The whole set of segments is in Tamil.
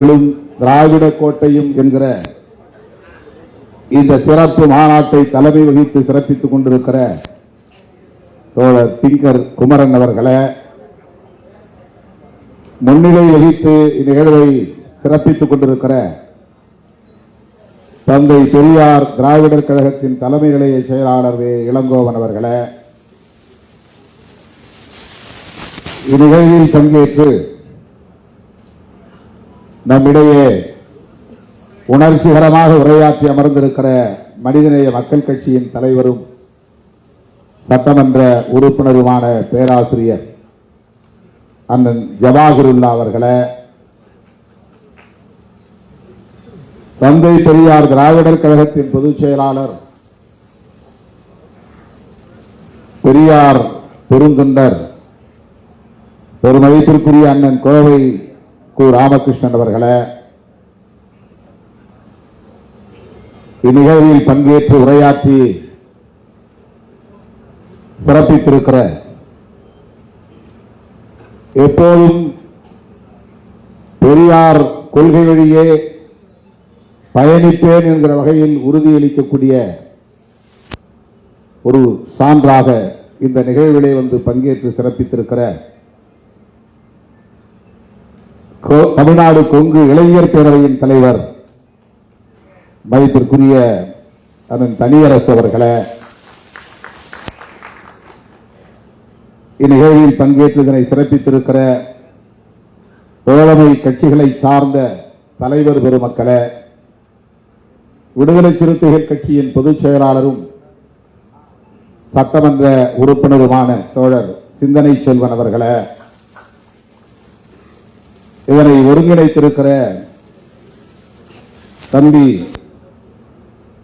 திராவிட கோட்டையும் என்கிற இந்த சிறப்பு மாநாட்டை தலைமை வகித்து சிறப்பித்துக் கொண்டிருக்கிற தோழர் திங்கர் குமரன் அவர்களை, முன்னிலை வகித்து இந்நிகழ்வை சிறப்பித்துக் கொண்டிருக்கிற தந்தை பெரியார் திராவிடர் கழகத்தின் தலைமை நிலைய செயலாளர் இளங்கோவன் அவர்களை, இந்நிகழ்வில் பங்கேற்று நம்மிடையே உணர்ச்சிகரமாக உரையாற்றி அமர்ந்திருக்கிற மனிதநேய மக்கள் கட்சியின் தலைவரும் சட்டமன்ற உறுப்பினருமான பேராசிரியர் அண்ணன் ஜவாஹிருல்லா அவர்களை, தந்தை பெரியார் திராவிடர் கழகத்தின் பொதுச் செயலாளர் பெரியார் பெருந்தொண்டர் பெருமதிப்பிற்குரிய அண்ணன் கோவை கு ராமகிருஷ்ணன் அவர்களை, இந்நிகழ்வில் பங்கேற்று உரையாற்றி சிறப்பித்திருக்கிற, எப்போதும் பெரியார் கொள்கை வழியே பயணிப்பேன் என்கிற வகையில் உறுதியளிக்கக்கூடிய ஒரு சான்றாக இந்த நிகழ்விலே வந்து பங்கேற்று சிறப்பித்திருக்கிற தமிழ்நாடு கொங்கு இளைஞர் பேரவையின் தலைவர் மதிப்பிற்குரிய அதன் தனியரசு அவர்களை, இந்நிகழ்வில் பங்கேற்று இதனை சிறப்பித்திருக்கிற தோழமை கட்சிகளை சார்ந்த தலைவர் பெருமக்களை, விடுதலை சிறுத்தைகள் கட்சியின் பொதுச் செயலாளரும் சட்டமன்ற உறுப்பினருமான தோழர் சிந்தனை செல்வன் அவர்களை, இதனை ஒருங்கிணைத்திருக்கிற தம்பி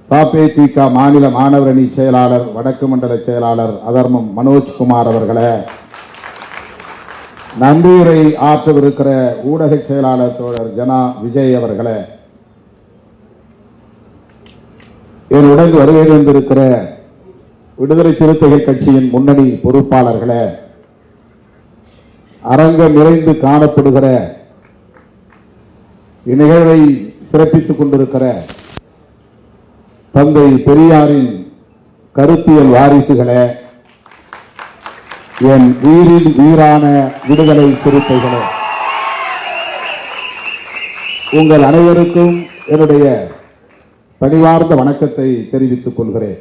தாபேதிக மாநில மாணவர் அணி செயலாளர் வடக்கு மண்டல செயலாளர் அதர்மம் மனோஜ்குமார் அவர்களை, நன்றியுரை ஆற்றவிருக்கிற ஊடக செயலாளர் தோழர் ஜனா விஜய் அவர்களை, என்னுடன் வருகை தந்திருக்கிற விடுதலை சிறுத்தைகள் கட்சியின் முன்னணி பொறுப்பாளர்களை, அரங்கம் நிறைந்து காணப்படுகிற இந்நிகழ்வை சிறப்பித்துக் கொண்டிருக்கிற தந்தை பெரியாரின் கருத்தியல் வாரிசுகளே, என் உயிரின் உயிரான விடுதலை சிறுத்தைகளே, உங்கள் அனைவருக்கும் என்னுடைய பணிவார்ந்த வணக்கத்தை தெரிவித்துக் கொள்கிறேன்.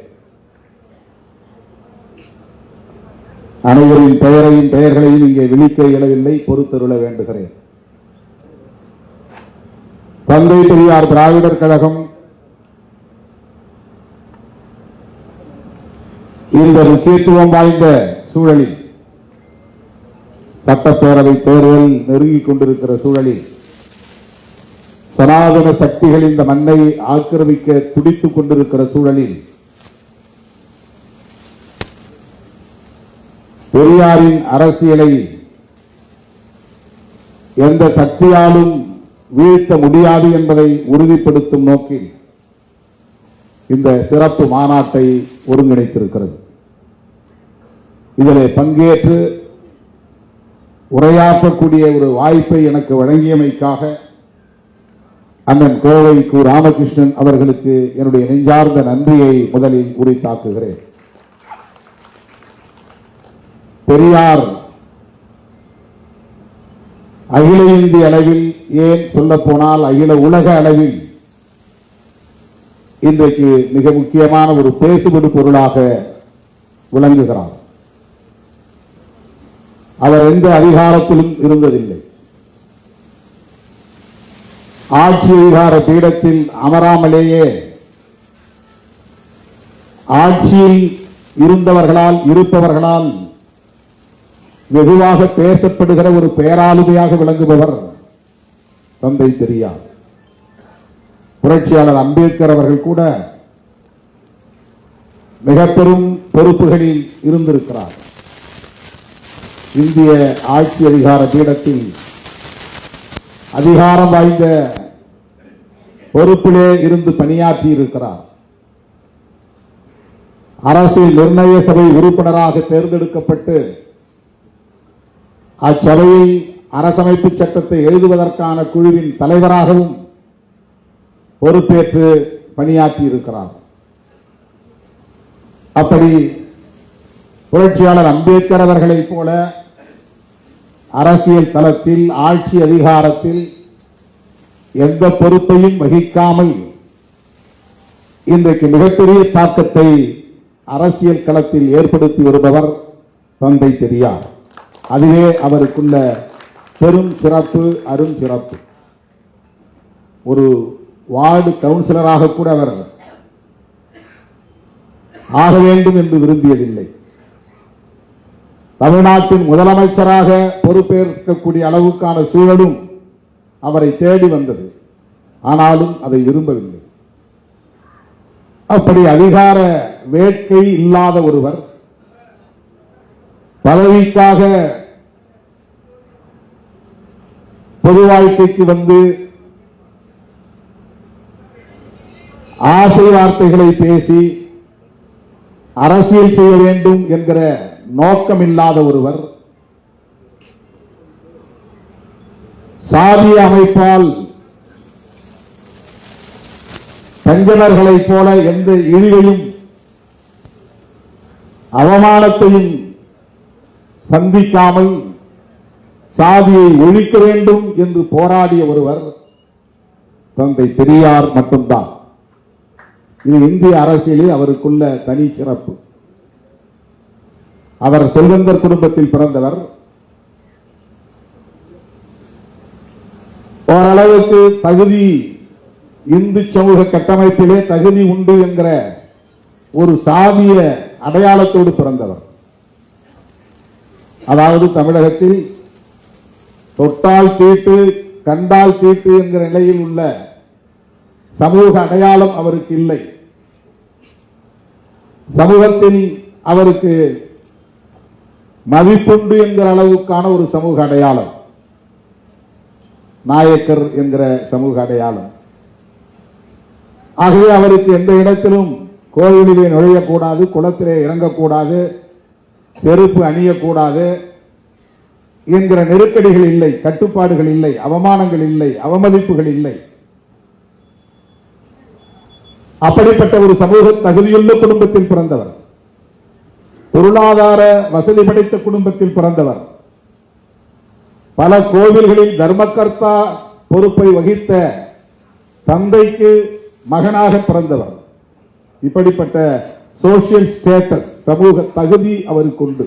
அனைவரின் பெயர்களையும் இங்கே விழிக்க இயலவில்லை, பொறுத்தருள வேண்டுகிறேன். தந்தை பெரியார் திராவிடர் கழகம் இந்த முக்கியத்துவம் வாய்ந்த சூழலில், சட்டப்பேரவை தேர்தல் நெருங்கிக் கொண்டிருக்கிற சூழலில், சனாதன சக்திகள் இந்த மண்ணை ஆக்கிரமிக்க துடித்துக் கொண்டிருக்கிற சூழலில், பெரியாரின் அரசியலை எந்த சக்தியாலும் வீழ்த்த முடியாது என்பதை உறுதிப்படுத்தும் நோக்கில் இந்த சிறப்பு மாநாட்டை ஒருங்கிணைத்திருக்கிறது. இதில் பங்கேற்று உரையாற்றக்கூடிய ஒரு வாய்ப்பை எனக்கு வழங்கியமைக்காக அண்ணன் கோவை கு ராமகிருஷ்ணன் அவர்களுக்கு என்னுடைய நெஞ்சார்ந்த நன்றியை முதலில் உரித்தாக்குகிறேன். பெரியார் அகில இந்திய அளவில், ஏன் சொல்ல போனால் அகில உலக அளவில் இன்றைக்கு மிக முக்கியமான ஒரு பேசுபடு பொருளாக விளங்குகிறார். அவர் எந்த அதிகாரத்திலும் இருந்ததில்லை. ஆட்சி அதிகார பீடத்தில் அமராமலேயே ஆட்சியில் இருந்தவர்களால் இருப்பவர்களால் வெகுவாக பேசப்படுகிற ஒரு பேராளுமையாக விளங்குபவர் தந்தை பெரியார். புரட்சியாளர் அம்பேத்கர் அவர்கள் கூட மிக பெரும் பொறுப்புகளில் இருந்திருக்கிறார். இந்திய ஆட்சி அதிகார பீடத்தில் அதிகாரம் வாய்ந்த பொறுப்பிலே இருந்து பணியாற்றி இருக்கிறார். அரசியல் நிர்ணய சபை உறுப்பினராக தேர்ந்தெடுக்கப்பட்டு அச்சபையை அரசமைப்பு சட்டத்தை எழுதுவதற்கான குழுவின் தலைவராகவும் பொறுப்பேற்று பணியாற்றி இருக்கிறார். அப்படி புரட்சியாளர் அம்பேத்கர் அவர்களைப் போல அரசியல் தளத்தில் ஆட்சி அதிகாரத்தில் எந்த பொறுப்பையும் வகிக்காமல் இன்றைக்கு மிகப்பெரிய தாக்கத்தை அரசியல் களத்தில் ஏற்படுத்தி வருபவர் தந்தை பெரியார். அதுவே அவருக்குள்ள பெரும் சிறப்பு, அரும் சிறப்பு. ஒரு வார்டு கவுன்சிலராக கூட அவர் ஆக வேண்டும் என்று விரும்பியதில்லை. தமிழ்நாட்டின் முதலமைச்சராக பொறுப்பேற்கக்கூடிய அளவுக்கான சூழலும் அவரை தேடி வந்தது. ஆனாலும் அதை விரும்பவில்லை. அப்படி அதிகார வேட்கை இல்லாத ஒருவர் பதவிக்காக பொது வாழ்க்கைக்கு வந்து ஆசை வார்த்தைகளை பேசி அரசியல் செய்ய வேண்டும் என்கிற நோக்கமில்லாத ஒருவர் சாதிய அமைப்பால் பஞ்சனர்களைப் போல எந்த இழிவையும் அவமானத்தையும் சந்திக்காமல் சாதியை ஒழிக்க வேண்டும் என்று போராடிய ஒருவர் தந்தை பெரியார் மட்டும்தான். இது இந்திய அரசியலில் அவருக்குள்ள தனி சிறப்பு. அவர் செல்வந்தர் குடும்பத்தில் பிறந்தவர். ஓரளவுக்கு தகுதி, இந்து சமூக கட்டமைப்பிலே தகுதி உண்டு என்கிற ஒரு சாதிய அடையாளத்தோடு பிறந்தவர். அதாவது தமிழகத்தில் தொட்டால் தீட்டு கண்டால் தீட்டு என்கிற நிலையில் உள்ள சமூக அடையாளம் அவருக்கு இல்லை. சமூகத்தில் அவருக்கு மதிப்புண்டு என்கிற அளவுக்கான ஒரு சமூக அடையாளம், நாயக்கர் என்கிற சமூக அடையாளம். ஆகவே அவருக்கு எந்த இடத்திலும் கோவிலிலே நுழையக்கூடாது, குளத்திலே இறங்கக்கூடாது, செருப்பு அணியக்கூடாது என்கிற நெருக்கடிகள் இல்லை, கட்டுப்பாடுகள் இல்லை, அவமானங்கள் இல்லை, அவமதிப்புகள் இல்லை. அப்படிப்பட்ட ஒரு சமூக தகுதியுள்ள குடும்பத்தில் பிறந்தவர், பொருளாதார வசதி படைத்த குடும்பத்தில் பிறந்தவர், பல கோவில்களில் தர்மகர்த்தா பொறுப்பை வகித்த தந்தைக்கு மகனாக பிறந்தவர். இப்படிப்பட்ட சோசியல் ஸ்டேட்டஸ், சமூக தகுதி அவருக்கு உண்டு.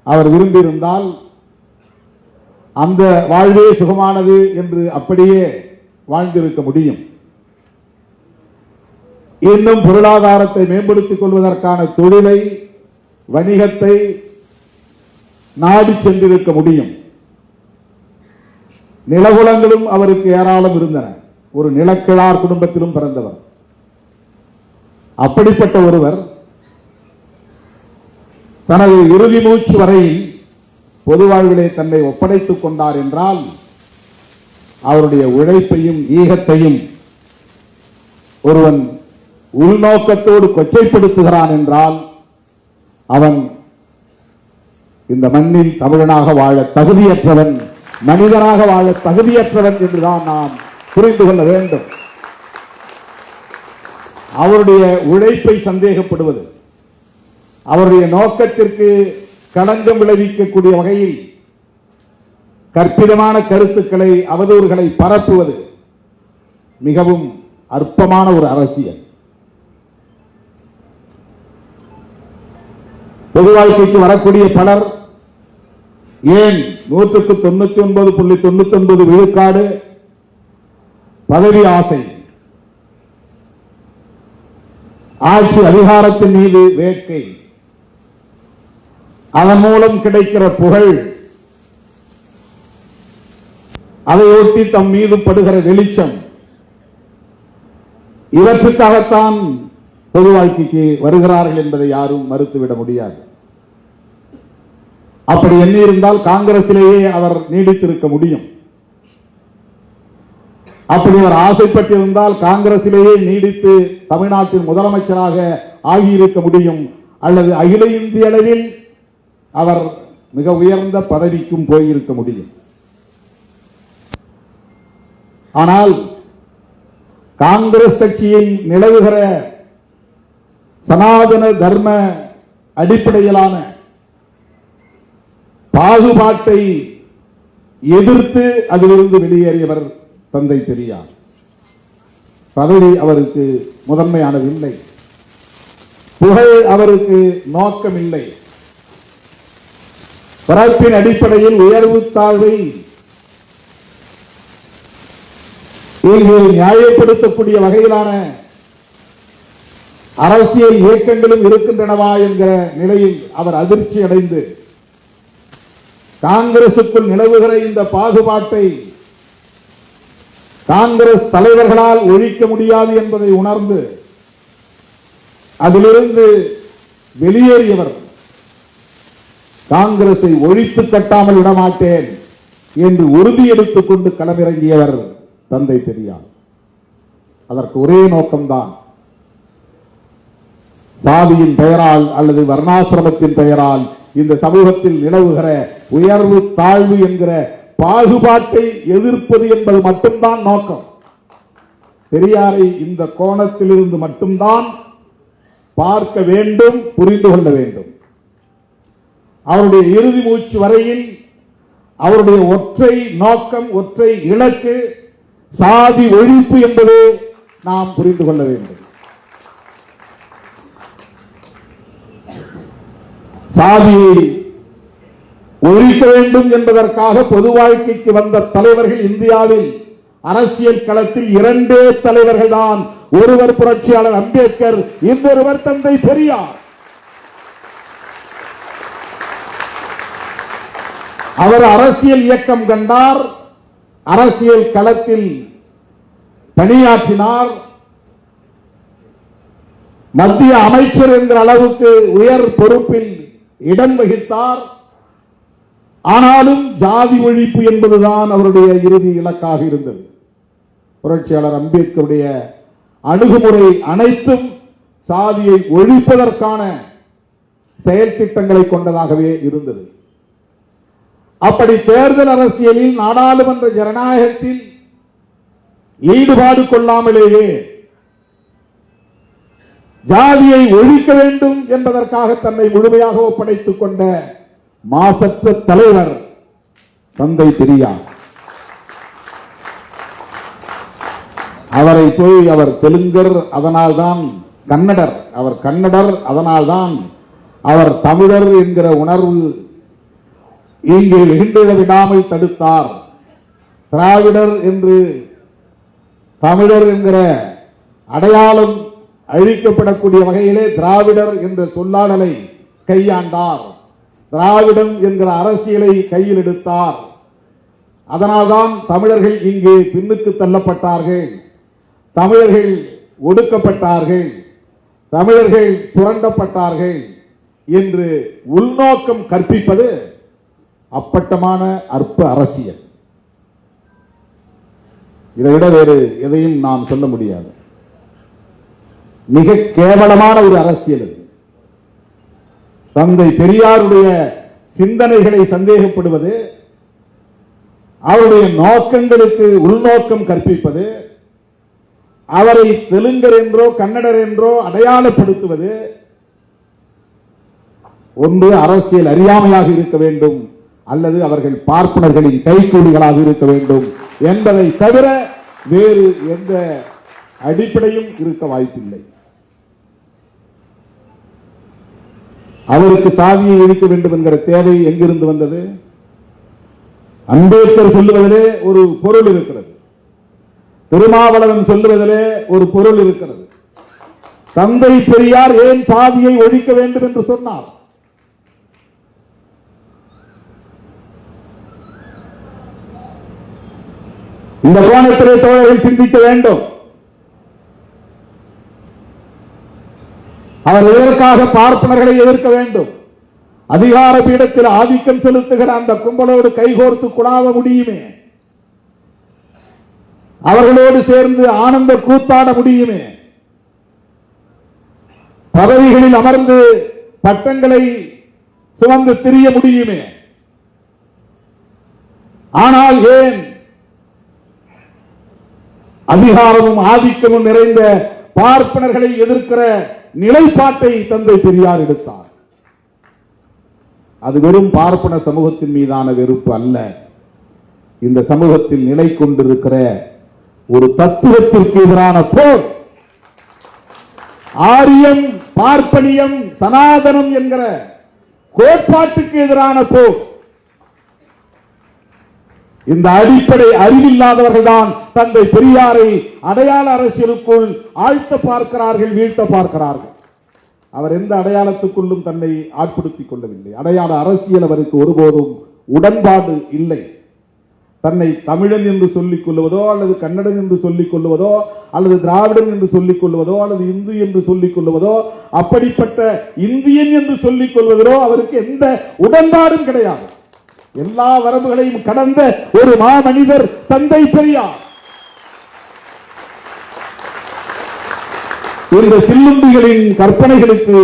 அவர் விரும்பியிருந்தால் அந்த வாழ்வே சுகமானது என்று அப்படியே வாழ்ந்திருக்க முடியும். இன்னும் பொருளாதாரத்தை மேம்படுத்திக் கொள்வதற்கான தொழிலை, வணிகத்தை நாடி சென்றிருக்க முடியும். நிலகுலங்களும் அவருக்கு ஏராளம் இருந்தன. ஒரு நிலக்கிழார் குடும்பத்திலும் பிறந்தவர். அப்படிப்பட்ட ஒருவர் தனது இறுதி மூச்சு வரையில் பொது வாழ்விலே தன்னை ஒப்படைத்துக் கொண்டார் என்றால் அவருடைய உழைப்பையும் ஈகத்தையும் ஒருவன் உள்நோக்கத்தோடு கொச்சைப்படுத்துகிறான் என்றால் அவன் இந்த மண்ணில் தமிழனாக வாழ தகுதியற்றவன், மனிதனாக வாழ தகுதியற்றவன் என்றுதான் நாம் புரிந்து கொள்ள வேண்டும். அவருடைய உழைப்பை சந்தேகப்படுவது, அவருடைய நோக்கத்திற்கு களங்கம் விளைவிக்கக்கூடிய வகையில் கற்பிதமான கருத்துக்களை, அவதூறுகளை பரப்புவது மிகவும் அற்பமான ஒரு அரசியல். பொது வாழ்க்கைக்கு வரக்கூடிய பலர் ஏன் 199.99 விழுக்காடு பதவி ஆசை, ஆட்சி அதிகாரத்தின் மீது வேட்கை, அதன் மூலம் கிடைக்கிற புகழ், அதையொட்டி தம் மீது படுகிற வெளிச்சம், இவற்றுக்காகத்தான் பொது வாழ்க்கைக்கு வருகிறார்கள் என்பதை யாரும் மறுத்துவிட முடியாது. அப்படி எண்ணியிருந்தால் காங்கிரசிலேயே அவர் நீடித்திருக்க முடியும். அப்படி அவர் ஆசைப்பட்டிருந்தால் காங்கிரசிலேயே நீடித்து தமிழ்நாட்டின் முதலமைச்சராக ஆகியிருக்க முடியும். அல்லது அகில இந்திய அளவில் அவர் மிக உயர்ந்த பதவிக்கும் போயிருக்க முடியும். ஆனால் காங்கிரஸ் கட்சியில் நிலவுகிற சனாதன தர்ம அடிப்படையிலான பாகுபாட்டை எதிர்த்து அதிலிருந்து வெளியேறியவர் தந்தை பெரியார். பதவி அவருக்கு முதன்மையானதில்லை, புகழ் அவருக்கு நோக்கமில்லை. பிறப்பின் அடிப்படையில் உயர்வு தாழ்வை இங்கு நியாயப்படுத்தக்கூடிய வகையிலான அரசியல் இயக்கங்களும் இருக்கின்றனவா என்கிற நிலையில் அவர் அதிர்ச்சி அடைந்து காங்கிரசுக்குள் நிலவுகிற இந்த பாகுபாட்டை காங்கிரஸ் தலைவர்களால் ஒழிக்க முடியாது என்பதை உணர்ந்து அதிலிருந்து வெளியேறியவர். காங்கிரஸை ஒழித்து கட்டாமல் விடமாட்டேன் என்று உறுதி எடுத்துக் கொண்டு களமிறங்கியவர் தந்தை பெரியார். அதற்கு ஒரே நோக்கம்தான், சாதியின் பெயரால் அல்லது வர்ணாசிரமத்தின் பெயரால் இந்த சமூகத்தில் நிலவுகிற உயர்வு தாழ்வு என்கிற பாகுபாட்டை எதிர்ப்பது என்பது மட்டும்தான் நோக்கம். பெரியாரை இந்த கோணத்திலிருந்து மட்டும்தான் பார்க்க வேண்டும், புரிந்து கொள்ள வேண்டும். அவருடைய இறுதி மூச்சு வரையில் அவருடைய ஒற்றை நோக்கம், ஒற்றை இலக்கு சாதி ஒழிப்பு என்பதை நாம் புரிந்து கொள்ள வேண்டும். சாதியை ஒழிக்க வேண்டும் என்பதற்காக பொது வாழ்க்கைக்கு வந்த தலைவர்கள் இந்தியாவில் அரசியல் களத்தில் இரண்டே தலைவர்கள் தான். ஒருவர் புரட்சியாளர் அம்பேத்கர், இன்னொருவர் தந்தை பெரியார். அவர் அரசியல் இயக்கம் கண்டார், அரசியல் களத்தில் பணியாற்றினார், மத்திய அமைச்சர் என்கிற அளவுக்கு உயர் பொறுப்பில் இடம் வகித்தார். ஆனாலும் ஜாதி ஒழிப்பு என்பதுதான் அவருடைய இறுதி இலக்காக இருந்தது. புரட்சியாளர் அம்பேத்கருடைய அணுகுமுறை அனைத்தும் சாதியை ஒழிப்பதற்கான செயல் திட்டங்களை கொண்டதாகவே இருந்தது. அப்படி தேர்தல் அரசியலில், நாடாளுமன்ற ஜனநாயகத்தில் ஈடுபாடு கொள்ளாமலேயே ஜாதியை ஒழிக்க வேண்டும் என்பதற்காக தன்னை முழுமையாக ஒப்படைத்துக் கொண்ட மாசற்ற தலைவர் தந்தை பெரியார். அவரை போய் அவர் தெலுங்கர், அதனால்தான் கன்னடர், அவர் கன்னடர், அதனால்தான் அவர் தமிழர் என்கிற உணர்வு இங்கே இகழ்ந்திட விடாமல் தடுத்தார். திராவிடர் என்று தமிழர் என்கிற அடையாளம் அழிக்கப்படக்கூடிய வகையிலே திராவிடர் என்ற சொல்லாடலை கையாண்டார். திராவிடம் என்கிற அரசியலை கையில் எடுத்தார். அதனால்தான் தமிழர்கள் இங்கே பின்னுக்கு தள்ளப்பட்டார்கள், தமிழர்கள் ஒடுக்கப்பட்டார்கள், தமிழர்கள் சுரண்டப்பட்டார்கள் என்று உள்நோக்கம் கற்பிப்பது அப்பட்டமான அற்ப அரசியல். இதைவிட வேறு எதையும் நாம் சொல்ல முடியாது. மிக கேவலமான ஒரு அரசியல். தந்தை பெரியாருடைய சிந்தனைகளை சந்தேகப்படுவது, அவருடைய நோக்கங்களுக்கு உள்நோக்கம் கற்பிப்பது, அவரை தெலுங்கர் என்றோ கன்னடர் என்றோ அடையாளப்படுத்துவது ஒன்று அரசியல் அறியாமையாக இருக்க வேண்டும், அல்லது அவர்கள் பார்ப்பனர்களின் கைக்கூலிகளாக இருக்க வேண்டும் என்பதை தவிர வேறு எந்த அடிப்படையும் இருக்க வாய்ப்பில்லை. அவருக்கு சாதியை ஒழிக்க வேண்டும் என்கிற தேவை எங்கிருந்து வந்தது? அம்பேத்கர் சொல்லுவதிலே ஒரு பொருள் இருக்கிறது, திருமாவளவன் சொல்லுவதிலே ஒரு பொருள் இருக்கிறது. தந்தை பெரியார் ஏன் சாதியை ஒழிக்க வேண்டும் என்று சொன்னார்? இந்த கோணத்திலே தோழர்கள் சிந்திக்க வேண்டும். அவர் எதற்காக பார்ப்பனர்களை எதிர்க்க வேண்டும்? அதிகார பீடத்தில் ஆதிக்கம் செலுத்துகிற அந்த கும்பலோடு கைகோர்த்து குழாவ முடியுமே, அவர்களோடு சேர்ந்து ஆனந்த கூத்தாட முடியுமே, பதவிகளில் அமர்ந்து பட்டங்களை சுமந்து திரிய முடியுமே. ஆனால் ஏன் அதிகாரமும் ஆதிக்கமும் நிறைந்த பார்ப்பனர்களை எதிர்க்கிற நிலைப்பாட்டை தந்தை பெரியார் எடுத்தார்? அது வெறும் பார்ப்பன சமூகத்தின் மீதான வெறுப்பு அல்ல, இந்த சமூகத்தில் நிலை கொண்டிருக்கிற ஒரு தத்துவத்திற்கு எதிரான போர். ஆரியம், பார்ப்பனியம், சனாதனம் என்கிற கோட்பாட்டுக்கு எதிரான போர். இந்த அடிப்படை அறிவில்லாதவர்கள் தான் தந்தை பெரியாரை அடையாள அரசியலுக்குள் ஆழ்த்த பார்க்கிறார்கள், வீழ்த்த பார்க்கிறார்கள். அவர் எந்த அடையாளத்துக்குள்ளும் தன்னை ஆட்படுத்திக் கொள்ளவில்லை. அடையாள அரசியல் அவருக்கு ஒருபோதும் உடன்பாடு இல்லை. தன்னை தமிழன் என்று சொல்லிக் கொள்வதோ அல்லது கன்னடன் என்று சொல்லிக் கொள்வதோ அல்லது திராவிடன் என்று சொல்லிக் கொள்வதோ அல்லது இந்து என்று சொல்லிக் கொள்வதோ அப்படிப்பட்ட இந்தியன் என்று சொல்லிக் கொள்வதோ அவருக்கு எந்த உடன்பாடும் கிடையாது. எல்லா வரம்புகளையும் கடந்த ஒரு மாமனிதர் தந்தை பெரியார். இந்த சில்லுண்டிகளின் கற்பனைகளுக்கு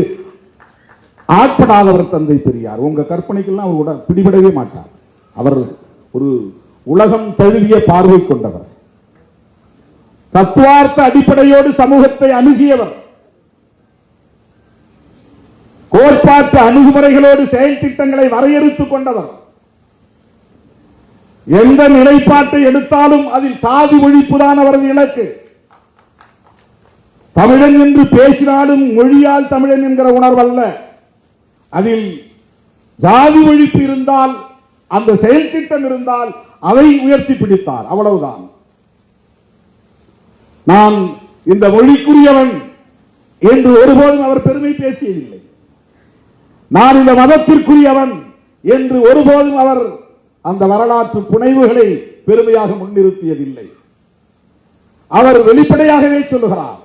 ஆட்படாதவர் தந்தை பெரியார். உங்க கற்பனைக்கெல்லாம் அவர் பிடிபடவே மாட்டார். அவர் ஒரு உலகம் தழுவிய பார்வை கொண்டவர், தத்துவார்த்த அடிப்படையோடு சமூகத்தை அணுகியவர், கோட்பாட்டு அணுகுமுறைகளோடு செயல் திட்டங்களை வரையறுத்துக் கொண்டவர். எந்த நிலைப்பாட்டை எடுத்தாலும் அதில் சாதி ஒழிப்புதான் அவரது இலக்கு. தமிழன் என்று பேசினாலும் மொழியால் தமிழன் என்கிற உணர்வல்ல, அதில் ஜாதி ஒழிப்பு இருந்தால், அந்த செயல் திட்டம் இருந்தால் அதை உயர்த்தி பிடித்தார். அவ்வளவுதான். நான் இந்த மொழிக்குரியவன் என்று ஒருபோதும் அவர் பெருமை பேசியதில்லை. நான் இந்த மதத்திற்குரியவன் என்று ஒருபோதும் அவர் அந்த வரலாற்று புனைவுகளை பெருமையாக முன்னிறுத்தியதில்லை. அவர் வெளிப்படையாகவே சொல்லுகிறார்,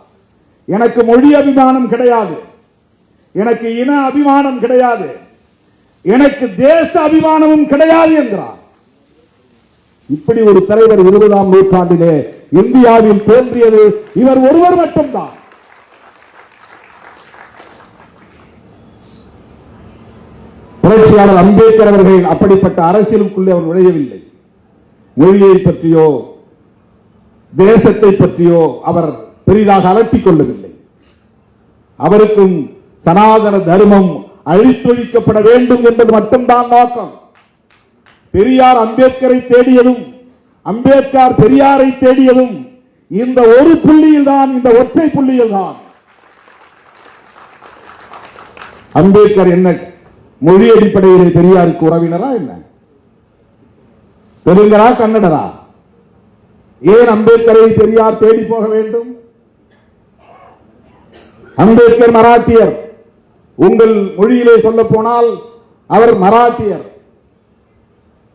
எனக்கு மொழி அபிமானம் கிடையாது, எனக்கு இன அபிமானம் கிடையாது, எனக்கு தேச அபிமானமும் கிடையாது என்கிறார். இப்படி ஒரு தலைவர் 20ஆம் நூற்றாண்டிலே இந்தியாவில் தோன்றியது இவர் ஒருவர் மட்டும்தான். புரட்சியாளர் அம்பேத்கர் அவர்கள் அப்படிப்பட்ட அரசியலுக்குள்ளே அவர் நுழையவில்லை. மொழியை பற்றியோ தேசத்தை பற்றியோ அவர் பெரிதாக அலட்டிக் கொள்ளவில்லை. அவருக்கும் சனாதன தர்மம் அழித்தொழிக்கப்பட வேண்டும் என்பது மட்டும்தான் நோக்கம். பெரியார் அம்பேத்கரை தேடியதும் அம்பேத்கர் பெரியாரை தேடியதும் இந்த ஒரு புள்ளியில் தான், இந்த ஒற்றை புள்ளியில் தான். அம்பேத்கர் என்ன மொழி அடிப்படையில் பெரியாருக்கு உறவினரா என்ன? தெலுங்கரா கன்னடரா? ஏன் அம்பேத்கரை பெரியார் தேடி போக வேண்டும்? அம்பேத்கர் மராட்டியர். உங்கள் மொழியிலே சொல்ல போனால் அவர் மராட்டியர்.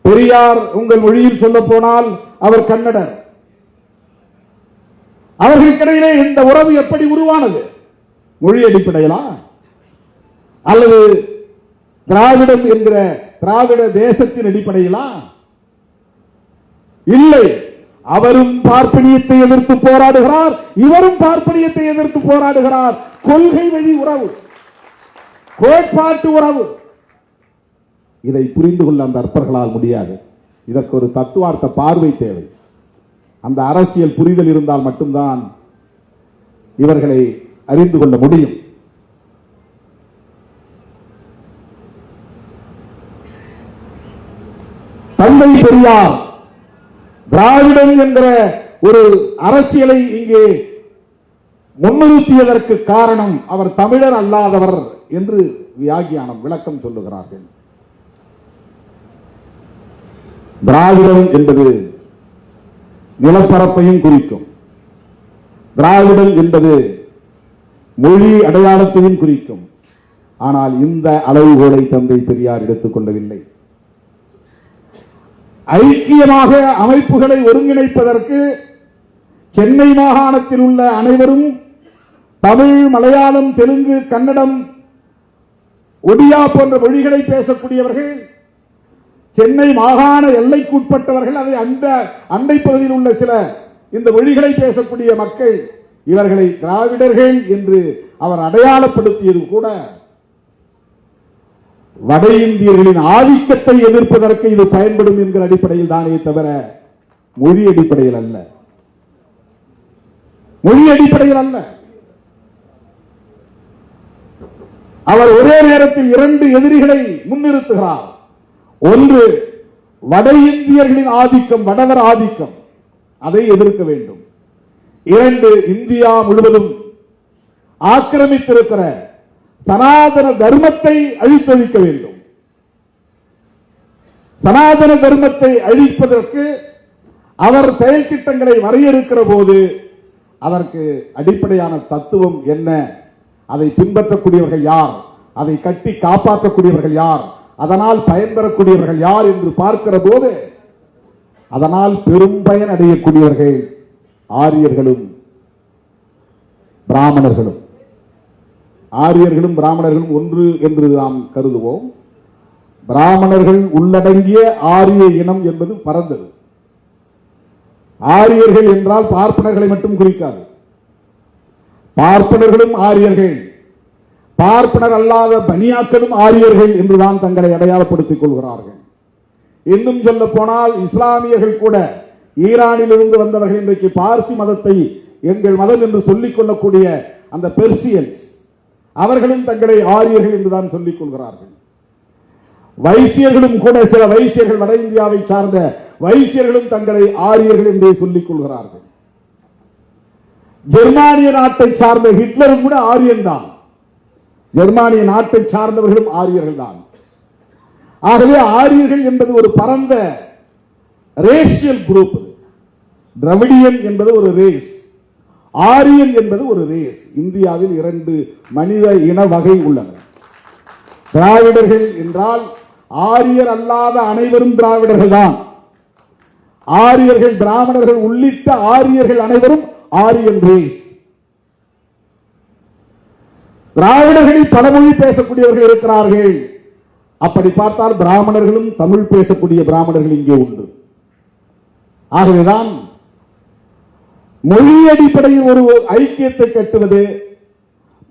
பெரியார் உங்கள் மொழியில் சொல்ல போனால் அவர் கன்னடர். அவர்களுக்கிடையிலே இந்த உறவு எப்படி உருவானது? மொழி அடிப்படையிலா அல்லது திராவிடம் என்கிற திராவிட தேசத்தின் அடிப்படையிலா? இல்லை. அவரும் பார்ப்பனியத்தை எதிர்த்து போராடுகிறார், இவரும் பார்ப்பனியத்தை எதிர்த்து போராடுகிறார். கொள்கை வழி உறவு, கோட்பாட்டு உறவு. இதை புரிந்து கொள்ள அந்த அற்பர்களால் முடியாது. இதற்கு ஒரு தத்துவார்த்த பார்வை தேவை. அந்த அரசியல் புரிதல் இருந்தால் மட்டும்தான் இவர்களை அறிந்து கொள்ள முடியும். தந்தை பெரியார் திராவிடம் என்கிற ஒரு அரசியலை இங்கே முன்னிறுத்தியதற்கு காரணம் அவர் தமிழர் அல்லாதவர் என்று வியாக்கியானம் விளக்கம் சொல்லுகிறார்கள். திராவிடம் என்பது நிலப்பரப்பையும் குறிக்கும், திராவிடம் என்பது மொழி அடையாளத்தையும் குறிக்கும். ஆனால் இந்த அளவுகோலை தந்தை பெரியார் எடுத்துக் கொள்ளவில்லை. ஐக்கியமாக அமைப்புகளை ஒருங்கிணைப்பதற்கு சென்னை மாகாணத்தில் உள்ள அனைவரும் தமிழ், மலையாளம், தெலுங்கு, கன்னடம், ஒடியா போன்ற மொழிகளை பேசக்கூடியவர்கள், சென்னை மாகாண எல்லைக்குட்பட்டவர்கள், அதை அண்டை பகுதியில் உள்ள சில இந்த மொழிகளை பேசக்கூடிய மக்கள், இவர்களை திராவிடர்கள் என்று அவர் அடையாளப்படுத்தியது கூட வட இந்தியர்களின் ஆதிக்கத்தை எதிர்ப்பதற்கு இது பயன்படும் என்கிற அடிப்படையில் தானே தவிர மொழி அடிப்படையில் அல்ல. மொழி அடிப்படையில் அல்ல. அவர் ஒரே நேரத்தில் இரண்டு எதிரிகளை முன்னிறுத்துகிறார். ஒன்று வட இந்தியர்களின் ஆதிக்கம், வடவர் ஆதிக்கம், அதை எதிர்க்க வேண்டும். இரண்டு, இந்தியா முழுவதும் ஆக்கிரமித்திருக்கிற சனாதன தர்மத்தை அழித்தொழிக்க வேண்டும். சனாதன தர்மத்தை அழிப்பதற்கு அவர் செயல் திட்டங்களை வரையறுக்கிற போது அதற்கு அடிப்படையான தத்துவம் என்ன, அதை பின்பற்றக்கூடியவர்கள் யார், அதை கட்டி காப்பாற்றக்கூடியவர்கள் யார், அதனால் பயன்பெறக்கூடியவர்கள் யார் என்று பார்க்கிற போது அதனால் பெரும் பயன் அடையக்கூடியவர்கள் ஆரியர்களும் பிராமணர்களும். ஆரியர்களும் பிராமணர்களும் ஒன்று என்று நாம் கருதுவோம். பிராமணர்கள் உள்ளடங்கிய ஆரிய இனம் என்பது பரந்தது. ஆரியர்கள் என்றால் பார்ப்பனர்களை மட்டும் குறிக்காது. பார்ப்பனர்களும் ஆரியர்கள், பார்ப்பனர் அல்லாத பனியாக்களும் ஆரியர்கள் என்றுதான் தங்களை அடையாளப்படுத்திக் கொள்கிறார்கள். இன்னும் சொல்ல போனால் இஸ்லாமியர்கள் கூட ஈரானில் இருந்து வந்தவர்கள் இன்றைக்கு பார்சி மதத்தை எங்கள் மதம் என்று சொல்லிக் கொள்ளக்கூடிய அந்த பெர்சியன்ஸ், அவர்களும் தங்களை ஆரியர்கள் என்றுதான் சொல்லிக் கொள்கிறார்கள். வைசியர்களும் கூட, சில வைசியர்கள், வட இந்தியாவை சார்ந்த வைசியர்களும் தங்களை ஆரியர்கள் என்றே சொல்லிக் கொள்கிறார்கள். ஜெர்மானிய நாட்டை சார்ந்த ஹிட்லரும் கூட ஆரியன் தான். ஜெர்மானிய நாட்டை சார்ந்தவர்களும் ஆரியர்கள் தான். ஆகவே ஆரியர்கள் என்பது ஒரு பரந்த ரேஷியல் குரூப். திராவிடியன் என்பது ஒரு ரேஸ், ஆரியன் என்பது ஒரு ரேஸ். இந்தியாவில் இரண்டு மனித இன வகை உள்ளன. திராவிடர்கள் என்றால் ஆரியர் அல்லாத அனைவரும் திராவிடர்கள் தான். ஆரியர்கள், பிராமணர்கள் உள்ளிட்ட ஆரியர்கள் அனைவரும் ஆரியன் ரேஸ். திராவிடர்களில் பலமொழி பேசக்கூடியவர்கள் இருக்கிறார்கள். அப்படி பார்த்தால் பிராமணர்களும் தமிழ் பேசக்கூடிய பிராமணர்கள் இங்கே உண்டு. ஆகவேதான் மொழி அடிப்படையில் ஒரு ஐக்கியத்தை கட்டுவது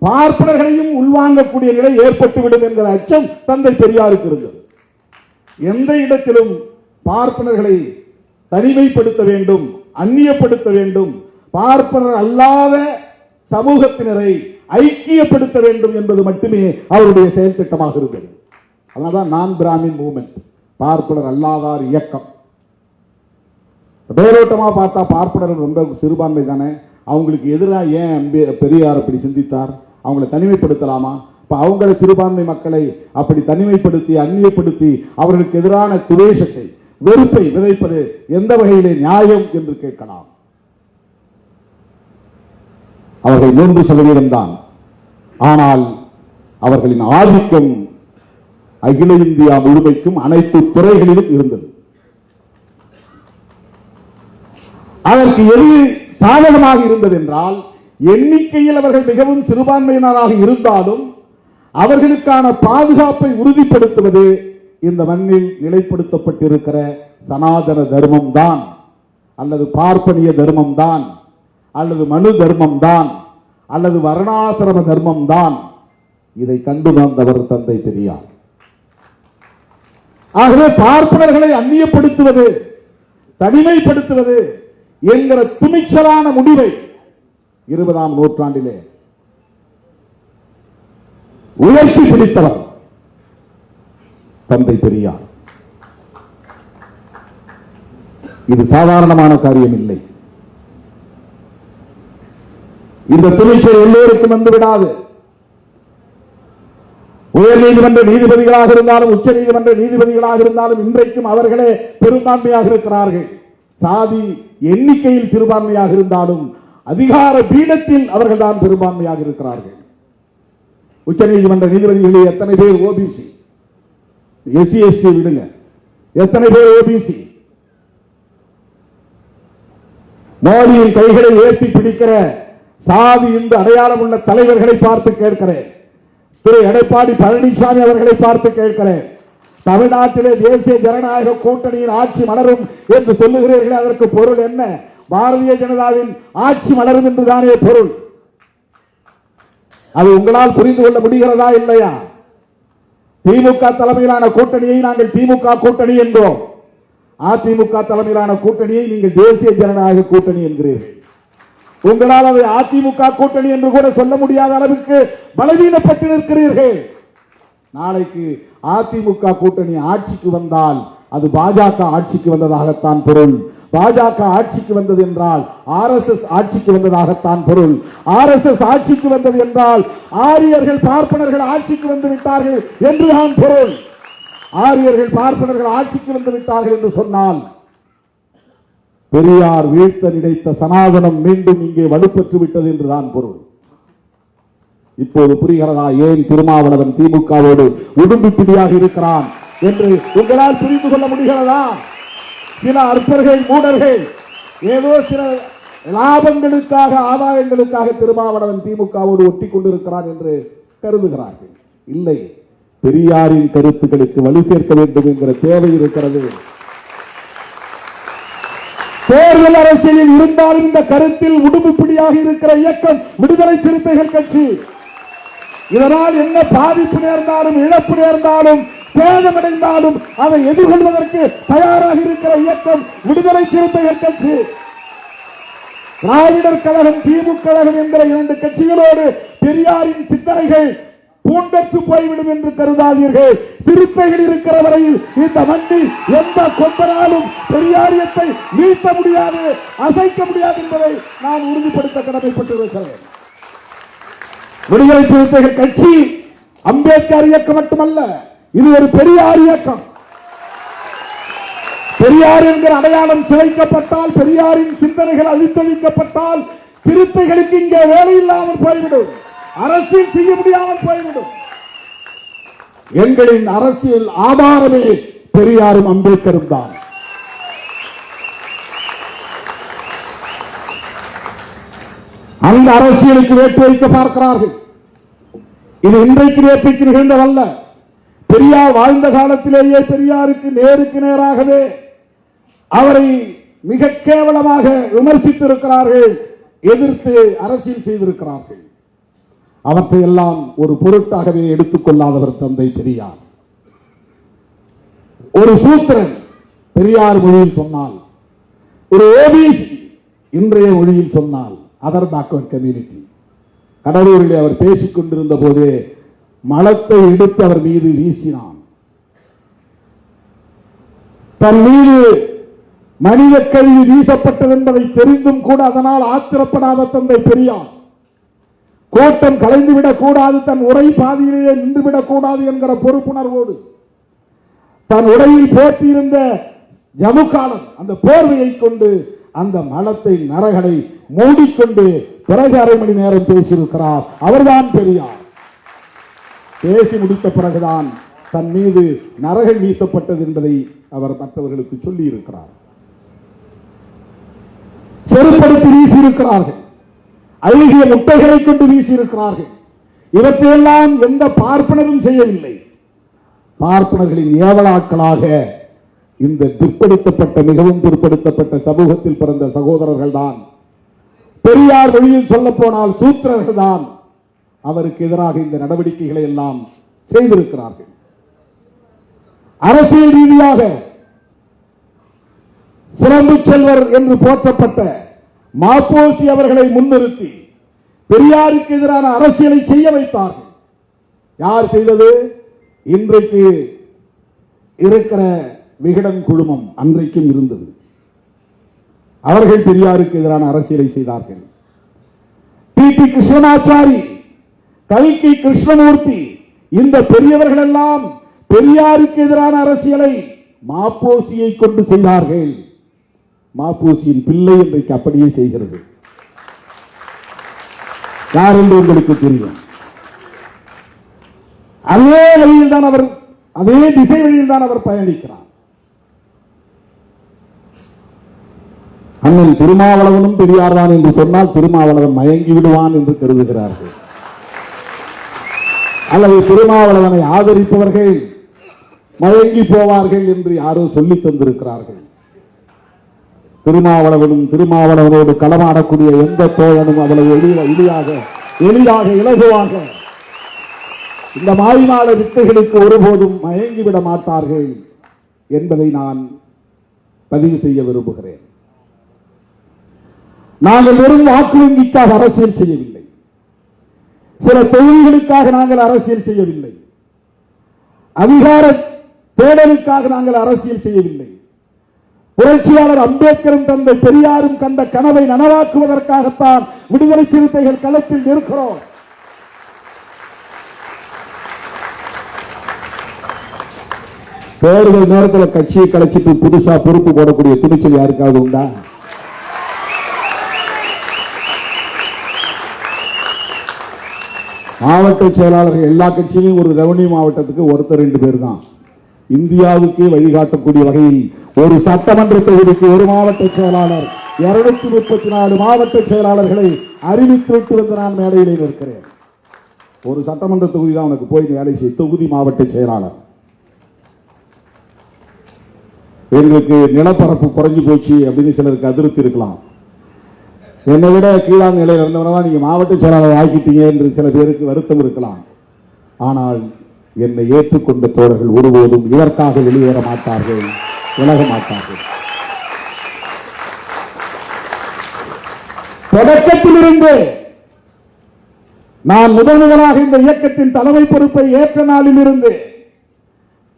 பார்ப்பனர்களையும் உள்வாங்கக்கூடிய நிலை ஏற்பட்டுவிடும் என்கிற அச்சம் தந்தை பெரியாருக்கு இருந்தது. எந்த இடத்திலும் பார்ப்பனர்களை தனிமைப்படுத்த வேண்டும், அந்நியப்படுத்த வேண்டும், பார்ப்பனர் அல்லாத சமூகத்தினரை ஐக்கியப்படுத்த வேண்டும் என்பது மட்டுமே அவருடைய செயல் திட்டமாக இருந்தது. அதனால்தான் நான் பிராமின் மூவ்மெண்ட், பார்ப்பனர் அல்லாதார் இயக்கம். பேரோட்டமா பார்த்தா பார்ப்பனர் ரொம்ப சிறுபான்மை தானே, அவங்களுக்கு எதிராக ஏன் பெரியார் அப்படி சிந்தித்தார்? அவங்களை தனிமைப்படுத்தலாமா? இப்ப அவங்கள சிறுபான்மை மக்களை அப்படி தனிமைப்படுத்தி அந்நியப்படுத்தி அவர்களுக்கு எதிரான துவேஷத்தை, வெறுப்பை விதைப்பது எந்த வகையிலே நியாயம் என்று கேட்கலாம். அவர்கள் 3% தான். ஆனால் அவர்களின் ஆதிக்கம் அகில இந்தியா முழுமைக்கும் அனைத்து துறைகளிலும் இருந்தது. அதற்கு எது சாதகமாக இருந்தது என்றால், எண்ணிக்கையில் அவர்கள் மிகவும் சிறுபான்மையினராக இருந்தாலும் அவர்களுக்கான பாதுகாப்பை உறுதிப்படுத்துவது இந்த மண்ணில் நிலைப்படுத்தப்பட்டிருக்கிற சனாதன தர்மம் தான், அல்லது பார்ப்பனிய தர்மம் தான், அல்லது மனு தர்மம் தான், அல்லது வர்ணாசிரம தர்மம் தான். இதை கண்டு வந்தவர் தந்தை பெரியார். ஆகவே பார்ப்பனர்களை அந்நியப்படுத்துவது, தனிமைப்படுத்துவது என்கிற துணிச்சலான முடிவை 20ஆம் நூற்றாண்டிலே உயர்த்தி பிடித்தவர் தந்தை பெரியார். இது சாதாரணமான காரியம் இல்லை. இந்த துணிச்சல் எல்லோருக்கும் வந்துவிடாது. உயர் நீதிமன்ற நீதிபதிகளாக இருந்தாலும் உச்ச நீதிமன்ற நீதிபதிகளாக இருந்தாலும் இன்றைக்கும் அவர்களே பெரும்பான்மையாக இருக்கிறார்கள். சாதி எண்ணிக்கையில் சிறுபான்மையாக இருந்தாலும் அதிகார பீடத்தில் அவர்கள் தான் பெரும்பான்மையாக இருக்கிறார்கள். உச்ச நீதிமன்ற நீதிபதிகளில் எத்தனை பேர் ஓபிசி? எஸ்சி எஸ்டி விடுங்க, எத்தனை பேர் ஓபிசி? மோடியின் கைகளை ஏற்றி பிடிக்கிற சாதி இந்த அடையாளம் உள்ள தலைவர்களை பார்த்து கேட்கிறேன். திரு எடப்பாடி பழனிசாமி அவர்களை பார்த்து கேட்கிறேன். தமிழ்நாட்டிலே தேசிய ஜனநாயக கூட்டணியின் ஆட்சி மலரும் என்று சொல்லுகிறீர்களே, அதற்கு பொருள் என்ன? பாரதிய ஜனதாவின் ஆட்சி மலரும் என்றுதானே பொருள். அது உங்களால் புரிந்து கொள்ள முடிகிறதா இல்லையா? திமுக தலைமையிலான கூட்டணியை நாங்கள் திமுக கூட்டணி என்றோம். அதிமுக தலைமையிலான கூட்டணியை நீங்கள் தேசிய ஜனநாயக கூட்டணி என்கிறீர்கள். உங்களால் அதை அதிமுக கூட்டணி என்று கூட சொல்ல முடியாத அளவுக்கு பலவீனப்பட்டு நிற்கிறீர்கள். நாளைக்கு அதிமுக கூட்டணி ஆட்சிக்கு வந்தால் அது பாஜக ஆட்சிக்கு வந்ததாகத்தான் பொருள். பாஜக ஆட்சிக்கு வந்தது என்றால் RSS ஆட்சிக்கு வந்ததாகத்தான் பொருள். RSS ஆட்சிக்கு வந்தது என்றால் ஆரியர்கள் பார்ப்பனர்கள் ஆட்சிக்கு வந்து விட்டார்கள் என்றுதான் பொருள். ஆரியர்கள் பார்ப்பனர்கள் ஆட்சிக்கு வந்து விட்டார்கள் என்று சொன்னால் பெரியார் வீழ்த்த நினைத்த சனாதனம் மீண்டும் இங்கே வலுப்பெற்று விட்டது என்றுதான் பொருள். இப்போது புரிகிறதா ஏன் திருமாவளவன் திமுகவோடு உடும்பு பிடியாக இருக்கிறான் என்று உங்களால் புரிந்து கொள்ள முடிகிறதா? சில அற்பர்கள் மூடர்கள் ஏதோ சில லாபங்களுக்காக ஆதாயங்களுக்காக திருமாவளவன் திமுகவோடு ஒட்டி கொண்டிருக்கிறான் என்று கருதுகிறார்கள். இல்லை, பெரியாரின் கருத்துக்களுக்கு வலு சேர்க்க வேண்டும் என்கிற தேவை இருக்கிறது. தேர்தல் அரசியலில் இருந்தாலும் இந்த கருத்தில் உடும்புப்பிடியாக இருக்கிற இயக்கம் விடுதலை சிறுத்தைகள் கட்சி. இதனால் என்ன பாதிப்பு நேர்ந்தாலும் இழப்பு நேர்ந்தாலும் சேதமடைந்தாலும் அதை எதிர்கொள்வதற்கு தயாராக இருக்கிற இயக்கம் விடுதலை சிறுத்தைகள் கட்சி. திராவிடர் கழகம் திமுக கழகம் என்கிற இரண்டு கட்சிகளோடு பெரியாரின் சிந்தனைகள் பூண்டத்து போய்விடும் என்று கருதாதீர்கள். சிறுத்தைகள் இருக்கிற வரையில் இந்த மண்ணில் எந்த கொம்பனாலும் பெரியாரியத்தை வீழ்த்த முடியாது, அசைக்க முடியாது என்பதை நான் உறுதிப்படுத்த கடமைப்பட்டிருக்கிறேன். விடுதலை சிறுத்தைகள் கட்சி அம்பேத்கர் இயக்கம் மட்டுமல்ல, இது ஒரு பெரியார் இயக்கம். பெரியார் என்கிற அடையாளம் சிதைக்கப்பட்டால், பெரியாரின் சிந்தனைகள் அழித்தொழிக்கப்பட்டால் சிறுத்தைகளுக்கு இங்கே வேலை இல்லாமல் போய்விடும், அரசியல் செய்ய முடியாமல் போய்விடும். எங்களின் அரசியல் ஆதாரமே பெரியாரும் அம்பேத்கரும் தான். அந்த அரசியலுக்கு வேட்டு வைக்க பார்க்கிறார்கள். இது இன்றைக்கு நேற்றைக்கு நிகழ்ந்ததல்ல. பெரியார் வாழ்ந்த காலத்திலேயே பெரியாருக்கு நேருக்கு நேராகவே அவரை மிக கேவலமாக விமர்சித்திருக்கிறார்கள், எதிர்த்து அரசியல் செய்திருக்கிறார்கள். அவற்றை எல்லாம் ஒரு பொருட்டாகவே எடுத்துக் கொள்ளாதவர் தந்தை பெரியார். ஒரு சூத்திரன் பெரியார் மொழியில் சொன்னால், ஒரு OBC இன்றைய மொழியில் சொன்னால் அதர் பேக்வர்ட் கம்யூனிட்டி. கடலூரில் அவர் பேசிக் கொண்டிருந்த போது மலத்தை எடுத்து அவர் மீது வீசினான். தன் மீது மனித கழிவு வீசப்பட்டது என்பதை தெரிந்தும் கூட அதனால் ஆத்திரப்படாத தந்தை பெரியார் கோட்டம் கலைந்துவிடக் கூடாது, தன் உரை பாதியிலேயே நின்றுவிடக் கூடாது என்கிற பொறுப்புணர்வோடு தன் உரையில் போட்டியிருந்த ஜமுக்காலம் அந்த போர்வையை கொண்டு அந்த மலத்தை நரகளை மூடிக்கொண்டு பிறகு அரை மணி நேரம் பேசியிருக்கிறார். அவர்தான் பெரியார். பேசி முடித்த பிறகுதான் தன் மீது நரகள் வீசப்பட்டது என்பதை அவர் மற்றவர்களுக்கு சொல்லி இருக்கிறார். செருப்படுத்தி வீசியிருக்கிறார்கள், அழுகிய முட்டைகளை கொண்டு வீசியிருக்கிறார்கள். இவற்றையெல்லாம் எந்த பார்ப்பனரும் செய்யவில்லை. பார்ப்பனர்களின் ஏவலாக்களாக இந்த பிற்படுத்தப்பட்ட மிகவும் பிற்படுத்தப்பட்ட சமூகத்தில் பிறந்த சகோதரர்கள் தான், பெரியார் வழியில் சொல்ல போனால் சூத்திரர்கள் தான் அவருக்கு எதிராக இந்த நடவடிக்கைகளை எல்லாம் செய்திருக்கிறார்கள். அரசியல் ரீதியாக சிறப்பு செல்வர் என்று போற்றப்பட்ட மாப்போசி அவர்களை முன்னிறுத்தி பெரியாருக்கு எதிரான அரசியலை செய்ய வைத்தார்கள். யார் செய்தது? இன்றைக்கு இருக்கிற விகடன் குழுமம் அன்றைக்கும் இருந்தது. அவர்கள் பெரியாருக்கு எதிரான அரசியலை செய்தார்கள். P.T. கிருஷ்ணமாச்சாரி, கல்கி கிருஷ்ணமூர்த்தி, இந்த பெரியவர்கள் எல்லாம் பெரியாருக்கு எதிரான அரசியலை மாப்போசியை கொண்டு செய்தார்கள். மாப்போசியின் பிள்ளை இன்றைக்கு அப்படியே செய்கிறது. யார் என்று உங்களுக்கு தெரியும். அதே வழியில் தான் அவர், அதே திசை வழியில் தான் அவர் பயணிக்கிறார். அண்ணன் திருமாவளவனும் பெரியார் தான் என்று சொன்னால் திருமாவளவன் மயங்கி விடுவான் என்று கருதுகிறார்கள். அல்லது திருமாவளவனை ஆதரிப்பவர்கள் மயங்கி போவார்கள் என்று யாரோ சொல்லித் தந்திருக்கிறார்கள். திருமாவளவனும் திருமாவளவனோடு களமாடக்கூடிய எந்த தோழனும் அவ்வளவு எளிதாக இலகுவாக இந்த மாய்மால வித்தைகளுக்கு ஒருபோதும் மயங்கிவிட மாட்டார்கள் என்பதை நான் பதிவு செய்ய விரும்புகிறேன். நாங்கள் வெறும் வாக்கு வங்கிக்காக அரசியல் செய்யவில்லை, சில தொழில்களுக்காக நாங்கள் அரசியல் செய்யவில்லை, அதிகார தேடலுக்காக நாங்கள் அரசியல் செய்யவில்லை. புரட்சியாளர் அம்பேத்கரும் தந்தை பெரியாரும் கண்ட கனவை நனவாக்குவதற்காகத்தான் விடுதலை சிறுத்தைகள் களத்தில் இருக்கிறோம். தேர்தல் நேரத்தில் கட்சியை கலைச்சிட்டு புதுசா பொறுப்பு போடக்கூடிய துணிச்சல் யாருக்காவது உண்டா? மாவட்ட செயலாளர்கள் எல்லா கட்சியிலும் ஒரு ரெவன்யூ மாவட்டத்துக்கு ஒருத்தர் 2 பேர் தான். இந்தியாவுக்கு வழிகாட்டக்கூடிய வகையில் ஒரு சட்டமன்ற தொகுதிக்கு ஒரு மாவட்ட செயலாளர், 234 மாவட்ட செயலாளர்களை அறிவித்துவிட்டு வந்து நான் மேடையிலே இருக்கிறேன். ஒரு சட்டமன்ற தொகுதி தான் உனக்கு போய் வேலை செய்ய தொகுதி மாவட்ட செயலாளர். எங்களுக்கு நிலப்பரப்பு குறைஞ்சு போச்சு அப்படின்னு சிலருக்கு அதிருப்தி இருக்கலாம். என்னை விட கீழான நிலையில் இருந்தவனா நீங்க மாவட்ட செயலாளர் ஆக்கிட்டீங்க என்று சில பேருக்கு வருத்தம் இருக்கலாம். ஆனால் என்னை ஏற்றுக்கொண்ட தோழர்கள் ஒருபோதும் இதற்காக வெளியேற மாட்டார்கள், விலக மாட்டார்கள். தொடக்கத்திலிருந்து நான் முதலாக இந்த இயக்கத்தின் தலைமை பொறுப்பை ஏற்ற நாளில் இருந்து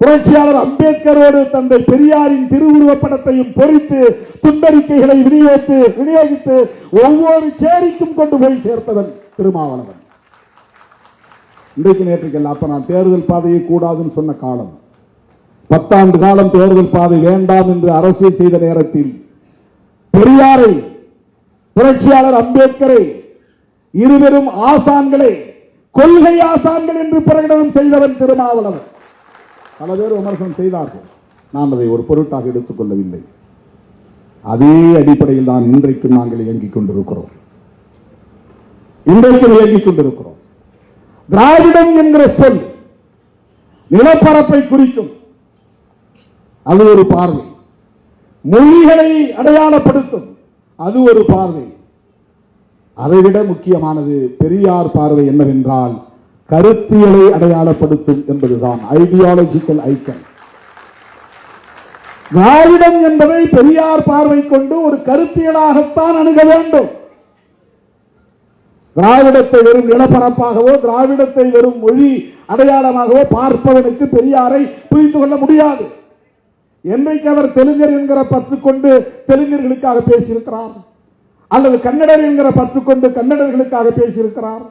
புரட்சியாளர் அம்பேத்கரோடு தந்தை பெரியாரின் திருவுருவப் படத்தையும் பொறித்து துண்டறிக்கைகளை விநியோகித்து ஒவ்வொரு சேரிக்கும் கொண்டு போய் சேர்த்தவன் திருமாவளவன். இன்றைக்கு நேற்றுக்கல்ல, அப்ப நான் தேர்தல் பாதையை கூடாதுன்னு சொன்ன காலம், 10 ஆண்டு காலம் தேர்தல் பாதை வேண்டாம் என்று அரசியல் செய்த நேரத்தில் பெரியாரை, புரட்சியாளர் அம்பேத்கரை, இருவரும் ஆசான்களை கொள்கை ஆசான்கள் என்று பிரகடனம் செய்தவன் திருமாவளவன். பல பேர் விமர்சனம் செய்தார்கள், நாம் அதை ஒரு பொருட்டாக எடுத்துக் கொள்ளவில்லை. அதே அடிப்படையில் தான் இன்றைக்கும் நாங்கள் இயங்கிக் கொண்டிருக்கிறோம். திராவிடம் என்கிற சொல் நிலப்பரப்பை குறிக்கும், அது ஒரு பார்வை. மொழிகளை அடையாளப்படுத்தும், அது ஒரு பார்வை. அதைவிட முக்கியமானது பெரியார் பார்வை என்னவென்றால் கருத்தியலை அடையாளப்படுத்தும் என்பதுதான், ஐடியாலஜிக்கல் ஐக்கன். திராவிடம் என்பதை பெரியார் பார்வை கொண்டு ஒரு கருத்தியலாகத்தான் அணுக வேண்டும். திராவிடத்தை வெறும் நிலப்பரப்பாகவோ, திராவிடத்தை வெறும் மொழி அடையாளமாகவோ பார்ப்பவனுக்கு பெரியாரை புரிந்து கொள்ள முடியாது. என்றைக்கு அவர் தெலுங்கர் என்கிற பற்று கொண்டு தெலுங்கர்களுக்காக பேசியிருக்கிறார், அல்லது கன்னடர் என்கிற பற்று கொண்டு கன்னடர்களுக்காக பேசியிருக்கிறார்,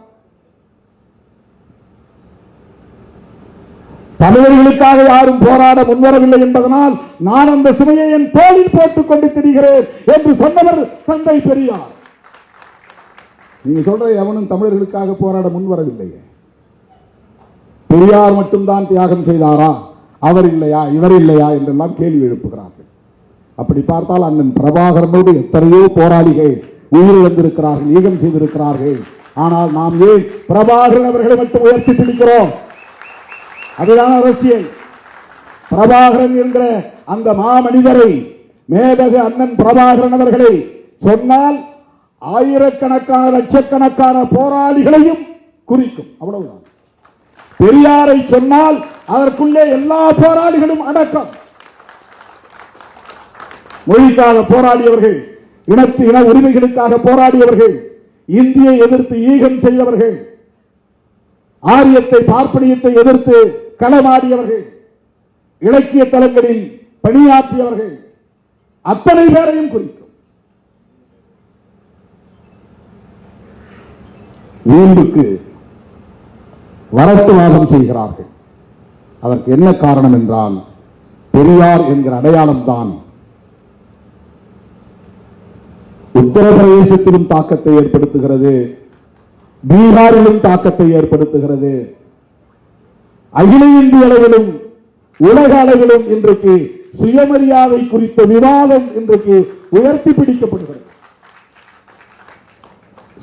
தமிழர்களுக்காக யாரும் போராட முன்வரவில்லை என்பதனால் நான் அந்த சுமையை என் தோளில் போட்டுக் கொண்டு திரிகிறேன் என்று சொன்னவர் தந்தை பெரியார். நீங்க சொல்ற எவனும் தமிழர்களுக்காக போராட முன்வரவில்லை. பெரியார் மட்டும்தான் தியாகம் செய்தாரா, அவர் இல்லையா, இவர் இல்லையா என்றெல்லாம் கேள்வி எழுப்புகிறார்கள். அப்படி பார்த்தால் அண்ணன் பிரபாகரனோடு எத்தனையோ போராளிகள் உயிரிழந்திருக்கிறார்கள், ஈகம் செய்திருக்கிறார்கள். ஆனால் நாம் ஏன் பிரபாகரன் அவர்களை மட்டும் உயர்த்தி பிடிக்கிறோம்? அதுதான் அரசியல். பிரபாகரன் என்ற அந்த மாமனிதரை, மேதகு அண்ணன் பிரபாகரன் அவர்களை சொன்னால் ஆயிரக்கணக்கான லட்சக்கணக்கான போராளிகளையும் குறிக்கும், அவ்வளவுதான். பெரியாரை சொன்னால் அதற்குள்ளே எல்லா போராளிகளும் அடக்கம். மொழிக்காக போராடியவர்கள், இன உரிமைகளுக்காக போராடியவர்கள், இந்தியை எதிர்த்து ஈகம் செய்தவர்கள், ஆரியத்தை பார்ப்பனியத்தை எதிர்த்து களமாடியவர்கள், இலக்கிய தலங்களில் பணியாற்றியவர்கள், அத்தனை பேரையும் குறிக்கும். வீம்புக்கு வரட்டுவாதம் செய்கிறார்கள். அதற்கு என்ன காரணம் என்றால் பெரியார் என்கிற அடையாளம் தான் உத்தரப்பிரதேசத்திலும் தாக்கத்தை ஏற்படுத்துகிறது, பீகாரிலும் தாக்கத்தை ஏற்படுத்துகிறது, அகில இந்திய அளவிலும் உலக அளவிலும் இன்றைக்கு சுயமரியாதை குறித்த விவாதம் இன்றைக்கு உயர்த்தி பிடிக்கப்படுகிறது.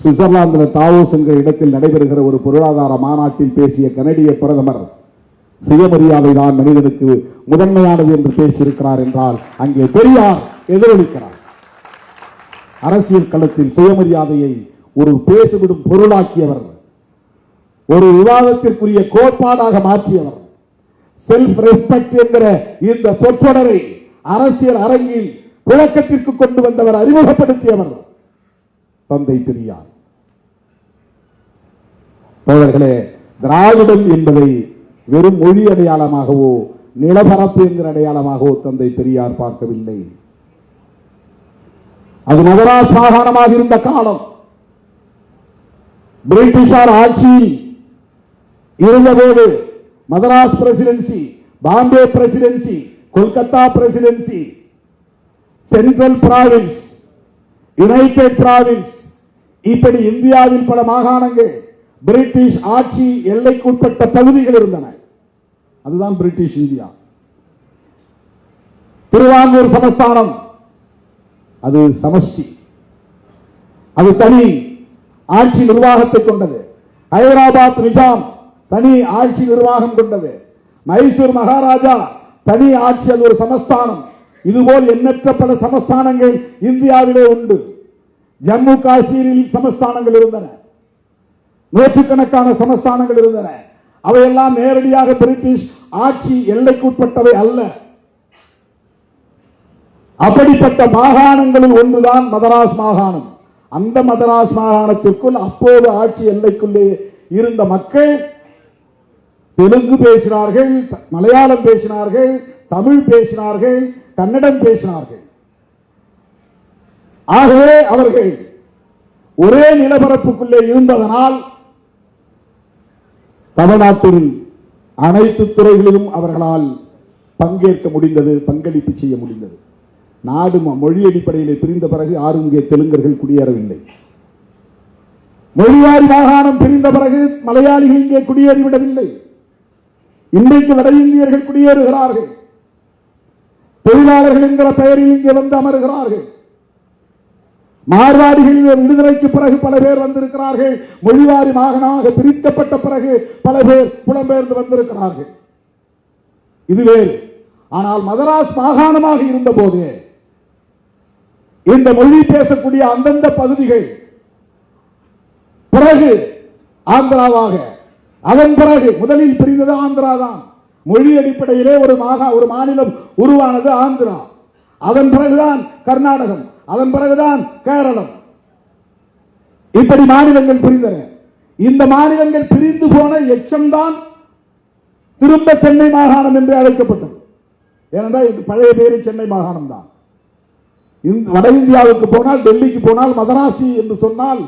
சுவிட்சர்லாந்தில் தாவோஸ் என்ற இடத்தில் நடைபெறுகிற ஒரு பொருளாதார மாநாட்டில் பேசிய கனடிய பிரதமர் சுயமரியாதை தான் மனிதனுக்கு முதன்மையானது என்று பேசியிருக்கிறார் என்றால் அங்கே பெரியார் எதிரொலிக்கிறார். அரசியல் களத்தில் சுயமரியாதையை ஒரு பேசிவிடும் பொருளாக்கியவர் ஒரு விவாதத்திற்குரிய கோட்பாடாக மாற்றியவர். செல்ஃப் ரெஸ்பெக்ட் என்கிற இந்த சொற்றொடரை அரசியல் அரங்கில் புழக்கத்திற்கு கொண்டு வந்தவர், அறிமுகப்படுத்தியவர் தந்தை பெரியார். தோழர்களே, திராவிடம் என்பதை வெறும் மொழி அடையாளமாகவோ நிலப்பரப்பு என்கிற அடையாளமாகவோ தந்தை பெரியார் பார்க்கவில்லை. அது மதராஸ் மாகாணமாக இருந்த காலம். பிரிட்டிஷார் ஆட்சியில் இருந்தபோது Madras presidency, Bombay presidency, Kolkata presidency, central province, united province, இப்படி இந்தியாவில் பல மாகாணங்கள் பிரிட்டிஷ் ஆட்சி எல்லைக்குட்பட்ட பகுதிகள் இருந்தன. அதுதான் பிரிட்டிஷ் இந்தியா. திருவாங்கூர் சமஸ்தானம் அது சமஷ்டி, அது தனி ஆட்சி நிர்வாகத்தை கொண்டது. ஹைதராபாத் நிஜாம் தனி ஆட்சி நிர்வாகம் கொண்டது. மைசூர் மகாராஜா தனி ஆட்சி, அது ஒரு சமஸ்தானம். இதுபோல் எண்ணற்ற பல சமஸ்தானங்கள் இந்தியாவிலே உண்டு. ஜம்மு காஷ்மீரில் சமஸ்தானங்கள் இருந்தன, நூற்றுக்கணக்கான சமஸ்தானங்கள் இருந்தன. அவையெல்லாம் நேரடியாக பிரிட்டிஷ் ஆட்சி எல்லைக்குட்பட்டவை அல்ல. அப்படிப்பட்ட மாகாணங்களில் ஒன்றுதான் மதராஸ் மாகாணம். அந்த மதராஸ் மாகாணத்திற்குள் அப்போது ஆட்சி எல்லைக்குள்ளே இருந்த மக்கள் தெலுங்கு பேசினார்கள், மலையாளம் பேசினார்கள், தமிழ் பேசினார்கள், கன்னடம் பேசினார்கள். ஆகவே அவர்கள் ஒரே நிலப்பரப்புக்குள்ளே இருந்ததனால் தமிழ்நாட்டில் அனைத்து துறைகளிலும் அவர்களால் பங்கேற்க முடிந்தது, பங்களிப்பு செய்ய முடிந்தது. நாடு மொழி அடிப்படையில் பிரிந்த பிறகு யாரும் இங்கே தெலுங்கர்கள் குடியேறவில்லை. மொழிவாரி மாகாணம் பிரிந்த பிறகு மலையாளிகள் இங்கே குடியேறிவிடவில்லை. இன்றைக்கு வட இந்தியர்கள் குடியேறுகிறார்கள். தொழிலாளர்கள் என்கிற பெயரில் இங்கே வந்து அமர்கிறார்கள். மார்வாடிகள் விடுதலைக்கு பிறகு பல பேர் வந்திருக்கிறார்கள். மொழிவாரி மாகாணமாக பிரிக்கப்பட்ட பிறகு பல பேர் புலம்பெயர்ந்து வந்திருக்கிறார்கள். இது வேறு. ஆனால் மதராஸ் மாகாணமாக இருந்த போது இந்த மொழி பேசக்கூடிய அந்தந்த பகுதிகள் பிறகு ஆந்திராவாக, அதன் பிறகு முதலில் பிரிந்தது ஆந்திரா தான். மொழி அடிப்படையிலே ஒரு மாநிலம் உருவானது ஆந்திரா. அதன் பிறகுதான் கர்நாடகம், அதன் பிறகுதான் கேரளம். இப்படி மாநிலங்கள் பிரிந்தன. இந்த மாநிலங்கள் பிரிந்து போன எச்சம்தான் திரும்ப சென்னை மாகாணம் என்று அழைக்கப்பட்டது. ஏனென்றால் இது பழைய பேரு சென்னை மாகாணம் தான். வட இந்தியாவுக்கு போனால், டெல்லிக்கு போனால் மதராசி என்று சொன்னால்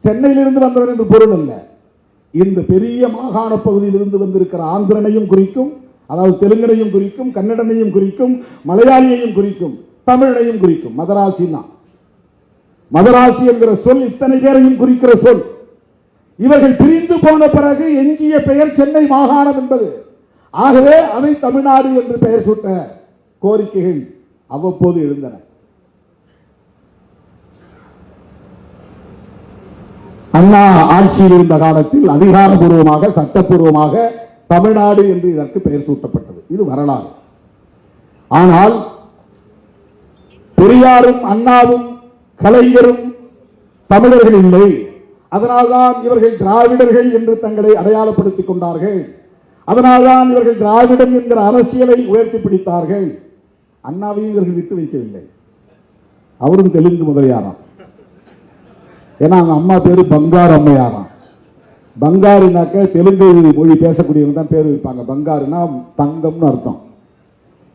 சென்னையிலிருந்து வந்தவர் என்று பொருள் அல்ல. இந்த பெரிய மாகாண பகுதியில் இருந்து வந்திருக்கிற ஆந்திரனையும் குறிக்கும், அதாவது தெலுங்கனையும் குறிக்கும், கன்னடனையும் குறிக்கும், மலையாளியையும் குறிக்கும், தமிழையும் குறிக்கும். மதராசி தான். மதராசி என்கிற சொல் இத்தனை பேரையும் குறிக்கிற சொல். இவர்கள் பிரிந்து போன பிறகு எஞ்சிய பெயர் சென்னை மாகாணம் என்பது. ஆகவே அதை தமிழ்நாடு என்று பெயர் சூட்ட கோரிக்கைகள் அவ்வப்போது எழுந்தன. அண்ணா ஆட்சியில் இருந்த காலத்தில் அதிகாரப்பூர்வமாக, சட்டப்பூர்வமாக தமிழ்நாடு என்று இதற்கு பெயர் சூட்டப்பட்டது. இது வரலாறு. ஆனால் பெரியாரும் அண்ணாவும் கலைஞரும் தமிழர்கள் இல்லை. அதனால்தான் இவர்கள் திராவிடர்கள் என்று தங்களை அடையாளப்படுத்திக் கொண்டார்கள். அதனால்தான் இவர்கள் திராவிடம் என்கிற அரசியலை உயர்த்தி பிடித்தார்கள். அண்ணாவையும் இவர்கள் விட்டு வைக்கவில்லை. அவரும் தெலுங்கு முதலியாராம். ஏன்னா அவங்க அம்மா பேரு பங்காரு அம்மையாராம். பங்காருனாக்க தெலுங்கு மொழி பேசக்கூடியவங்க தான் பேர் வைப்பாங்க. பங்காருனா தங்கம்னு அர்த்தம்.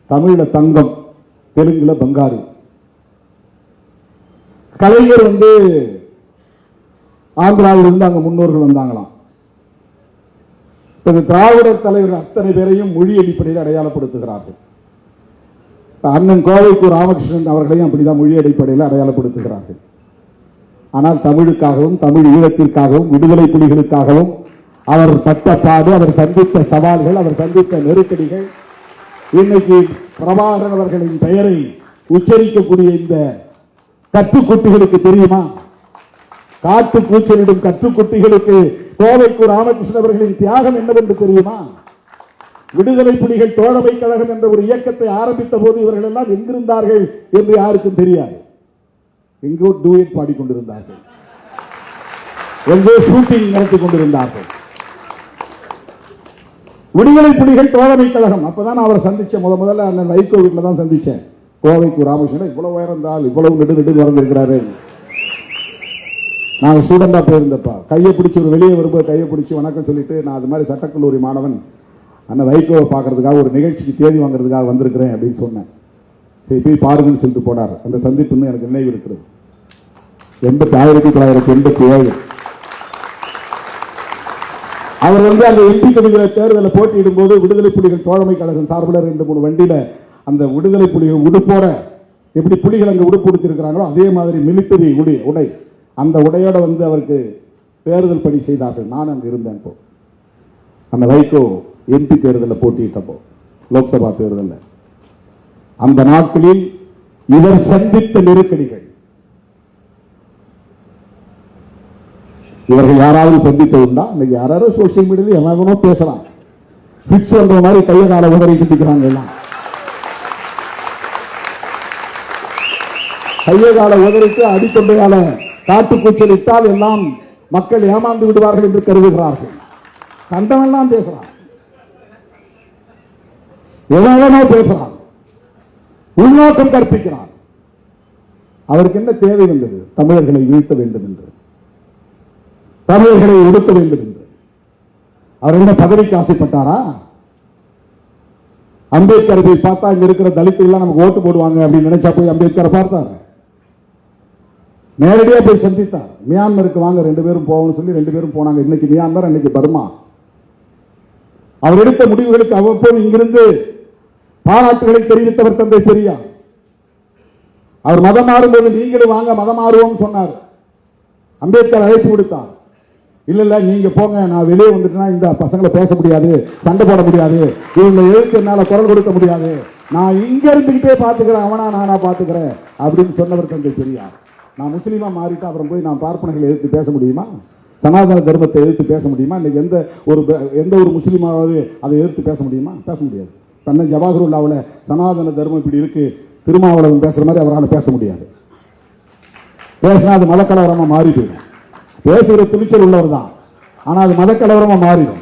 தமிழ்ல தங்கம், தெலுங்குல பங்காரு. கலைஞர் ஆந்திராவில் இருந்து அங்க முன்னோர்கள் வந்தாங்களாம். திராவிட தலைவர்கள் அத்தனை பேரையும் மொழி அடிப்படையில் அடையாளப்படுத்துகிறார்கள். அண்ணன் கோவைக்கு ராமகிருஷ்ணன் அவர்களையும் அப்படிதான் மொழி அடிப்படையில் அடையாளப்படுத்துகிறார்கள். ஆனால் தமிழுக்காகவும், தமிழ் ஈழத்திற்காகவும், விடுதலை புலிகளுக்காகவும் அவர் பட்ட பாடு, அவர் சந்தித்த சவால்கள், அவர் சந்தித்த நெருக்கடிகள், இன்னைக்கு பிரபாகரன் அவர்களின் பெயரை உச்சரிக்கக்கூடிய இந்த கட்டுக்குட்டிகளுக்கு தெரியுமா? காட்டு கூச்சலிடும் கட்டுக்குட்டிகளுக்கு கோவைக்கு ராமகிருஷ்ணன் அவர்களின் தியாகம் என்னவென்று தெரியுமா? விடுதலை புலிகள் தோழமை கழகம் என்ற ஒரு இயக்கத்தை ஆரம்பித்த போது இவர்கள் எல்லாம் எங்கிருந்தார்கள் என்று யாருக்கும் தெரியாது. எங்கோ டூயட் பாடிக்கொண்டிருந்தார்கள், எங்கோ ஷூட்டிங் நடத்திக் கொண்டிருந்தார்கள். விடுதலை புலிகள் தோழமை கழகம். அப்பதான் நான் அவரை சந்திச்சேன். முதல்ல அண்ணன் வைகோ வீட்டில் தான் சந்திச்சேன். கோவைக்கு ராமகிருஷ்ணன் இவ்வளவு உயரம் இருந்தால் இவ்வளவு நெடு வளர்ந்திருக்கிறாரு. நான் ஸ்டூடெண்டா போயிருந்தப்பா கையை பிடிச்சி ஒரு வெளியே வரும்போது கையை பிடிச்சி வணக்கம் சொல்லிட்டு நான் அது மாதிரி சட்டக்கல்லூரி மாணவன் அண்ணன் வைகோவை பார்க்கறதுக்காக ஒரு நிகழ்ச்சிக்கு தேதி வாங்குறதுக்காக வந்திருக்கிறேன் அப்படின்னு சொன்னேன். சரி போய் பாருங்கன்னு சொல்லிட்டு போனார். அந்த சந்திப்பு எனக்கு நினைவு இருக்கிறது. 1987 அவர் அந்த எம்பி தொகுதியில தேர்தலில் போட்டியிடும் போது விடுதலை புலிகள் தோழமை கழகம் சார்பில் 2-3 வண்டியில அந்த விடுதலை புலிகள் உடுப்போட எப்படி புலிகள் அங்க உடுப்பு உடுத்திருக்கிறாங்களோ அதே மாதிரி மிலிட்டரி உடை அந்த உடையோட அவருக்கு தேர்தல் பணி செய்தார்கள். நான் அங்கு இருந்தேன். அந்த வைகோ எம்பி தேர்தலில் போட்டியிட்டப்போ லோக்சபா தேர்தலில் அந்த நாட்களில் இவர் சந்தித்த நெருக்கடிகள் இவர்கள் யாராவது சந்தித்ததுண்டா? இன்னைக்கு யாராவது சோசியல் மீடியாவில் எவனோ பேசலாம். பிக்ஸ் பண்ற மாதிரி கையை கால உதறி கட்டிக்கிறாங்க. எல்லாம் கையை கால உதறிட்டு அடித்தொண்டையால காட்டு கூச்சல் இட்டால் எல்லாம் மக்கள் ஏமாந்து விடுவார்கள் என்று கருதுகிறார்கள். கண்டவெல்லாம் பேசுறான், எவனோ பேசுறான், உள்நோக்கம் கற்பிக்கிறான். அவருக்கு என்ன தேவை வந்தது? தமிழர்களை வீழ்த்த வேண்டும் என்று, தமிழர்களை ஒடுக்க வேண்டும் என்று. அவர் என்ன பதவிக்கு ஆசைப்பட்டாரா? அம்பேத்கர் போய் பார்த்தா இங்க இருக்கிற தலித்துகள் நமக்கு ஓட்டு போடுவாங்க அப்படின்னு நினைச்சா போய் அம்பேத்கரை பார்த்தார். நேரடியா போய் சந்தித்தார். மியான்மருக்கு வாங்க 2 பேரும் போவோம்னு சொல்லி 2 பேரும் போனாங்க. இன்னைக்கு மியான்மர், இன்னைக்கு பர்மா. அவர் எடுத்த முடிவுகளுக்கு அவ்வப்போது இங்கிருந்து பாராட்டுகளை தெரிவித்தவர் தந்தை பெரியார். அவர் மதம் மாறும்போது நீங்களும் வாங்க மதம் மாறுவோம் சொன்னார். அம்பேத்கர் அழைப்பு கொடுத்தார். இல்ல நீங்க போங்க, நான் வெளியே வந்துட்டேன்னா இந்த பசங்களை பேச முடியாது, சண்டை போட முடியாது, இவங்களை எழுத்து என்னால குரல் கொடுக்க முடியாது, நான் இங்க இருந்துகிட்டே பாத்துக்கிறேன், அவனா நானா பாத்துக்கிறேன் அப்படின்னு சொன்னவர் தந்தை பெரியார். நான் முஸ்லீமா மாறிட்டு அப்புறம் போய் நான் பார்ப்பனர்களை எதிர்த்து பேச முடியுமா? சனாதன தர்மத்தை எதிர்த்து பேச முடியுமா? இன்னைக்கு எந்த ஒரு முஸ்லீமாவது அதை எதிர்த்து பேச முடியுமா? பேச முடியாது. தன்னை ஜவாஹருல்லாவில் சனாதன தர்மம் இப்படி இருக்கு திருமாவளவன் பேசுற மாதிரி அவரால் பேச முடியாது. பேசினா அது மதக்கலவரமா மாறி போயிடும். பேசுகிற துணிச்சல் உள்ளவர் தான், ஆனா அது மதக்கலவரமா மாறிடும்.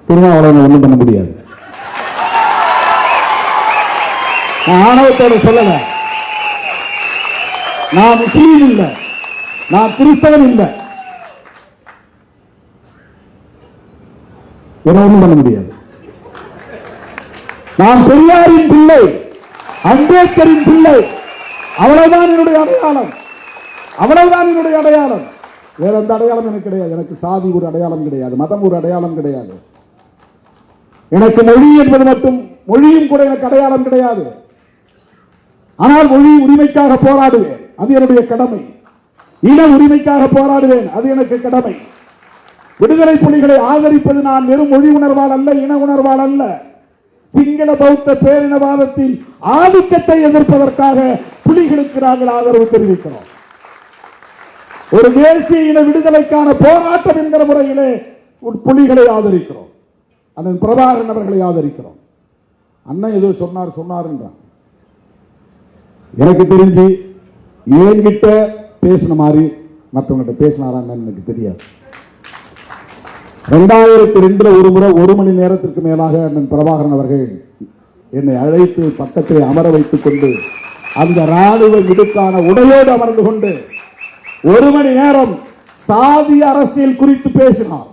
திருமாவளவன் ஒன்றும் பண்ண முடியாது. நான் ஆணவத்தோட சொல்லல, நான் முஸ்லீம் இல்ல, நான் கிறிஸ்தவன் இல்ல, ஒன்றும் பண்ண முடியாது. நான் பெரியாரின் பிள்ளை, அம்பேத்கரின் பிள்ளை, அவ்வளவுதான் என்னுடைய அடையாளம், அவ்வளவுதான் என்னுடைய அடையாளம். வேற எந்த அடையாளம் எனக்கு கிடையாது. எனக்கு சாதி ஒரு அடையாளம் கிடையாது, மதம் ஒரு அடையாளம் கிடையாது. எனக்கு மொழி என்பது மட்டும், மொழியும் கூட எனக்கு அடையாளம் கிடையாது. ஆனால் மொழி உரிமைக்காக போராடுவேன், அது என்னுடைய கடமை. இன உரிமைக்காக போராடுவேன், அது எனக்கு கடமை. விடுதலை புலிகளை ஆதரிப்பது நான் வெறும் மொழி உணர்வால் அல்ல, இன உணர்வால் அல்ல, சிங்கள பௌத்த பேரினவாதத்தின் ஆதிக்கத்தை எதிர்ப்பதற்காக புலிகளுக்கு நாங்கள் ஆதரவு தெரிவிக்கிறோம். ஒரு தேசிய இன விடுதலைக்கான போராட்டம் என்கிற முறையிலே புலிகளை ஆதரிக்கிறோம். அண்ணன் பிரபாகரன் அவர்களை ஆதரிக்கிறோம். அண்ணன் ஏதோ சொன்னார் என்றான். எனக்கு தெரிஞ்சு என்கிட்ட பேசின மாதிரி மற்றவங்கிட்ட பேசினாரான்னு எனக்கு தெரியாது. 2002 ஒரு முறை 1 மணி நேரத்திற்கு மேலாக அண்ணன் பிரபாகரன் அவர்கள் என்னை அழைத்து பக்கத்தை அமர வைத்துக் கொண்டு அந்த ராணுவ விடுக்கான உடையோடு அமர்ந்து கொண்டு 1 மணி நேரம் சாதி அரசியல் குறித்து பேசினார்.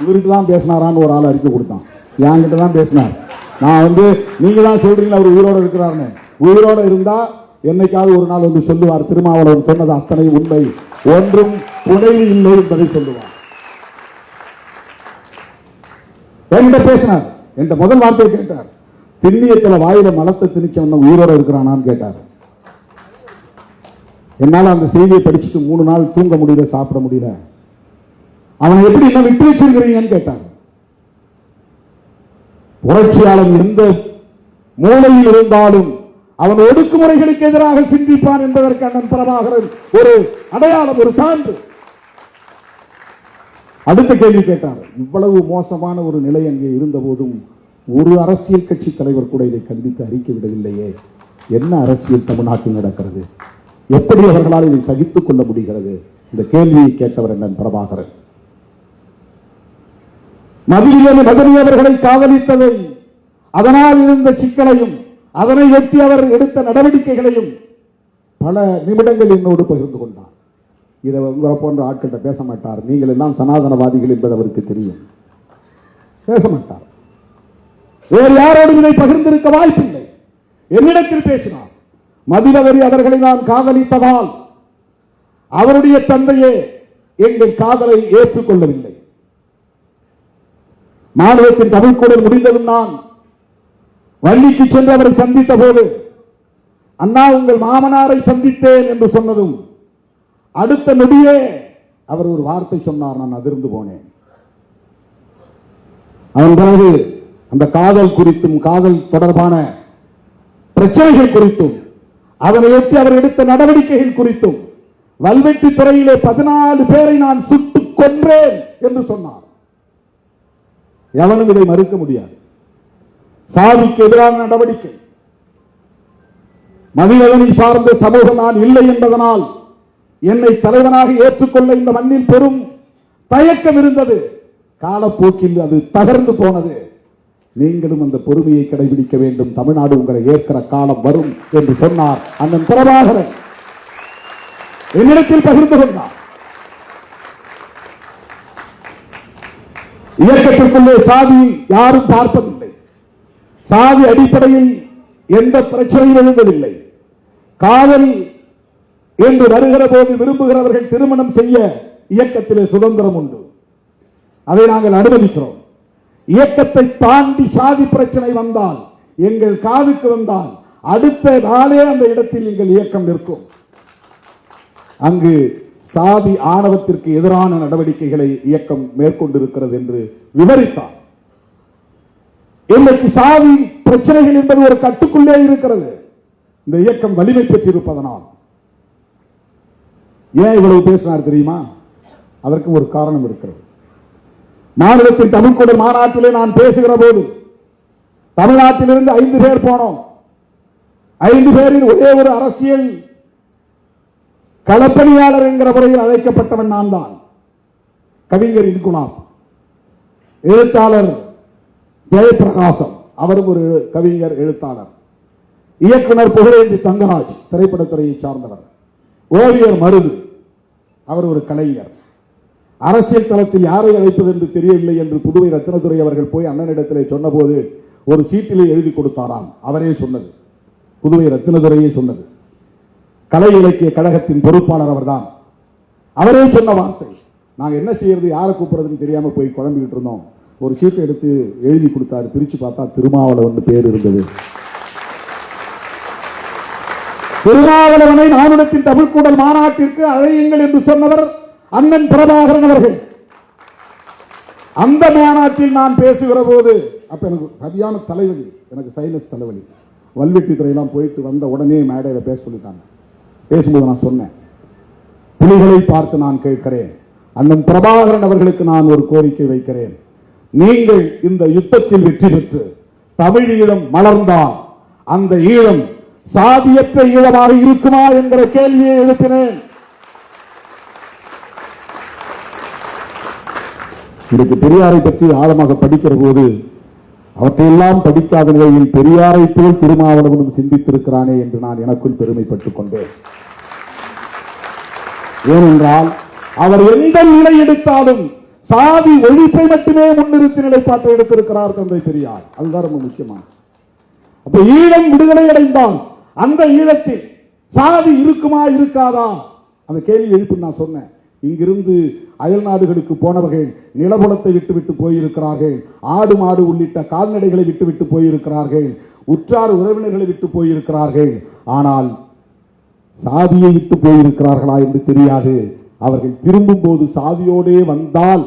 இவருக்கு தான் பேசினாரான்னு ஒரு ஆள் அறிக்கை கொடுத்தான். என்கிட்ட தான் பேசினார். நான் நீங்க தான் சொல்றீங்களா அவர் உயிரோடு இருக்கிறார்னு. உயிரோடு இருந்தா என்னைக்காவது ஒரு நாள் சொல்லுவார், திருமாவளவன் சொன்னது அத்தனை உண்மை, ஒன்றும் புனைவு இல்லை என்பதை சொல்லுவார். என்கிட்ட பேசினார். என்ற முதல் வார்த்தையை கேட்டார், திண்ணியத்தில் வாயில மலத்தை திணிச்சவன் உயிரோடு இருக்கிறானான்னு கேட்டார். என்னால அந்த செய்தியை படிச்சுட்டு 3 நாள் தூங்க முடியல, சாப்பிட முடியல. அவனை எப்படி என்ன விட்டு வச்சிருக்கிறீங்கன்னு கேட்டார். புரட்சியாளன் எந்த மூலையில் இருந்தாலும் அவன் ஒடுக்குமுறைகளுக்கு எதிராக சிந்திப்பான் என்பதற்கு அண்ணன் பிரபாகரன் ஒரு அடையாளம், ஒரு சான்று. அடுத்த கேள்வி கேட்டார், இவ்வளவு மோசமான ஒரு நிலை அங்கே இருந்த போதும் ஒரு அரசியல் கட்சி தலைவர் கூட இதை கண்டித்து அறிக்கை விடவில்லையே, என்ன அரசியல் தமிழ்நாட்டில் நடக்கிறது, எப்படி அவர்களால் இதை சகித்துக் கொள்ள முடிகிறது? இந்த கேள்வியை கேட்டவர் அண்ணன் பிரபாகரன். மதனி அவர்களை காதலித்ததை, அதனால் இருந்த சிக்கலையும், அதனை ஒட்டி அவர் எடுத்த நடவடிக்கைகளையும் பல நிமிடங்கள் என்னோடு பகிர்ந்து கொண்டார். இதை உங்களை போன்ற ஆட்கள்கிட்ட பேச மாட்டார். நீங்கள் எல்லாம் சனாதனவாதிகள் என்பது அவருக்கு தெரியும். பேச மாட்டார். வேறு யாரோடும் இதை பகிர்ந்திருக்க வாய்ப்பில்லை. என்னிடத்தில் பேசினார். மதிவதனி அவர்களை நான் காதலித்ததால் அவருடைய தந்தையே எங்கள் காதலை ஏற்றுக்கொள்ளவில்லை. மாநிலத்தின் தமிழ்கூடல் முடிந்ததும் நான் வள்ளிக்கு சென்று அவரை சந்தித்த போது, அண்ணா உங்கள் மாமனாரை சந்தித்தேன் என்று சொன்னதும் அடுத்த நொடியே அவர் ஒரு வார்த்தை சொன்னார். நான் அதிர்ந்து போனேன். அதன் பிறகு அந்த காதல் குறித்தும், காதல் தொடர்பான பிரச்சனைகள் குறித்தும், அதனையொட்டி அவர் எடுத்த நடவடிக்கைகள் குறித்தும், வல்வெட்டி துறையிலே 14 பேரை நான் சுட்டுக் கொன்றேன் என்று சொன்னார். எவனும் இதை மறுக்க முடியாது. சாதிக்கு எதிரான நடவடிக்கை, மதிவதனி சார்ந்த சமூகம் நான் இல்லை என்பதனால் என்னை தலைவனாக ஏற்றுக்கொள்ள இந்த மண்ணில் பெரும் தயக்கம் இருந்தது. காலப்போக்கில் அது தகர்ந்து போனது. நீங்களும் அந்த பொறுமையை கடைபிடிக்க வேண்டும். தமிழ்நாடு உங்களை ஏற்கிற காலம் வரும் என்று சொன்னார் அண்ணன் பிரபாகரன். என்னிடத்தில் பகிர்ந்து கொண்டார். இயக்கத்திற்குள்ளே சாதி யாரும் பார்ப்பதில்லை. சாதி அடிப்படையில் எந்த பிரச்சனையும் எழுந்ததில்லை. காதல் என்று வருகிற போது விரும்புகிறவர்கள் திருமணம் செய்ய இயக்கத்திலே சுதந்திரம் உண்டு. அதை நாங்கள் அனுமதிக்கிறோம். இயக்கத்தை தாண்டி சாதி பிரச்சனை வந்தால், எங்கள் காதுக்கு வந்தால், அடுத்த நாளே அந்த இடத்தில் எங்கள் இயக்கம் நிற்கும். அங்கு சாதி ஆணவத்திற்கு எதிரான நடவடிக்கைகளை இயக்கம் மேற்கொண்டிருக்கிறது என்று விவரித்தார். இன்றைக்கு சாதி பிரச்சனைகள் என்பது ஒரு கட்டுக்குள்ளே இருக்கிறது. இந்த இயக்கம் வலிமை பெற்றிருப்பதனால். ஏன் இவ்வளவு பேசினார் தெரியுமா? அதற்கு ஒரு காரணம் இருக்கிறது. மாநிலத்தின் தமிழ்கூடல் மாநாட்டிலே நான் பேசுகிற போது தமிழ்நாட்டிலிருந்து 5 பேர் போனோம். 5 பேரில் ஒரே ஒரு அரசியல் களப்பணியாளர் என்கிற முறையில் அழைக்கப்பட்டவன் நான் தான். கவிஞர் இன்குலாப், எழுத்தாளர் ஜெயபிரகாசம், அவரும் ஒரு கவிஞர் எழுத்தாளர். இயக்குனர் புகழேந்தி தங்கராஜ், திரைப்படத்துறையை சார்ந்தவர். ஓவியர் மருது, அவர் ஒரு கலைஞர். அரசியல் தளத்தில் யாரை அழைப்பது என்று தெரியவில்லை என்று புதுவை ரத்தினதுரை அவர்கள் போய் அண்ணனிடத்திலே சொன்னபோது ஒரு சீட்டிலே எழுதி கொடுத்தாராம். அவரே சொன்னது, புதுவை ரத்தினதுரையே சொன்னது. கலை இலக்கிய கழகத்தின் பொறுப்பாளர் அவர்தான். அவரே சொன்ன வார்த்தை, நாங்க என்ன செய்யறது, யாரை கூப்பிடுறதுன்னு தெரியாம போய் குழம்பிக்கிட்டு இருந்தோம். ஒரு சீட்டை எடுத்து எழுதி கொடுத்தாரு. பிரிச்சு பார்த்தா திருமாவளவன் பேர் இருந்தது. திருமாவளவனை மாநிலத்தின் தமிழ்கூடல் மாநாட்டிற்கு அழையுங்கள் என்று சொன்னவர் அண்ணன் பிரபாகரன் அவர்கள். அந்த மாநாட்டில் நான் பேசுகிற போது, அப்ப எனக்கு சரியான தலைவலி, எனக்கு சைனஸ் தலைவலி. வல்வெட்டி துறையெல்லாம் போயிட்டு வந்த உடனே மேடையில பேச சொல்லிட்டாங்க. பேசும்போது நான் சொன்னேன், புலிகளை பார்த்து நான் கேட்கிறேன், அண்ணன் பிரபாகரன் அவர்களுக்கு நான் ஒரு கோரிக்கை வைக்கிறேன். நீங்கள் இந்த யுத்தத்தில் வெற்றி பெற்று தமிழ் ஈழம் மலர்ந்தால் அந்த ஈழம் சாதியற்ற ஈழமாக இருக்குமா என்கிற கேள்வியை எழுப்பினேன். இன்றைக்கு பெரியாரை பற்றி ஆழமாக படிக்கிற போது அவற்றையெல்லாம் படிக்காத நிலையில் பெரியாரை போல் திருமாவளவனும் சிந்தித்திருக்கிறானே என்று நான் எனக்குள் பெருமைப்பட்டுக் கொண்டேன். ஏனென்றால் அவர் எந்த நிலை எடுத்தாலும் சாதி ஒழிப்பை மட்டுமே முன்னிறுத்தி நிலைப்பாட்டை எடுத்திருக்கிறார் தந்தை பெரியார். அதுதான் ரொம்ப முக்கியமான. அப்ப ஈழம் விடுதலை அடைந்தால் அந்த ஈழத்தில் சாதி இருக்குமா இருக்காதா அந்த கேள்வி எழுப்பி நான் சொன்னேன். இங்கிருந்து அயல் நாடுகளுக்கு போனவர்கள் நிலபுலத்தை விட்டுவிட்டு போயிருக்கிறார்கள், ஆடு மாடு உள்ளிட்ட கால்நடைகளை விட்டுவிட்டு போயிருக்கிறார்கள், உற்றார் உறவினர்களை விட்டு போயிருக்கிறார்கள். ஆனால் சாதியை விட்டு போயிருக்கிறார்களா என்று தெரியாது. அவர்கள் திரும்பும் போது சாதியோடே வந்தால்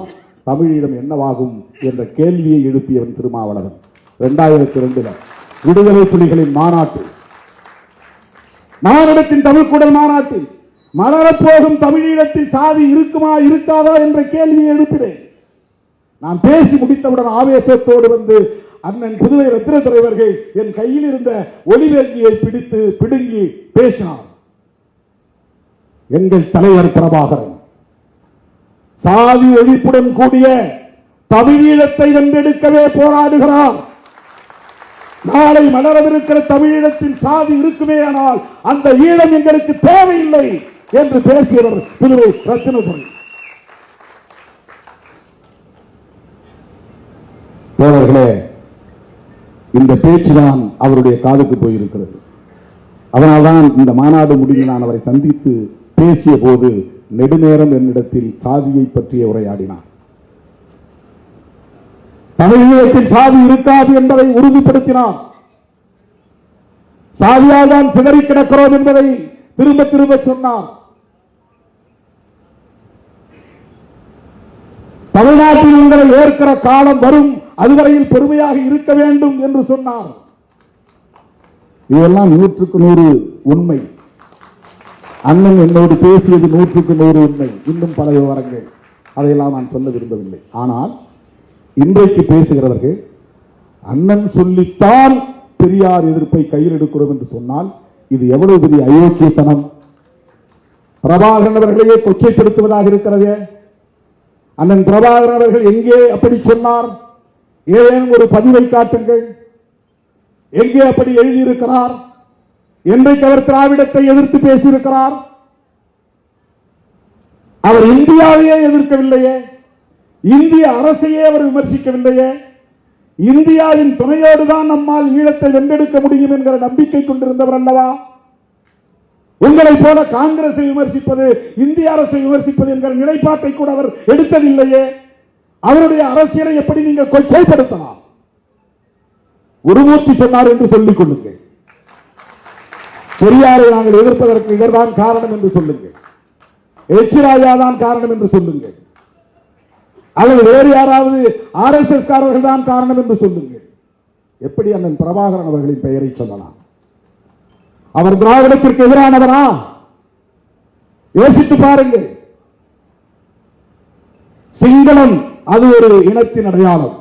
தமிழீழம் என்னவாகும் என்ற கேள்வியை எழுப்பியவன் திருமாவளவன். 2002 விடுதலை புலிகளின் மாநாட்டு, மாநிலத்தின் தமிழ்கூடல் மாநாட்டில் மலரப்போகும் தமிழீழத்தில் சாதி இருக்குமா இருக்காதா என்ற கேள்வியை எழுப்பினேன். நான் பேசி முடித்தவுடன் ஆவேசத்தோடு வந்து அண்ணன் புதுவை ரத்தினதுரை அவர்கள் என் கையில் இருந்த ஒலிபேசியை பிடித்து பிடுங்கி பேசினார். எங்கள் தலைவர் பிரபாகரன் சாதி ஒழிப்புடன் கூடிய தமிழீழத்தை வென்றெடுக்கவே போராடுகிறார். நாளை மலரவிருக்கிற தமிழீழத்தில் சாதி இருக்குமே, ஆனால் அந்த ஈழம் எங்களுக்கு தேவையில்லை என்று பேசியவர் புதுவை ரத்தினதுரை. தோழர்களே, இந்த பேச்சுதான் அவருடைய காதுக்கு போயிருக்கிறது. அதனால்தான் இந்த மாநாடு முடிவில் நான் அவரை சந்தித்து பேசிய போது நெடுநேரம் என்னிடத்தில் சாதியை பற்றிய உரையாடினார். தமிழகத்தில் சாதி இருக்காது என்பதை உறுதிப்படுத்தினார். சாதியால் தான் சிதறி கிடக்கிறோம் என்பதை திரும்ப திரும்ப சொன்னார். தமிழ்நாட்டில் உங்களை ஏற்கிற காலம் வரும், அதுவரையில் பெருமையாக இருக்க வேண்டும் என்று சொன்னார். இதெல்லாம் 100க்கு 100 உண்மை. அண்ணன் என்னோடு பேசியது 100க்கு 100 உண்மை. இன்னும் பல விவரங்கள், அதையெல்லாம் நான் சொல்ல விரும்பவில்லை. ஆனால் இன்றைக்கு பேசுகிறவர்கள் அண்ணன் சொல்லித்தான் பெரியார் எதிர்ப்பை கையில் எடுக்கிறோம் என்று சொன்னால் இது எவ்வளவு பெரிய அயோக்கியத்தனம்! பிரபாகரன் அவர்களையே கொச்சைப்படுத்துவதாக இருக்கிறது. அண்ணன் பிரபாகரன் அவர்கள் எங்கே அப்படி சொன்னார்? ஏதேனும் ஒரு பதிவை காட்டுங்கள். எங்கே அப்படி எழுதியிருக்கிறார்? என்றைக்கு அவர் திராவிடத்தை எதிர்த்து பேசியிருக்கிறார்? அவர் இந்தியாவையே எதிர்க்கவில்லையே, இந்திய அரசையே அவர் விமர்சிக்கவில்லையே. இந்தியாவின் துணையோடு தான் நம்மால் ஈழத்தை வென்றெடுக்க முடியும் என்கிற நம்பிக்கை கொண்டிருந்தவர் அல்லவா? உங்களை போல காங்கிரஸை விமர்சிப்பது, இந்திய அரசை விமர்சிப்பது என்கிற நிலைப்பாட்டை கூட அவர் எடுத்ததில்லையே. அவருடைய அரசியலை எப்படி நீங்கள் கொச்சைப்படுத்தலாம்? குருமூர்த்தி சொன்னார் என்று சொல்லிக் கொள்ளுங்கள். பெரியாரை நாங்கள் எதிர்ப்பதற்கு இவர்தான் காரணம் என்று சொல்லுங்கள். எச் ராஜா தான் காரணம் என்று சொல்லுங்கள். அல்லது வேறு யாராவது RSS காரர்கள் தான் காரணம் என்று சொல்லுங்கள். எப்படி அண்ணன் பிரபாகரன் அவர்களின் பெயரை சொல்லலாம்? அவர் திராவிடத்திற்கு எதிரானவரா? யோசித்து பாருங்கள். சிங்களம் அது ஒரு இனத்தின் அடையாளம்,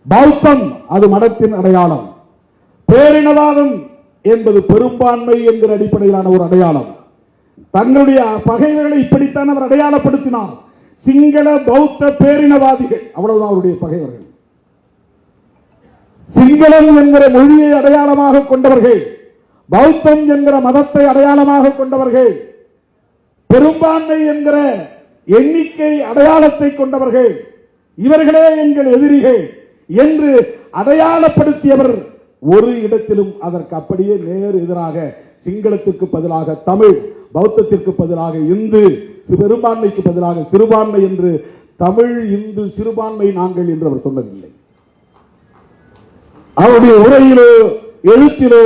பௌத்தம் அது மதத்தின் அடையாளம், பேரினவாதம் என்பது பெரும்பான்மை என்கிற அடிப்படையிலான ஒரு அடையாளம். தங்களுடைய பகைவர்களை இப்படித்தான் அவர் அடையாளப்படுத்தினார். சிங்கள பௌத்த பேரினவாதிகள், அவ்வளவுதான் அவருடைய பகைவர்கள். சிங்களம் என்கிற மொழியை அடையாளமாக கொண்டவர்கள், பௌத்தம் என்கிற மதத்தை அடையாளமாக கொண்டவர்கள், பெரும்பான்மை என்கிற எண்ணிக்கை அடையாளத்தை கொண்டவர்கள், இவர்களே எங்கள் எதிரிகள் என்று அடையாளப்படுத்தியவர் ஒரு இடத்திலும் அதற்கு அப்படியே நேர் எதிராக சிங்களத்துக்கு பதிலாக தமிழ், பௌத்தத்திற்கு பதிலாக இந்து, பெரும்பான்மைக்கு பதிலாக சிறுபான்மை என்று தமிழ், இந்து, சிறுபான்மை நாங்கள் என்று அவர் சொன்னதில்லை. அவருடைய உரையிலோ எழுத்திலோ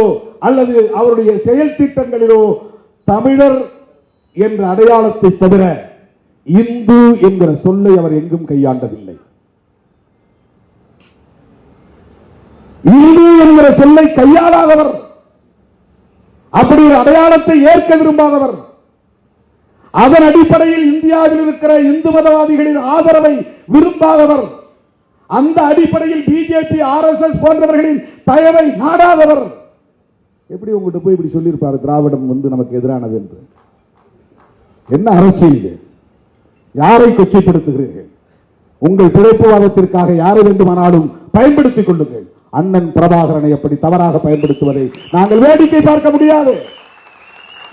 அல்லது அவருடைய செயல் திட்டங்களிலோ தமிழர் என்ற அடையாளத்தை தவிர இந்து என்கிற சொல்லை அவர் எங்கும் கையாண்டதில்லை. இந்து என்கிற சொல்லை கையாளாதவர், அப்படி ஒரு அடையாளத்தை ஏற்க விரும்பாதவர், அதன் அடிப்படையில் இந்தியாவில் இருக்கிற இந்து மதவாதிகளின் ஆதரவை விரும்பாதவர், அந்த அடிப்படையில் பிஜேபி RSS போன்றவர்களின் தயவை நாடாதவர் எப்படி உங்கள்கிட்ட போய் இப்படி சொல்லியிருப்பாரு திராவிடம் நமக்கு எதிரானது என்று? என்ன அரசியல்? யாரை கொச்சைப்படுத்துகிறீர்கள்? உங்கள் பிழைப்புவாதத்திற்காக யாரை வேண்டுமானாலும் பயன்படுத்திக் கொள்ளுங்கள். அண்ணன் பிரபாகரனை எப்படி தவறாக பயன்படுத்துவதை நாங்கள் வேடிக்கை பார்க்க முடியாது.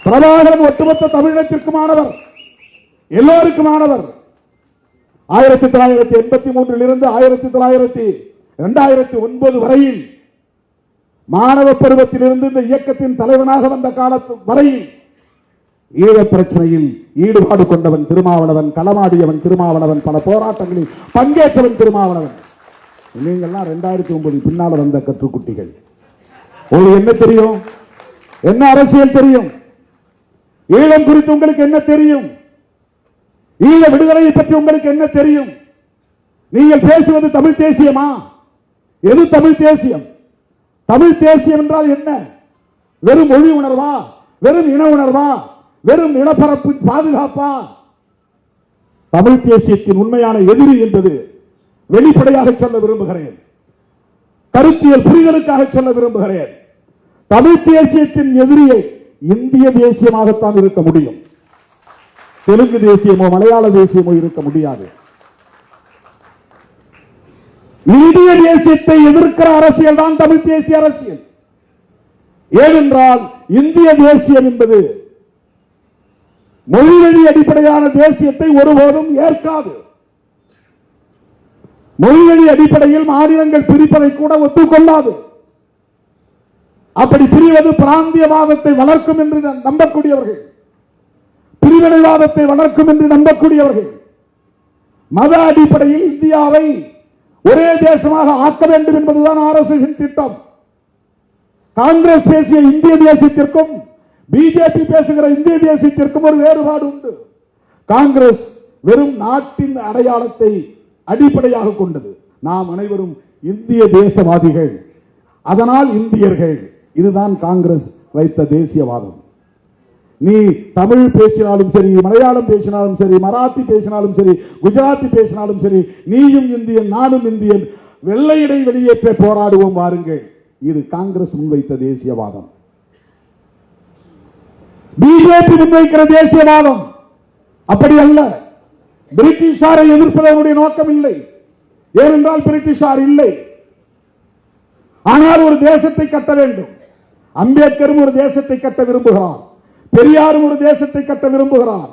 பிரபாகரன் ஒட்டுமொத்த தமிழகத்திற்குமானவர், எல்லோருக்குமானவர். 1983 இருந்து 2009 வரையில் மாணவ பருவத்திலிருந்து இந்த இயக்கத்தின் தலைவனாக வந்த காலத்து வரையில் ஈழ பிரச்சனையில் ஈடுபாடு கொண்டவன் திருமாவளவன், களமாடியவன் திருமாவளவன், பல போராட்டங்களில் பங்கேற்றவன் திருமாவளவன். நீங்கள்லாம் 2009 பின்னால வந்த கற்றுக்குட்டிகள். உங்களுக்கு என்ன தெரியும்? என்ன அரசியல் தெரியும்? ஈழம் குறித்து உங்களுக்கு என்ன தெரியும்? ஈழ விடுதலையை பற்றி உங்களுக்கு என்ன தெரியும்? நீங்கள் பேசுவது தமிழ் தேசியமா? எது தமிழ் தேசியம்? தமிழ் தேசியம் என்றால் என்ன? வெறும் மொழி உணர்வா? வெறும் இன உணர்வா? வெறும் நிலப்பரப்பு பாதுகாப்பா? தமிழ் தேசியத்தின் உண்மையான எதிரி என்பது வெளிப்படையாக சொல்ல விரும்புகிறேன். கருத்தியல் புரிதலுக்காக சொல்ல விரும்புகிறேன். தமிழ் தேசியத்தின் எதிரியை இந்திய தேசியமாகத்தான் இருக்க முடியும். தெலுங்கு தேசியமோ மலையாள தேசியமோ இருக்க முடியாது. இந்திய தேசியத்தை எதிர்க்கிற அரசியல் தான் தமிழ் தேசிய அரசியல். ஏனென்றால் இந்திய தேசியம் என்பது மொழிவழி அடிப்படையான தேசியத்தை ஒருபோதும் ஏற்காது. மொழிவழி அடிப்படையில் மாநிலங்கள் பிரிப்பதை கூட ஒத்துக்கொள்ளாது. அப்படி பிரிவது பிராந்தியவாதத்தை வளர்க்கும் என்று நம்பக்கூடியவர்கள், பிரிவினைவாதத்தை வளர்க்கும் என்று நம்பக்கூடியவர்கள், மத அடிப்படையில் இந்தியாவை ஒரே தேசமாக ஆக்க வேண்டும் என்பதுதான் RSS திட்டம். காங்கிரஸ் பேசிய இந்திய தேசியத்திற்கும் பிஜேபி பேசுகிற இந்திய தேசியத்திற்கும் ஒரு வேறுபாடு உண்டு. காங்கிரஸ் வெறும் நாட்டின் அடையாளத்தை அடிப்படையாக கொண்டது. நாம் அனைவரும் இந்திய தேசவாதிகள், அதனால் இந்தியர்கள். இதுதான் காங்கிரஸ் வைத்த தேசியவாதம். நீ தமிழ் பேசினாலும் சரி, மலையாளம் பேசினாலும் சரி, மராத்தி பேசினாலும் சரி, குஜராத்தி பேசினாலும் சரி, நீயும் இந்தியன் நானும் இந்தியன், வெள்ளையடை வெளியேற்ற போராடுவோம் வாருங்கள். இது காங்கிரஸ் முன்வைத்த தேசியவாதம். பிஜேபி முன்வைக்கிற தேசியவாதம் அப்படி அல்ல. பிரிட்டிஷாரை எதிர்ப்பதனுடைய நோக்கம் இல்லை. ஏனென்றால் பிரிட்டிஷார் இல்லை. ஆனால் ஒரு தேசத்தை கட்ட வேண்டும். அம்பேத்கரும் ஒரு தேசத்தை கட்ட விரும்புகிறார். பெரியாரும் ஒரு தேசத்தை கட்ட விரும்புகிறார்.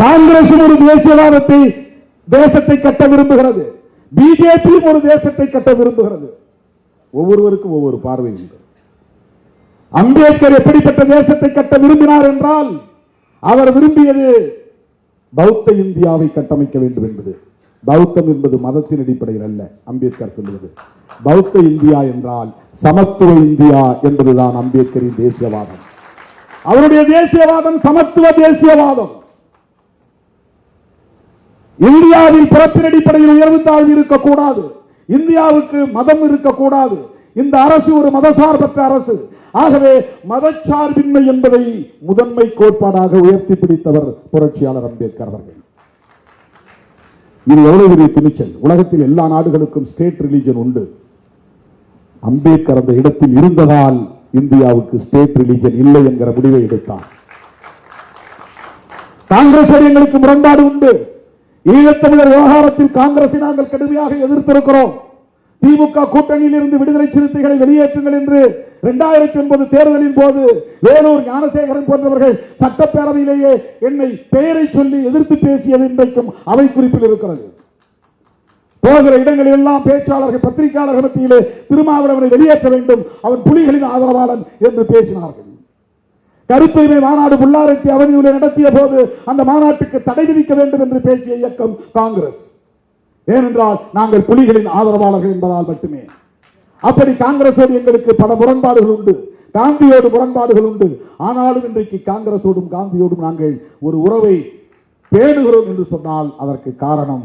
காங்கிரசும் ஒரு தேசியவாதத்தை தேசத்தை கட்ட விரும்புகிறது. பிஜேபியும் ஒரு தேசத்தை கட்ட விரும்புகிறது. ஒவ்வொருவருக்கும் ஒவ்வொரு பார்வை உண்டு. அம்பேத்கர் எப்படிப்பட்ட தேசத்தை கட்ட விரும்பினார் என்றால், அவர் விரும்பியது பௌத்த இந்தியாவை கட்டமைக்க வேண்டும் என்பது. பௌத்தம் என்பது மதத்தின் அடிப்படையில் அல்ல. அம்பேத்கர் சொல்லுவது பௌத்த இந்தியா என்றால் சமத்துவ இந்தியா என்பதுதான் அம்பேத்கரின் தேசியவாதம். அவருடைய தேசியவாதம் சமத்துவ தேசியவாதம். இந்தியாவில் பிறப்பின் அடிப்படையில் உயர்வு தாழ்வு இருக்கக்கூடாது. இந்தியாவுக்கு மதம் இருக்கக்கூடாது. இந்த அரசு ஒரு மதசார்பற்ற அரசு. ஆகவே மதச்சார்பின்மை என்பதை முதன்மை கோட்பாடாக உயர்த்தி பிடித்தவர் புரட்சியாளர் அம்பேத்கர் அவர்கள். இது எவ்வளவு பெரிய துணிச்சல்! உலகத்தில் எல்லா நாடுகளுக்கும் ஸ்டேட் ரிலிஜன் உண்டு. அம்பேத்கர் அந்த இடத்தில் இருந்ததால் இந்தியாவுக்கு ஸ்டேட் ரிலிஜன் இல்லை என்கிற முடிவை எடுத்தார். காங்கிரஸ் எங்களுக்கு முரண்பாடு உண்டு. ஈழத்தமிழர் விவகாரத்தில் காங்கிரஸை நாங்கள் கடுமையாக எதிர்த்திருக்கிறோம். திமுக கூட்டணியில் இருந்து விடுதலை சிறுத்தைகளை வெளியேற்றுங்கள் என்று 2009 தேர்தலின் போது வேலூர் ஞானசேகரன் போன்றவர்கள் சட்டப்பேரவையிலேயே என்னை பெயரை சொல்லி எதிர்த்து பேசியது இன்றைக்கும் அவை குறிப்பில் இருக்கிறது. போகிற இடங்களில் எல்லாம் பேச்சாளர்கள், பத்திரிகையாளர்கள் மத்தியிலே திருமாவளவனை வெளியேற்ற வேண்டும், அவன் புலிகளின் ஆதரவாளன் என்று பேசினார்கள். கருத்துரிமை மாநாடு புல்லாரத்தி அவனியூரில் நடத்திய போது அந்த மாநாட்டுக்கு தடை விதிக்க வேண்டும் என்று பேசிய இயக்கம் காங்கிரஸ். ஏனென்றால் நாங்கள் புலிகளின் ஆதரவாளர்கள் என்பதால் மட்டுமே. அப்படி காங்கிரஸோடு எங்களுக்கு பல முரண்பாடுகள் உண்டு. காந்தியோடு முரண்பாடுகள் உண்டு. ஆனாலும் இன்றைக்கு காங்கிரஸோடும் காந்தியோடும் நாங்கள் ஒரு உறவை பேணுகிறோம் என்று சொன்னால் அதற்கு காரணம்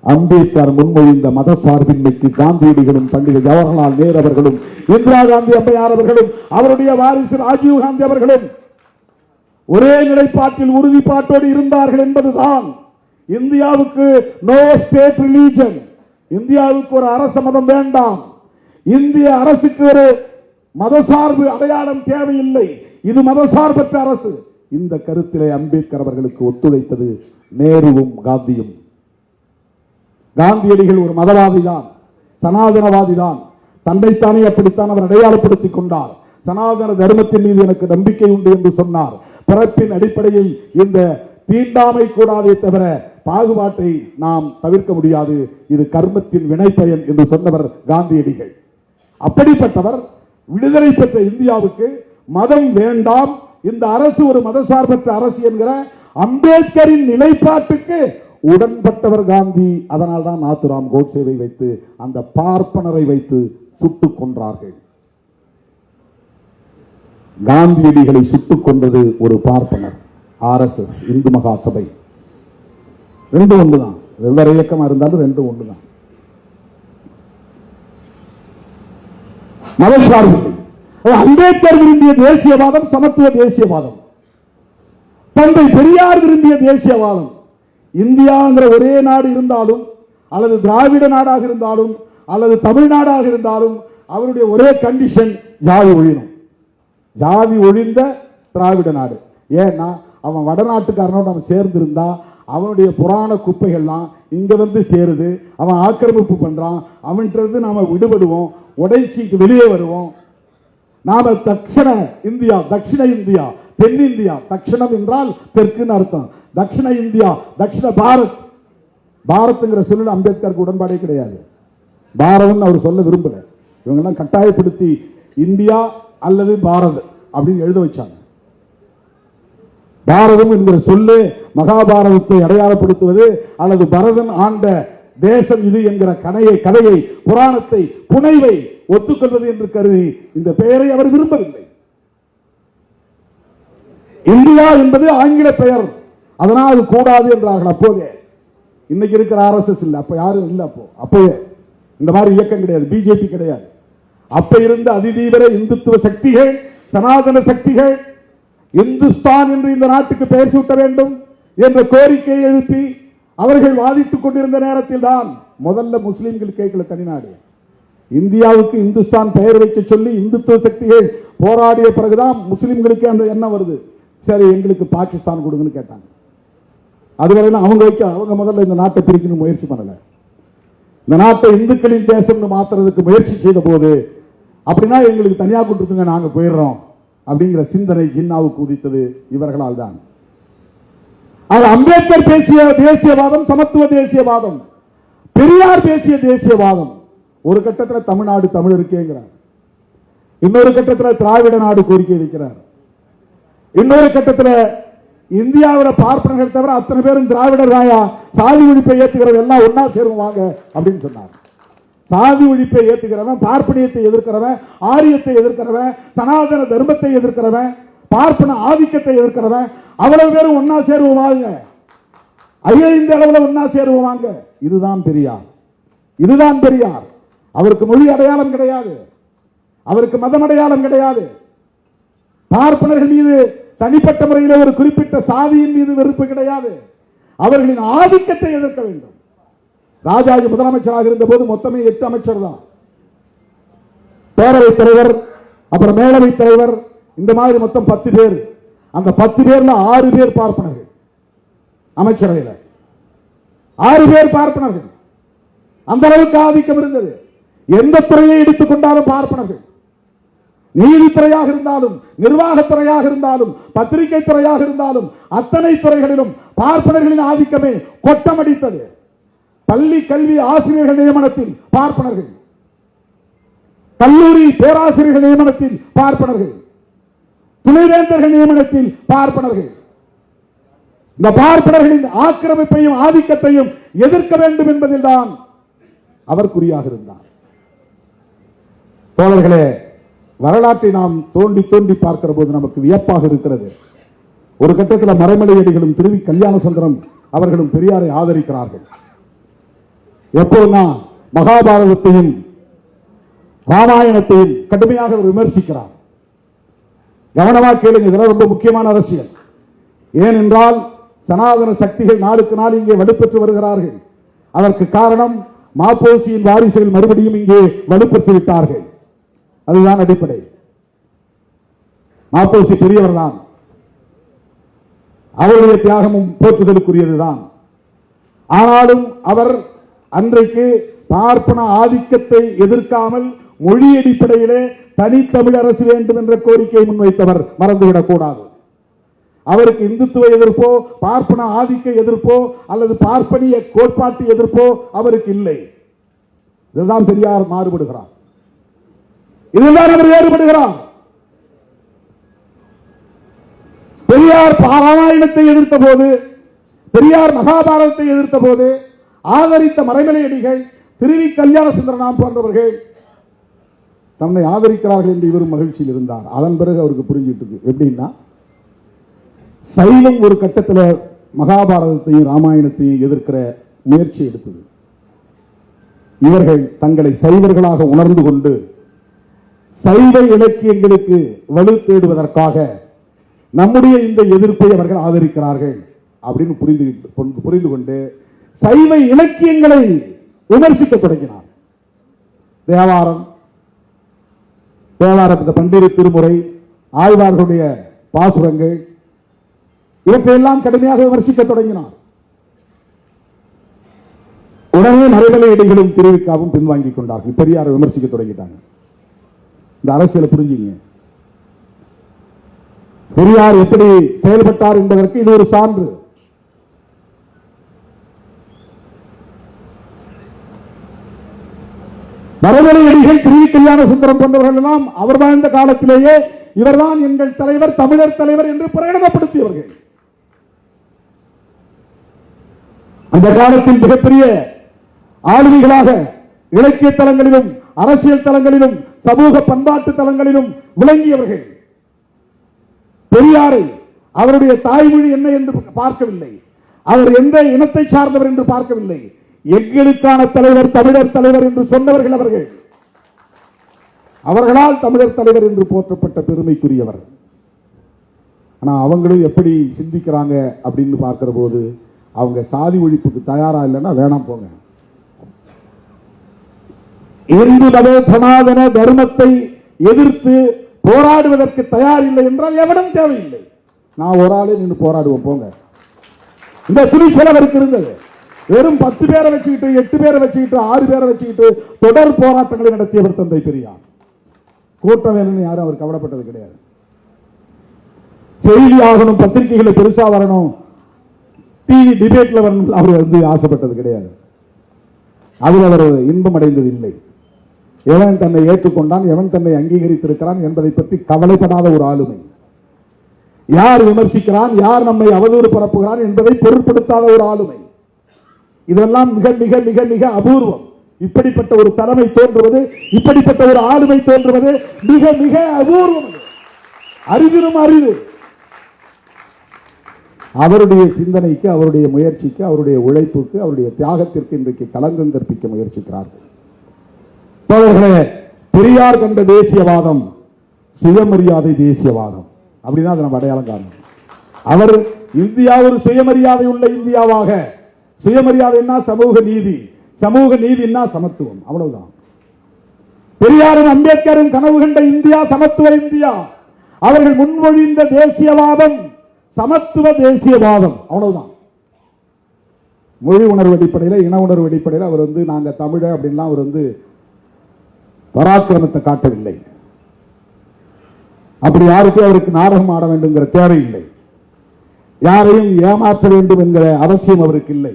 அம்பேத்கர் முன்மொழிந்த மத சார்பின்மைக்கு காந்தியடிகளும் பண்டிகை ஜவஹர்லால் நேரு அவர்களும் இந்திரா காந்தி அம்மையார் அவர்களும் அவருடைய வாரிசு ராஜீவ் காந்தி அவர்களும் ஒரே நிலைப்பாட்டில் உறுதிப்பாட்டோடு இருந்தார்கள் என்பதுதான். இந்தியாவுக்கு நோ ஸ்டேட் ரிலீஜன், இந்தியாவுக்கு ஒரு அரச மதம் வேண்டாம், இந்திய அரசுக்கு ஒரு மதசார்பு அடையாளம் தேவையில்லை, இது மதசார்பற்ற அரசு. இந்த கருத்திலே அம்பேத்கர் அவர்களுக்கு ஒத்துழைத்தது நேருவும் காந்தியும். காந்தியடிகள் ஒரு மதவாதி தான், சனாதனவாதி தான். தன்னைத்தானே அப்படித்தான் அவர் அடையாளப்படுத்திக் கொண்டார். சனாதன தர்மத்தின் மீது எனக்கு நம்பிக்கை உண்டு என்று சொன்னார். பிறப்பின் அடிப்படையில் இந்த தீண்டாமை கூடாதே தவிர பாகுபாட்டை நாம் தவிர்க்க முடியாது, இது கர்மத்தின் வினைப்பயன் என்று சொன்னவர் காந்தியடிகள். அப்படிப்பட்டவர் விடுதலை பெற்ற இந்தியாவுக்கு மதம் வேண்டாம், இந்த அரசு ஒரு மதசார்பற்ற அரசு என்கிற அம்பேத்கரின் நிலைப்பாட்டுக்கு உடன்பட்டவர் காந்தி. அதனால் தான் நாத்துராம் கோட்சேவை வைத்து அந்த பார்ப்பனரை வைத்து சுட்டுக் கொன்றார்கள். காந்தியடிகளை சுட்டுக் கொண்டது ஒரு பார்ப்பனர். RSS இந்து மகா சபை ரெண்டும் ஒன்றுதான். வெவ்வேறு இயக்கமா இருந்தாலும் ரெண்டும் ஒன்றுதான். மதசார்பில்லை. அம்பேத்கர் விரும்பிய தேசியவாதம் சமத்துவ தேசியவாதம். தந்தை பெரியார் விரும்பிய தேசியவாதம். இந்தியாங்கிற ஒரே நாடு இருந்தாலும், அல்லது திராவிட நாடாக இருந்தாலும், அல்லது தமிழ்நாடாக இருந்தாலும் அவருடைய ஒரே கண்டிஷன் ஜாதி ஒழியணும். ஜாதி ஒழிந்த திராவிட நாடு. ஏன்னா அவன் வடநாட்டுக்காரனோடு நம்ம சேர்ந்து இருந்தா அவனுடைய புராண குப்பைகள்லாம் இங்க வந்து சேருது. அவன் ஆக்கிரமிப்பு பண்றான். அவன்கிட்ட நாம விடுபடுவோம், உடைச்சிக்கு வெளியே வருவோம். நாம தட்சிண இந்தியா, தட்சிண இந்தியா, தென்னிந்தியா, தட்சிணம் என்றால் தெற்குன்னு அர்த்தம். தட்சிண இந்தியா, தட்சிண பாரத். பாரத்ங்கிற சொல்ல அம்பேத்கருக்கு உடன்பாடே கிடையாது. பாரதம் அவர் சொல்ல விரும்பல. இவங்கெல்லாம் கட்டாயப்படுத்தி இந்தியா அல்லது பாரத் அப்படின்னு எழுத வச்சாங்க. பாரதம் என்கிற சொல்லு மகாபாரதத்தை அடையாளப்படுத்துவது அல்லது பரதன் ஆண்ட தேசம் இது என்கிற கதையை, புராணத்தை, புனைவை ஒத்துக்கொள்வது என்று கருதி இந்த பெயரை அவர் விரும்பவில்லை. இந்தியா என்பது ஆங்கில பெயர், அதனால் அது கூடாது என்றார்கள் அப்போதே. இன்னைக்கு இருக்கிற RSS இல்ல, அப்ப யாரும் இல்ல. அப்போவே இந்த மாதிரி இயக்கம் கிடையாது, பிஜேபி கிடையாது. அப்ப இருந்த அதிதீவிர இந்துத்துவ சக்திகள், சனாதன சக்திகள் இந்துஸ்தான் என்று இந்த நாட்டுக்கு பெயர் சூட்ட வேண்டும் என்ற கோரிக்கையை எழுப்பி அவர்கள் வாதித்துக் கொண்டிருந்த நேரத்தில் தான் முதல்ல முஸ்லிம்கள் கேட்கல தனிநாடு. இந்தியாவுக்கு இந்துஸ்தான் பெயர் வைக்க சொல்லி இந்துத்துவ சக்திகள் போராடிய பிறகுதான் முஸ்லிம்களுக்கு அந்த எண்ணம் வருது. சரி, எங்களுக்கு பாகிஸ்தான் கொடுங்கன்னு கேட்டாங்க. அதுவரையிலும் அவங்க முதல்ல இந்த நாட்டை பிரிக்கணும் முயற்சி பண்ணல. இந்த நாட்டை இந்துக்களின் தேசம் மாத்துறதுக்கு முயற்சி செய்த போது அப்படின்னா எங்களுக்கு தனியா கொடுத்துங்க, நாங்க போயிடுறோம் அப்படிங்கிற சிந்தனை ஜின்னாவுக்கு உதித்தது இவர்களால் தான். அம்பேத்கர் பேசிய தேசியவாதம் சமத்துவ தேசியவாதம், பெரியார் பேசிய தேசியவாதம். ஒரு கட்டத்தில் தமிழ்நாடு தமிழருக்கேங்கிறார், இன்னொரு கட்டத்தில் திராவிட நாடு கோரிக்கை வைக்கிறார், இன்னொரு கட்டத்தில் இந்தியாவில பார்ப்பனர்கள் தவிர அத்தனை பேரும் திராவிடர் ராயா, சாதி ஒழிப்பை ஏற்றுகிறவங்க எல்லாம் ஒன்னா சேருவாங்க அப்படின்னு சொன்னார். சாதி ஒழிப்பை ஏற்றுகிறவன், பார்ப்பனியத்தை எதிர்க்கிறவன், ஆரியத்தை எதிர்க்கிறவன், சனாதன தர்மத்தை எதிர்க்கிறவன், பார்ப்பன ஆதிக்கத்தை எதிர்க்கிறவன் அவ்வளவு பேரும் ஒன்னா சேருவாங்க. அகில இந்திய அளவில் ஒன்னா சேருவாங்க. இதுதான் பெரியார், இதுதான் பெரியார். அவருக்கு மொழி அடையாளம் கிடையாது, அவருக்கு மதம் அடையாளம் கிடையாது. பார்ப்பனர்கள் மீது தனிப்பட்ட முறையில் ஒரு குறிப்பிட்ட சாதியின் மீது வெறுப்பு கிடையாது. அவர்களின் ஆதிக்கத்தை எதிர்க்க வேண்டும். ராஜாஜி முதலமைச்சராக இருந்த போது மொத்தமே 8 அமைச்சர் தான். பேரவைத் தலைவர், அப்புறம் மேலவைத் தலைவர், இந்த மாதிரி மொத்தம் 10 பேர். அந்த 10 பேர்ல 6 பேர் பார்ப்பனர்கள். அமைச்சரவையில் 6 பேர் பார்ப்பனர்கள். அந்த அளவுக்கு ஆதிக்கம் இருந்தது. எந்த துறையை எடுத்துக்கொண்டாலும் பார்ப்பனர்கள். நீதித்துறையாக இருந்தாலும், நிர்வாகத்துறையாக இருந்தாலும், பத்திரிகை துறையாக இருந்தாலும், அத்தனை துறைகளிலும் பார்ப்பனர்களின் ஆதிக்கமே கொட்டமடித்தது. பள்ளி கல்வி ஆசிரியர்கள் நியமனத்தில் பார்ப்பனர்கள், கல்லூரி பேராசிரியர்கள் நியமனத்தில் பார்ப்பனர்கள், துணைவேந்தர்கள் நியமனத்தில் பார்ப்பனர்கள். இந்த பார்ப்பனர்களின் ஆக்கிரமிப்பையும் ஆதிக்கத்தையும் எதிர்க்க வேண்டும் என்பதில் தான் அவர் குறியாக இருந்தார். தோழர்களே, வரலாற்றை நாம் தோண்டி தோண்டி பார்க்கிற போது நமக்கு வியப்பாக இருக்கிறது. ஒரு கட்டத்தில் மறைமலையடிகளும் திருவி கல்யாண சுந்தரம் அவர்களும் பெரியாரை ஆதரிக்கிறார்கள். எப்போதுனா மகாபாரதத்தையும் ராமாயணத்தையும் கடுமையாக விமர்சிக்கிறார். கவனமாக கேளுங்க, இதெல்லாம் ரொம்ப முக்கியமான அரசியல். ஏனென்றால் சனாதன சக்திகள் நாளுக்கு நாள் இங்கே வலுப்பெற்று வருகிறார்கள். அதற்கு காரணம் மாப்போசியின் வாரிசுகள் மறுபடியும் இங்கே வலுப்பெற்று விட்டார்கள். அதுதான் அடிப்படை. மாப்போசி பெரியவர் தான், அவருடைய தியாகமும் போற்றுதலுக்குரியதுதான். ஆனாலும் அவர் அன்றைக்கு பார்ப்பன ஆதிக்கத்தை எதிர்க்காமல் மொழி அடிப்படையிலே தனித்தமிழ் அரசு வேண்டும் என்ற கோரிக்கையை முன்வைத்தவர், மறந்துவிடக் கூடாது. அவருக்கு இந்துத்துவ எதிர்ப்போ, பார்ப்பன ஆதிக்க எதிர்ப்போ அல்லது பார்ப்பனிய கோட்பாட்டு எதிர்ப்போ அவருக்கு இல்லை. இதுதான் பெரியார் மாறுபடுகிறார், இதுதான் அவர் வேறுபடுகிறார். பெரியார் ராமாயணத்தை எதிர்த்த போது, பெரியார் மகாபாரதத்தை எதிர்த்த போது ஆதரித்த மறைமலையடிகள், திருவி கல்யாண சுந்தரம் போன்றவர்கள் தன்னை ஆதரிக்கிறார்கள் என்று இவரும் மகிழ்ச்சியில் இருந்தார். அதன் பிறகு அவருக்கு புரிஞ்சிட்டு இருக்கு. எப்படின்னா, சைவம் ஒரு கட்டத்தில் மகாபாரதத்தையும் ராமாயணத்தையும் எதிர்க்கிற முயற்சி எடுத்தது. இவர்கள் தங்களை சைவர்களாக உணர்ந்து கொண்டு சைவ இலக்கியங்களுக்கு வலு தேடுவதற்காக நம்முடைய இந்த எதிர்ப்பை அவர்கள் ஆதரிக்கிறார்கள் அப்படின்னு புரிந்து கொண்டு சைவ இலக்கியங்களை விமர்சிக்க தொடங்கினார். தேவாரம், பண்டிகை திருமுறை, ஆழ்வார்களுடைய பாசுரங்கள், இவற்றையெல்லாம் கடுமையாக விமர்சிக்க தொடங்கினார். உடனே நரவலையடிகளும் திருவிக்காவும் பின்வாங்கிக் கொண்டார்கள். பெரியாரை விமர்சிக்க தொடங்கிட்டாங்க. இந்த அரசியலை புரிஞ்சுங்க. பெரியார் எப்படி செயல்பட்டார் என்பதற்கு இது ஒரு சான்று. நரவலையடிகள், திரு கல்யாண சுந்தரம் போன்றவர்கள் எல்லாம் அவர் வாழ்ந்த காலத்திலேயே இவர்தான் எங்கள் தலைவர், தமிழர் தலைவர் என்று பிரகடனப்படுத்தியவர்கள். அந்த காலத்தில் மிகப்பெரிய ஆளுமைகளாக இலக்கிய தளங்களிலும் அரசியல் தளங்களிலும் சமூக பண்பாட்டு தளங்களிலும் விளங்கியவர்கள். பெரியாரை அவருடைய தாய்மொழி என்ன என்று பார்க்கவில்லை, அவர் எந்த இனத்தை சார்ந்தவர் என்று பார்க்கவில்லை. எங்களுக்கான தலைவர், தமிழர் தலைவர் என்று சொன்னவர்கள் அவர்கள். அவர்களால் தமிழர் தலைவர் என்று போற்றப்பட்ட பெருமைக்குரியவர். ஆனா அவங்களும் எப்படி சிந்திக்கிறாங்க அப்படின்னு பார்க்கிற போது அவங்க சாதி ஒழிப்புக்கு தயாரா இல்லைன்னா வேணாம் போங்க. இந்து மத சனாதன தர்மத்தை எதிர்த்து போராடுவதற்கு தயார் இல்லை என்றால் எவனும் தேவையில்லை. நான் ஒரு ஆளே நின்று போராடுவோம் போங்க. இந்த துணிச்சல் அவருக்கு இருந்தது. வெறும் 10 பேரை வச்சுக்கிட்டு, 8 பேரை வச்சுக்கிட்டு, 6 பேரை வச்சுக்கிட்டு தொடர் போராட்டங்களை நடத்தியவர் தந்தை பெரியார். கூட்டம் வேணும்னு யாரும் அவர் கவலைப்பட்டது கிடையாது. செய்தி ஆகணும், பத்திரிகைகளை பெருசா வரணும், டிவி டிபேட்ல வரணும் அவர் ஆசைப்பட்டது கிடையாது. அதில் அவர் இன்பம் அடைந்தது இல்லை. எவன் தன்னை ஏற்றுக்கொண்டான், எவன் தன்னை அங்கீகரித்திருக்கிறான் என்பதை பற்றி கவலைப்படாத ஒரு ஆளுமை. யார் விமர்சிக்கிறான், யார் நம்மை அவதூறு பரப்புகிறான் என்பதை பொருட்படுத்தாத ஒரு ஆளுமை. இதெல்லாம் மிக மிக மிக மிக அபூர்வம். இப்படிப்பட்ட ஒரு தலைமை தோன்றுவது, இப்படிப்பட்ட ஒரு ஆளுமை தோன்றுவது மிக மிக அபூர்வம். அரிதிலும் அரிது. அவருடைய சிந்தனைக்கு, அவருடைய முயற்சிக்கு, அவருடைய உழைப்புக்கு, அவருடைய தியாகத்திற்கு இன்றைக்கு களங்கம் கற்பிக்க முயற்சிக்கிறார்கள். பெரியார் கண்ட தேசியவாதம் சுயமரியாதை தேசியவாதம். அப்படிதான் அதை நம்ம அடையாளம் காணணும். அவர் இந்தியா ஒரு சுயமரியாதை உள்ள இந்தியாவாக, சுயமரியாதைன்னா சமூக நீதி, சமூக நீதினா சமத்துவம், அவ்வளவுதான். பெரியாரும் அம்பேத்கரும் கனவு கண்ட இந்தியா சமத்துவ இந்தியா. அவர்கள் முன்மொழிந்த தேசியவாதம் சமத்துவ தேசியவாதம், அவ்வளவுதான். மொழி உணர்வு அடிப்படையில், இன உணர்வு அடிப்படையில் அவர் நாங்க தமிழ அப்படின்லாம் அவர் பராக்கிரமத்தை காட்டவில்லை. அப்படி யாருக்கும் அவருக்கு நாடகம் ஆட வேண்டும்ங்கிற தேவையில்லை. யாரையும் ஏமாற்ற வேண்டும் என்கிற அவசியம் அவருக்கு இல்லை.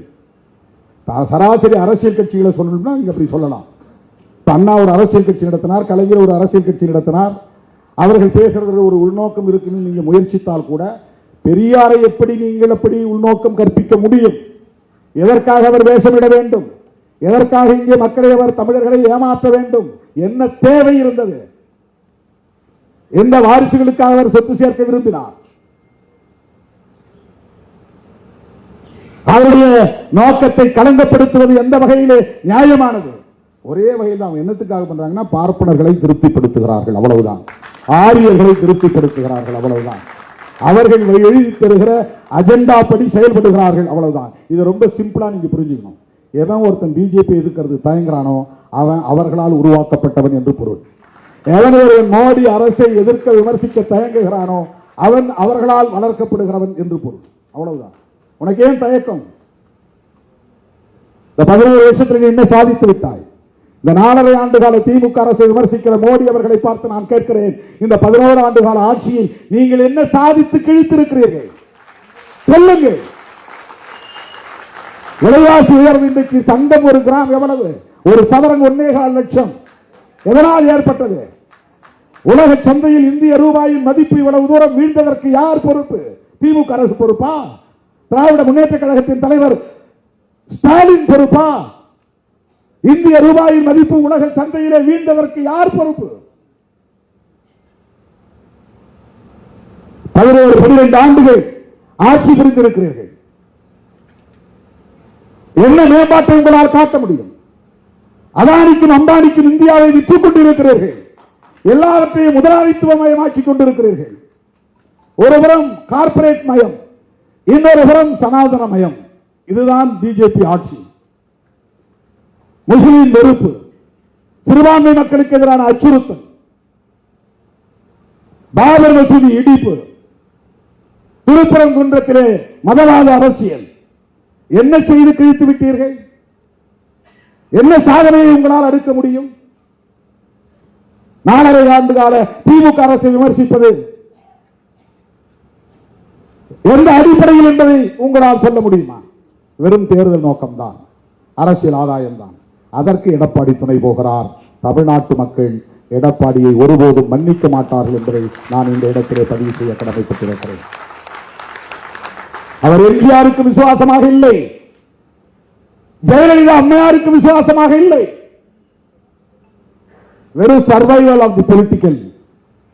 சராசரி அரசியல் கட்சிகளை சொல்லணும்னா நீங்க அப்படி சொல்லலாம். அண்ணா ஒரு அரசியல் கட்சி நடத்தினார், கலைஞர் ஒரு அரசியல் கட்சி நடத்தினார். அவர்கள் பேசுறதுல ஒரு உள்நோக்கம் இருக்குன்னு நீங்க முயற்சித்தால் கூட பெரியாரை எப்படி நீங்கள் எப்படி உள்நோக்கம் கற்பிக்க முடியும்? எதற்காக அவர் வேஷமிட வேண்டும்? எதற்காக இங்கே மக்களை அவர் தமிழர்களை ஏமாற்ற வேண்டும்? என்ன தேவை இருந்தது? எந்த வாரிசுகளுக்காக அவர் சொத்து சேர்க்க விரும்பினார்? அவருடைய நோக்கத்தை களங்கப்படுத்துவது எந்த வகையிலே நியாயமானது? ஒரே வகையில் அவங்க என்னத்துக்காக பண்றாங்கன்னா பார்ப்பனர்களை திருப்திப்படுத்துகிறார்கள், அவ்வளவுதான். ஆரியர்களை திருப்திப்படுத்துகிறார்கள், அவ்வளவுதான். அவர்கள் எழுதி தருகிற அஜெண்டா படி செயல்படுகிறார்கள், அவ்வளவுதான். இது ரொம்ப சிம்பிளா நீங்க புரிஞ்சுக்கணும். எவன் ஒருத்தன் பிஜேபி எதிர்க்கிறது தயங்குறானோ அவன் அவர்களால் உருவாக்கப்பட்டவன் என்று பொருள். எவன் ஒரு மோடி அரசை எதிர்க்க விமர்சிக்க தயங்குகிறானோ அவன் அவர்களால் வளர்க்கப்படுகிறவன் என்று பொருள், அவ்வளவுதான். உனக்கு ஏன் தயக்கம்? இந்த 11 வருஷத்தில் என்ன சாதித்து விட்டாய்? இந்த 4.5 ஆண்டு கால திமுக அரசை விமர்சிக்கிற மோடி அவர்களை பார்த்து நான் கேட்கிறேன், இந்த 11 ஆண்டு கால ஆட்சியில் நீங்கள் என்ன சாதித்து கிழித்திருக்கிறீர்கள்? சொல்லுங்கள். விலைவாசி உயர்வு இன்றைக்கு சங்கம் ஒரு கிராம் எவ்வளவு? ஒரு சவரன் 1.25 லட்சம். எதனால் ஏற்பட்டது? உலக சந்தையில் இந்திய ரூபாயின் மதிப்பு இவ்வளவு தூரம் வீழ்ந்ததற்கு யார் பொறுப்பு? திமுக அரசு பொறுப்பா? திராவிட முன்னேற்ற கழகத்தின் தலைவர் ஸ்டாலின் பொறுப்பா? இந்திய ரூபாயின் மதிப்பு உலக சந்தையிலே வீழ்ந்ததற்கு யார் பொறுப்பு? 11-12 ஆண்டுகள் ஆட்சி புரிந்திருக்கிறீர்கள். என்ன மேம்பாட்டை உங்களால் காட்ட முடியும்? அதானிக்கும் அம்பானிக்கும் இந்தியாவை விற்றுக் கொண்டிருக்கிறீர்கள். எல்லாவற்றையும் முதலாளித்துவ மயமாக்கிக் கொண்டிருக்கிறீர்கள். ஒருபுறம் கார்பரேட் மயம், இன்னொரு புறம் சனாதன மயம். இதுதான் பிஜேபி ஆட்சி. முஸ்லிம் வெறுப்பு, சிறுபான்மை மக்களுக்கு எதிரான அச்சுறுத்தல், பாபர் மசூதி இடிப்பு, திருப்பரங்குன்றத்திலே மதவாத அரசியல். என்ன செய்து கிழித்து விட்டீர்கள்? என்ன சாதனையை உங்களால் அடுக்க முடியும்? 4.5 ஆண்டு கால திமுக அரசை விமர்சிப்பது எந்த அடிப்படையில் என்பதை உங்களால் சொல்ல முடியுமா? வெறும் தேர்தல் நோக்கம்தான், அரசியல் ஆதாயம்தான். அதற்கு எடப்பாடி துணை போகிறார். தமிழ்நாட்டு மக்கள் எடப்பாடியை ஒருபோதும் மன்னிக்க மாட்டார்கள் என்பதை நான் இந்த இடத்திலே பதிவு செய்ய கடமைப்பட்டிருக்கிறேன். அவர் எம்ஜிஆருக்கு விசுவாசமாக இல்லை, ஜெயலலிதா அம்மையாருக்கு விசுவாசமாக இல்லை. வெறும் survival of the political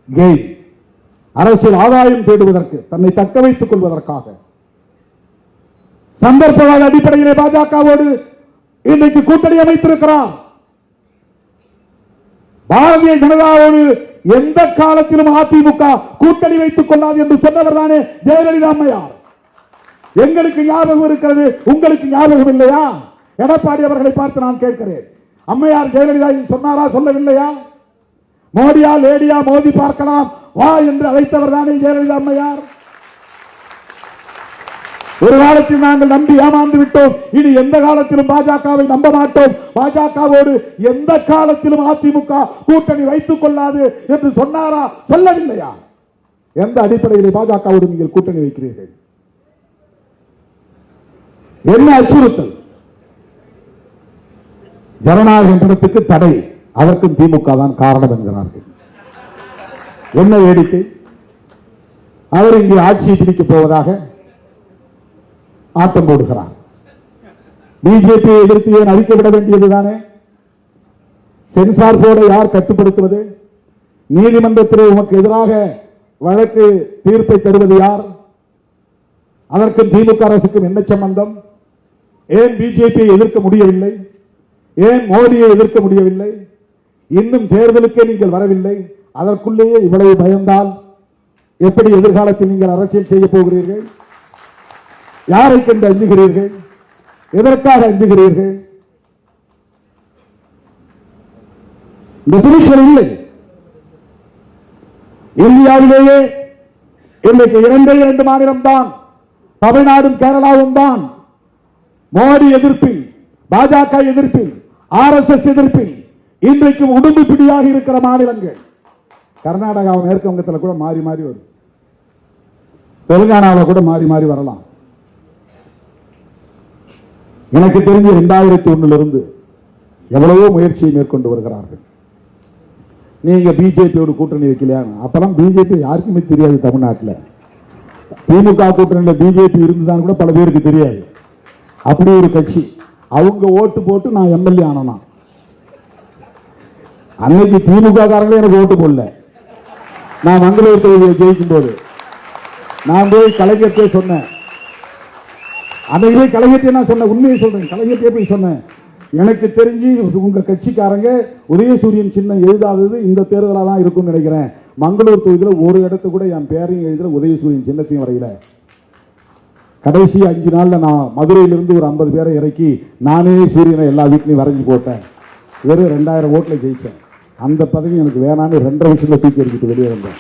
gain, அரசியல் ஆதாயம் தேடுவதற்கு, தன்னை தக்க வைத்துக் கொள்வதற்காக சந்தர்ப்பவாத அடிப்படையிலே பாஜகவோடு இன்றைக்கு கூட்டணி அமைத்திருக்கிறார். பாரதிய ஜனதாவோடு எந்த காலத்திலும் அதிமுக கூட்டணி வைத்துக் கொள்ளாது என்று சொன்னவர் தானே ஜெயலலிதா அம்மையார். எங்களுக்கு ஞாபகம் இருக்கிறது, உங்களுக்கு ஞாபகம் இல்லையா? எடப்பாடி அவர்களை பார்த்து நான் கேட்கிறேன், அம்மையார் ஜெயலலிதா சொன்னாரா, சொல்லவில்லையா? மோடியா லேடியா மோதி பார்க்கலாம் வா என்று அழைத்தவர் தானே ஜெயலலிதா அம்மையார். ஒரு காலத்தில் நாங்கள் நம்பி ஏமாந்து விட்டோம், இனி எந்த காலத்திலும் பாஜகவை நம்ப மாட்டோம், பாஜகவோடு எந்த காலத்திலும் அதிமுக கூட்டணி வைத்துக் கொள்ளாது என்று சொன்னாரா, சொல்லவில்லையா? எந்த அடிப்படையில் பாஜகவோடு நீங்கள் கூட்டணி வைக்கிறீர்கள்? என்ன அச்சுறுத்தல்? ஜனநாயக படத்துக்கு தடை, அதற்கும் திமுக தான் காரணம் என்கிறார்கள். என்ன வேடிக்கை? அவர் இங்கே ஆட்சியை பிடிக்கப் போவதாக ஆட்டம் போடுகிறார். பிஜேபியை எதிர்த்து ஏன் அறிக்கை விட வேண்டியதுதானே? சென்சார் போர்டை யார் கட்டுப்படுத்துவது? நீதிமன்றத்தில் உமக்கு எதிராக வழக்கு தீர்ப்பை தருவது யார்? அதற்கும் திமுக அரசுக்கும் என்ன சம்பந்தம்? ஏன் பிஜேபியை எதிர்க்க முடியவில்லை? ஏன் மோடியை எதிர்க்க முடியவில்லை? இன்னும் தேர்தலுக்கே நீங்கள் வரவில்லை, அதற்குள்ளேயே இவ்வளவு பயந்தால் எப்படி எதிர்காலத்தில் நீங்கள் அரசியல் செய்ய போகிறீர்கள்? யாரை கண்டு அஞ்சுகிறீர்கள்? எதற்காக அஞ்சுகிறீர்கள்? இந்த துணிச்சல் இல்லை. இந்தியாவிலேயே இன்றைக்கு 2 மாநிலம் தான், தமிழ்நாடும் கேரளாவும் தான் மோடி எதிர்ப்பில், பாஜக எதிர்ப்பில், RSS எதிர்ப்பில் இன்றைக்கு உடும்பு பிடியாக இருக்கிற மாநிலங்கள். கர்நாடகா மேற்கு வங்கத்தில் கூட மாறி மாறி வரும், தெலுங்கானாவில் கூட மாறி மாறி வரலாம். எனக்கு தெரிஞ்சு 2001 இருந்து எவ்வளவோ முயற்சியை மேற்கொண்டு வருகிறார்கள். நீங்க பிஜேபியோடு கூட்டணி வைக்கலையா? அப்பெல்லாம் பிஜேபி யாருக்குமே தெரியாது தமிழ்நாட்டில். திமுக கூட்டணியில் பிஜேபி இருந்துதான் கூட பல பேருக்கு தெரியாது. அப்படி ஒரு கட்சி, அவங்க ஓட்டு போட்டு நான் எம்எல்ஏ ஆனா. அன்னைக்கு திமுக காரங்களே எனக்கு ஓட்டு போடல. நான் மங்களூர் தொகுதியை ஜெயிக்கும் போது நான் போய் கலைஞர்கிட்ட சொன்னேன். அன்னைக்கு போய் கலைஞர்கிட்ட நான் சொன்னேன், உண்மையை சொல்றேன், கலைஞர்கிட்ட போய் சொன்னேன், எனக்கு தெரிஞ்சு உங்க கட்சிக்காரங்க உதயசூரியன் சின்னம் எழுதாதது இந்த தேர்தலாக தான் இருக்கும்னு நினைக்கிறேன். மங்களூர் தொகுதியில் ஒரு இடத்து கூட என் பேரையும் எழுதுற உதயசூரியன் சின்னத்தையும் வரையில. கடைசி 5 நாள்ல நான் மதுரையிலிருந்து ஒரு 50 பேரை இறக்கி நானே சூரியனை எல்லா வீட்லையும் வரைஞ்சி போட்டேன். வெறும் 2000 ஓட்டுல ஜெயிச்சேன். அந்த பதவி எனக்கு வேணான்னு 2.5 வருஷத்துல தூக்கி எறிஞ்சிட்டு வெளியே வந்தேன்.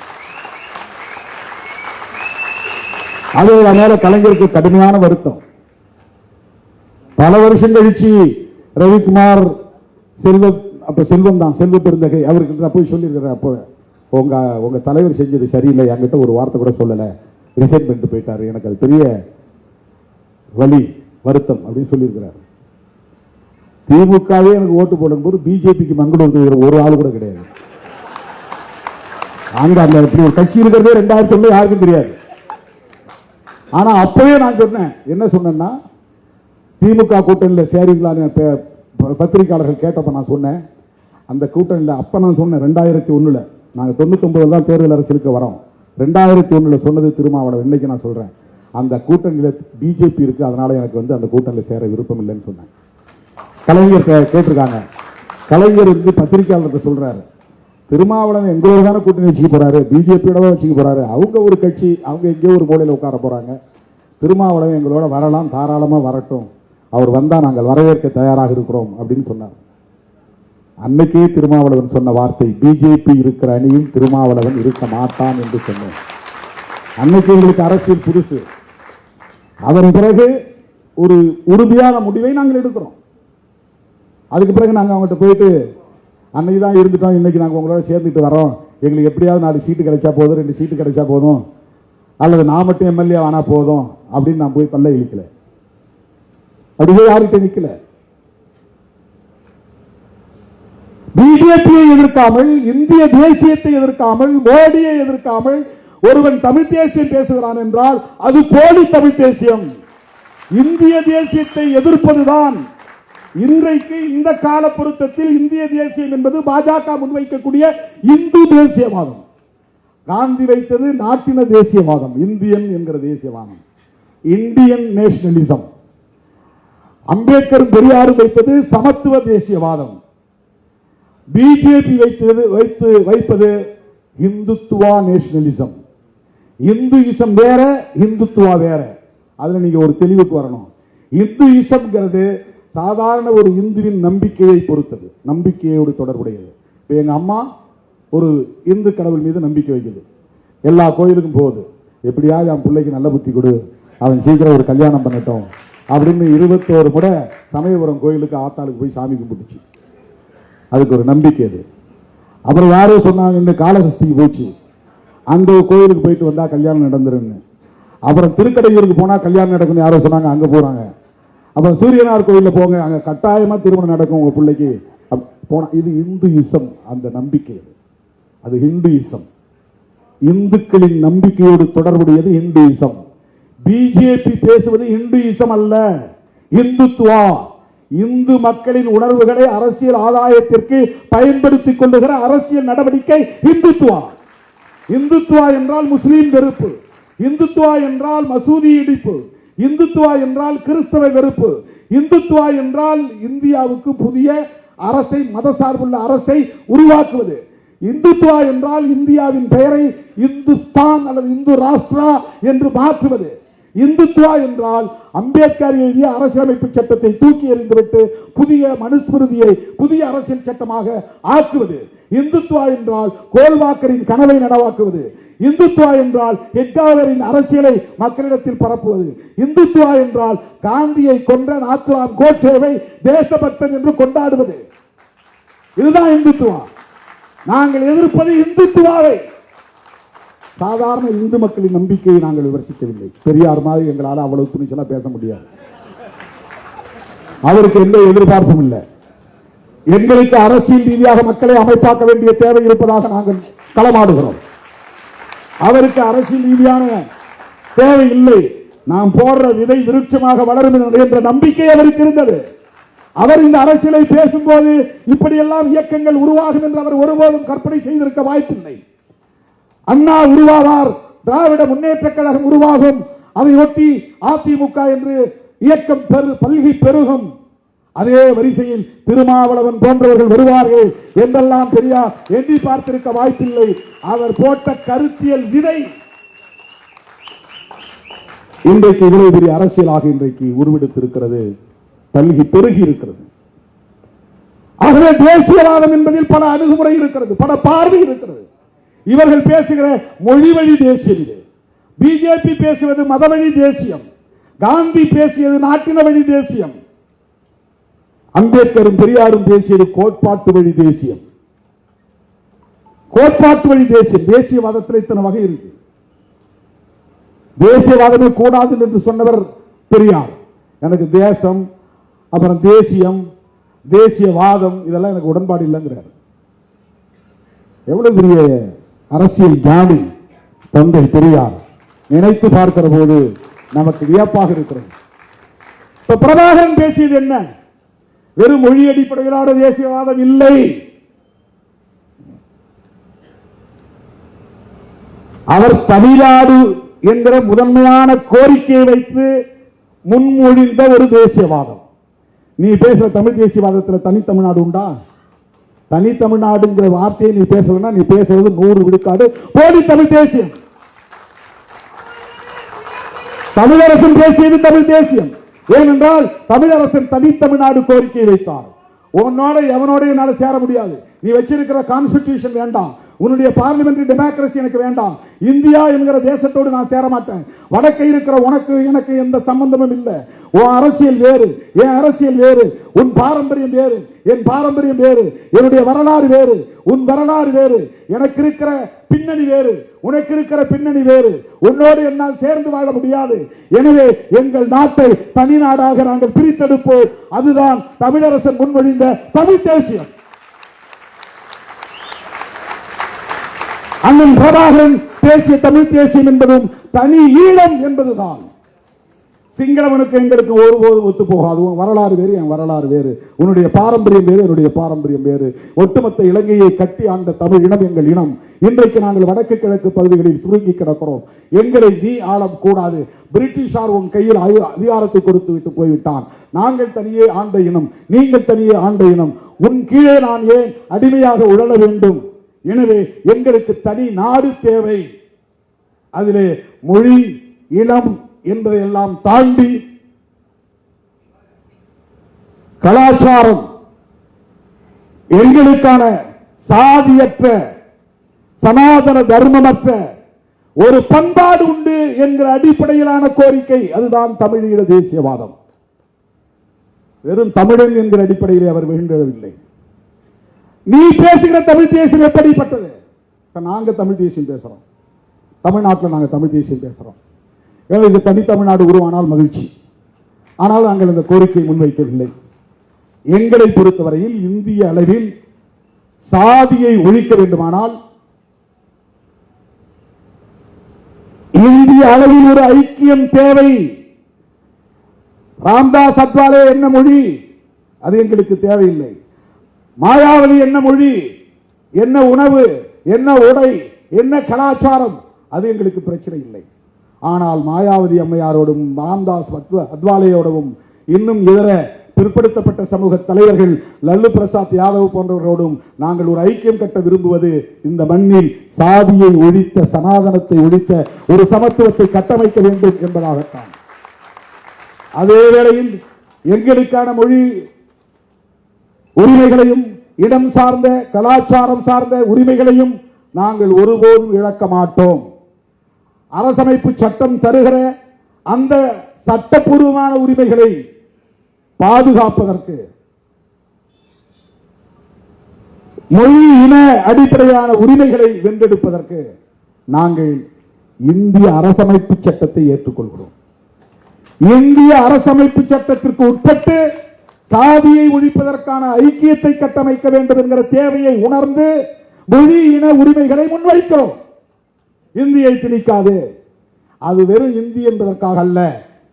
அது மேல கலைஞருக்கு கடுமையான வருத்தம். பல வருஷம் கழிச்சு ரவிக்குமார் செல்வம் தான், செல்வ பெருந்தகை அவருக்கு நான் போய் சொல்லியிருக்கிறேன், அப்போ உங்க தலைவர் செஞ்சது சரியில்லை, என்கிட்ட ஒரு வார்த்தை கூட சொல்லல, ரிசைன் பண்ணிட்டு போயிட்டாரு, எனக்கு அது பெரிய வலி வருத்தம் அப்படின்னு சொல்லியிருக்கிறார். திமுகவே எனக்கு ஓட்டு போடும் போது பிஜேபிக்கு மங்களூர் ஒரு ஆள் கூட கிடையாது. அங்க அந்த இப்படி ஒரு கட்சி இருக்கிறதே 2001 யாருக்கும் தெரியாது. ஆனா அப்பவே நான் சொன்னேன், என்ன சொன்னேன்னா, திமுக கூட்டணியில் சேரீங்களான்னு பத்திரிகையாளர்கள் கேட்டப்ப நான் சொன்னேன், அந்த கூட்டணியில் அப்ப நான் சொன்னேன் 2001 நாங்கள் 99 தான் தேர்தல் அரசியலுக்கு வரோம். 2001 சொன்னது திருமாவளவன். இன்னைக்கு நான் சொல்றேன், அந்த கூட்டணியில் பிஜேபி இருக்கு, அதனால எனக்கு அந்த கூட்டணியில் சேர விருப்பம் இல்லைன்னு சொன்னேன். கலைஞர் கேட்டிருக்காங்க, கலைஞர் பத்திரிகையாளருக்கு சொல்றாரு, திருமாவளவன் எங்களோட தானே கூட்டணி வச்சுக்க போறாரு, பிஜேபியோட வச்சுக்க போறாரு, அவங்க ஒரு கட்சி, அவங்க எங்கேயோ ஒரு மூலையில் உட்கார போறாங்க, திருமாவளவன் எங்களோட வரலாம், தாராளமா வரட்டும், அவர் வந்தா நாங்கள் வரவேற்க தயாராக இருக்கிறோம் அப்படின்னு சொன்னார். அன்னைக்கே திருமாவளவன் சொன்ன வார்த்தை, பிஜேபி இருக்கிற அணியில் திருமாவளவன் இருக்க மாட்டான் என்று சொன்னேன். அன்னைக்கு எங்களுக்கு அரசியல் புதுசு. அதன் பிறகு ஒரு உறுதியான முடிவை நாங்கள் எடுக்கிறோம். அதுக்கு பிறகு நாங்கள் அவங்ககிட்ட போயிட்டு அன்னைக்கு தான் இருந்துட்டோம், இன்னைக்கு நாங்கள் உங்களோட சேர்ந்துட்டு வரோம், எங்களுக்கு எப்படியாவது 4 சீட்டு கிடைச்சா போதும், 2 சீட்டு கிடைச்சா போதும், அல்லது நான் மட்டும் எம்எல்ஏ ஆனா போதும் அப்படின்னு நான் போய் பல்ல இழுக்கல. அப்படியே யார்கிட்ட நிக்கல. பிஜேபியை எதிர்க்காமல், இந்திய தேசியத்தை எதிர்க்காமல், மோடியை எதிர்க்காமல் ஒருவன் தமிழ் தேசியம் பேசுகிறான் என்றால் அது போலி தமிழ் தேசியம். இந்திய தேசியத்தை எதிர்ப்பதுதான் இன்றைக்கு இந்த கால பொருத்தத்தில் இந்திய தேசியம் என்பது பாஜக முன்வைக்கக்கூடிய இந்து தேசியவாதம். காந்தி வைத்தது நாட்டின தேசியவாதம், இந்தியன் என்கிற தேசியவாதம், இந்தியன் நேஷனலிசம். அம்பேத்கர் பெரியாரும் வைத்தது சமத்துவ தேசியவாதம். பிஜேபி வைப்பது இந்துத்துவா நேஷனலிசம். இந்துயிசம் வேற, இந்துத்துவா வேற. அதுல நீங்க ஒரு தெளிவுக்கு வரணும். இந்துயிசம்ங்கிறது சாதாரண ஒரு இந்துவின் நம்பிக்கையை பொறுத்தது, நம்பிக்கையோடு தொடர்புடையது. இப்ப எங்க அம்மா ஒரு இந்து கடவுள் மீது நம்பிக்கை வைக்குது, எல்லா கோயிலுக்கும் போகுது, எப்படியாவது என் பிள்ளைக்கு நல்ல புத்தி கொடு, அவன் சீக்கிரம் ஒரு கல்யாணம் பண்ணட்டும் அப்படின்னு 21 முறை சமயபுரம் கோயிலுக்கு ஆத்தாளுக்கு போய் சாமி கும்பிட்டுச்சு. அதுக்கு ஒரு நம்பிக்கை அது. அப்புறம் யாரோ சொன்னாங்க இந்த காலஹஸ்திக்கு போச்சு, அந்த கோயிலுக்கு போயிட்டு வந்தா கல்யாணம் நடந்துருன்னு. அப்புறம் திருக்கடையூருக்கு போனா கல்யாணம் நடக்கும்னு யாரோ சொன்னாங்க, அங்க போறாங்க. அப்புறம் சூரியனார் கோயிலில் போங்க, அங்க கட்டாயமா திருமணம் நடக்கும் உங்க பிள்ளைக்கு போனா. இது இந்துயிசம், அந்த நம்பிக்கை அது ஹிந்துயிசம். இந்துக்களின் நம்பிக்கையோடு தொடர்புடையது இந்துயிசம். பிஜேபி பேசுவது இந்துயிசம் அல்ல, இந்துத்துவா. இந்து மக்களின் உணர்வுகளை அரசியல் ஆதாயத்திற்கு பயன்படுத்திக் கொள்ளுகிற அரசியல் நடவடிக்கை இந்துத்துவா. இந்துத்துவா என்றால் முஸ்லீம் வெறுப்பு, இந்துத்துவா என்றால் மசூதி இடிப்பு, இந்துத்துவா என்றால் கிறிஸ்தவ வெறுப்பு, இந்துத்துவா என்றால் இந்தியாவுக்கு புதிய அரசை, மதசார்புள்ள அரசை உருவாக்குவது. இந்துத்துவா என்றால் இந்தியாவின் பெயரை இந்துஸ்தான் அல்லது இந்து ராஷ்டிரா என்று மாற்றுவது. இந்துத்துவா என்றால் அம்பேத்கர் எழுதிய அரசியலமைப்பு சட்டத்தை தூக்கி எறிந்துவிட்டு புதிய மனுஸ்மிருதியை புதிய அரசியல் சட்டமாக ஆக்குவது. இந்துத்துவா என்றால் கோல்வாக்கரின் கனவை நனவாக்குவது. இந்துத்துவா என்றால் ஹெட்காவரின் அரசியலை மக்களிடத்தில் பரப்புவது. இந்துத்துவா என்றால் காந்தியை கொன்ற நாத்துராம் கோட்சேவை தேசபக்தன் என்று கொண்டாடுவது. இதுதான் இந்துத்துவா. நாங்கள் எதிர்ப்பது இந்துத்துவாவை. சாதாரண இந்து மக்களின் நம்பிக்கையை நாங்கள் விமர்சிக்கவில்லை. பெரியார் மாதிரி எங்களால் அவ்வளவு துணிச்சலா பேச முடியாது. அவருக்கு எந்த எதிர்பார்ப்பும் இல்லை. எங்களுக்கு அரசியல் ரீதியாக மக்களை அமைப்பாக்க வேண்டிய தேவை இருப்பதாக நாங்கள் களமாடுகிறோம். அவருக்கு அரசியல் ரீதியான தேவை இல்லை. நாம் போடுற விதை விருட்சமாக வளரும் என்ற நம்பிக்கை அவருக்கு இருந்தது. அவர் இந்த அரசியலை பேசும்போது இப்படியெல்லாம் இயக்கங்கள் உருவாகும் என்று அவர் ஒருபோதும் கற்பனை செய்திருக்க வாய்ப்பில்லை. அண்ணா உருவாவார், திராவிட முன்னேற்ற கழகம் உருவாகும், அதை ஒட்டி அதிமுக என்று இயக்கம் பல்கி பெருகும், அதே வரிசையில் திருமாவளவன் போன்றவர்கள் வருவார்கள் என்றெல்லாம் பெரியார் எண்ணி பார்த்திருக்க வாய்ப்பில்லை. அவர் போட்ட கருத்தியல் விதை இன்றைக்கு இவ்வளவு பெரிய அரசியலாக இன்றைக்கு உருவெடுத்திருக்கிறது, பல்கி பெருகி இருக்கிறது. ஆகவே தேசியவாதம் என்பதில் பல அணுகுமுறை இருக்கிறது, பல பார்வை இருக்கிறது. இவர்கள் பேசுகிற மொழி வழி தேசியம் இது. பிஜேபி பேசுவது மத வழி தேசியம், காந்தி பேசியது நாட்டின வழி தேசியம், அம்பேத்கரும் பெரியாரும் பேசியது கோட்பாட்டு வழி தேசியம். கோட்பாட்டு வழி தேசியம். தேசியவாதத்தில் இத்தனை வகை இருக்கு. தேசியவாதமே கூடாது என்று சொன்னவர் பெரியார். எனக்கு தேசம், அப்புறம் தேசியம், தேசியவாதம் இதெல்லாம் எனக்கு உடன்பாடு இல்லைங்கிறார். எவ்வளவு பெரிய அரசியல் ஞானி தந்தை பெரியார். நினைத்து பார்க்கிற போது நமக்கு வியப்பாக இருக்கிறது. பிரபாகரன் பேசியது என்ன? வெறும் மொழி அடிப்படையிலான தேசியவாதம் இல்லை. அவர் தமிழ்நாடு என்கிற முதன்மையான கோரிக்கையை வைத்து முன்மொழிந்த ஒரு தேசியவாதம். நீ பேசுற தமிழ் தேசியவாதத்தில் தனி தமிழ்நாடு உண்டா? தனி தமிழ்நாடுங்கிற வார்த்தையை நீ பேசலன்னா நீ பேசுறது 100 விழுக்காடு போலி தமிழ் தேசியம். தமிழரசன் பேசியது தமிழ் தேசியம். ஏனென்றால் தமிழரசன் தனி தமிழ்நாடு கோரிக்கை வைத்தார். உன்னோட எவனோட என்னால சேர முடியாது. நீ வச்சிருக்கிற கான்ஸ்டிடியூஷன் வேண்டாம், உன்னுடைய பார்லிமெண்டரி டெமோக்ரசி எனக்கு வேண்டாம், இந்தியா என்கிற தேசத்தோடு நான் சேர மாட்டேன், வடக்கே இருக்கிற உனக்கு எனக்கு எந்த சம்பந்தமும் இல்லை, உன் அரசியல் வேறு, என் அரசியல் வேறு, உன் பாரம்பரியம் வேறு, என் பாரம்பரியம் வேறு, என்னுடைய வரலாறு வேறு, உன் வரலாறு வேறு, எனக்கு இருக்கிற பின்னணி வேறு, உனக்கு இருக்கிற பின்னணி வேறு, உன்னோடு என்னால் சேர்ந்து வாழ முடியாது. எனவே எங்கள் நாட்டை தனி நாடாக நாங்கள் பிரித்தெடுப்போம். அதுதான் தமிழரசன் முன்மொழிந்த தமிழ் தேசியம். அண்ணன் பிரபாகரன் பேசிய தமிழ் தேசியம் என்பதும் தனி ஈழம் என்பதுதான். சிங்களவனுக்கு எங்களுக்கு ஒருபோதும் ஒத்து போகாது. உன் வரலாறு வேறு, என் வரலாறு வேறு, உன்னுடைய பாரம்பரியம் வேறு, என்னுடைய பாரம்பரியம் வேறு. ஒட்டுமொத்த இலங்கையை கட்டி ஆண்ட தமிழ் இனம் எங்கள் இனம். இன்றைக்கு நாங்கள் வடக்கு கிழக்கு பகுதிகளில் சுருங்கி கிடக்கிறோம். எங்களை நீ ஆளம் கூடாது. பிரிட்டிஷார் உன் கையில் அதிகாரத்தை கொடுத்து விட்டு போய்விட்டான். நாங்கள் தனியே ஆண்ட இனம், நீங்கள் தனியே ஆண்ட இனம். உன் கீழே நான் ஏன் அடிமையாக உழல வேண்டும்? எனவே எங்களுக்கு தனி நாடு தேவை. அதிலே மொழி, இனம் என்பதையெல்லாம் தாண்டி கலாச்சாரம், எங்களுக்கான சாதியற்ற சனாதன தர்மமற்ற ஒரு பண்பாடு உண்டு என்கிற அடிப்படையிலான கோரிக்கை. அதுதான் தமிழீழ தேசியவாதம். வெறும் தமிழன் என்கிற அடிப்படையிலே அவர் வேண்டவில்லை. நீ பேசுகிற தமிழ் தேசியம் எப்படிப்பட்டது? நாங்க தமிழ் தேசியம் பேசுறோம், தமிழ்நாட்டில் நாங்க தமிழ் தேசியம் பேசுறோம். எங்களுக்கு தனி தமிழ்நாடு உருவானால் மகிழ்ச்சி. ஆனால் நாங்கள் இந்த கோரிக்கை முன்வைக்கவில்லை. எங்களை பொறுத்தவரையில் இந்திய அளவில் சாதியை ஒழிக்க வேண்டுமானால் இந்திய அளவில் ஒரு ஐக்கியம் தேவை. ராம்தாஸ் அத்வாலே என்ன மொழி, அது எங்களுக்கு தேவையில்லை. மாயாவதி என்ன மொழி, என்ன உணவு, என்ன உடை, என்ன கலாச்சாரம், அது எங்களுக்கு பிரச்சனை இல்லை. ஆனால் மாயாவதி அம்மையாரோடும் ராம்தாஸ் அத்வாலேயோடவும் இன்னும் இதர பிற்படுத்தப்பட்ட சமூக தலைவர்கள் லல்லு பிரசாத் யாதவ் போன்றவர்களோடும் நாங்கள் ஒரு ஐக்கியம் கட்ட விரும்புவது இந்த மண்ணில் சாதியை ஒழித்த, சனாதனத்தை ஒழித்த ஒரு சமத்துவத்தை கட்டமைக்க வேண்டும் என்பதாகத்தான். அதே வேளையில் எங்களுக்கான மொழி உரிமைகளையும், இடம் சார்ந்த கலாச்சாரம் சார்ந்த உரிமைகளையும் நாங்கள் ஒருபோதும் இழக்க மாட்டோம். அரசமைப்பு சட்டம் தருகிற அந்த சட்டப்பூர்வமான உரிமைகளை பாதுகாப்பதற்கு, மொழி இன அடிப்படையான உரிமைகளை வென்றெடுப்பதற்கு நாங்கள் இந்திய அரசமைப்பு சட்டத்தை ஏற்றுக்கொள்கிறோம். இந்திய அரசமைப்பு சட்டத்திற்கு உட்பட்டு சாதியை ஒழிப்பதற்கான ஐக்கியத்தை கட்டமைக்க வேண்டும் என்கிற தேவையை உணர்ந்து மொழி இன உரிமைகளை முன்வைக்கிறோம். இந்தியை திணிக்காது. அது வெறும் இந்தி என்பதற்காக அல்ல,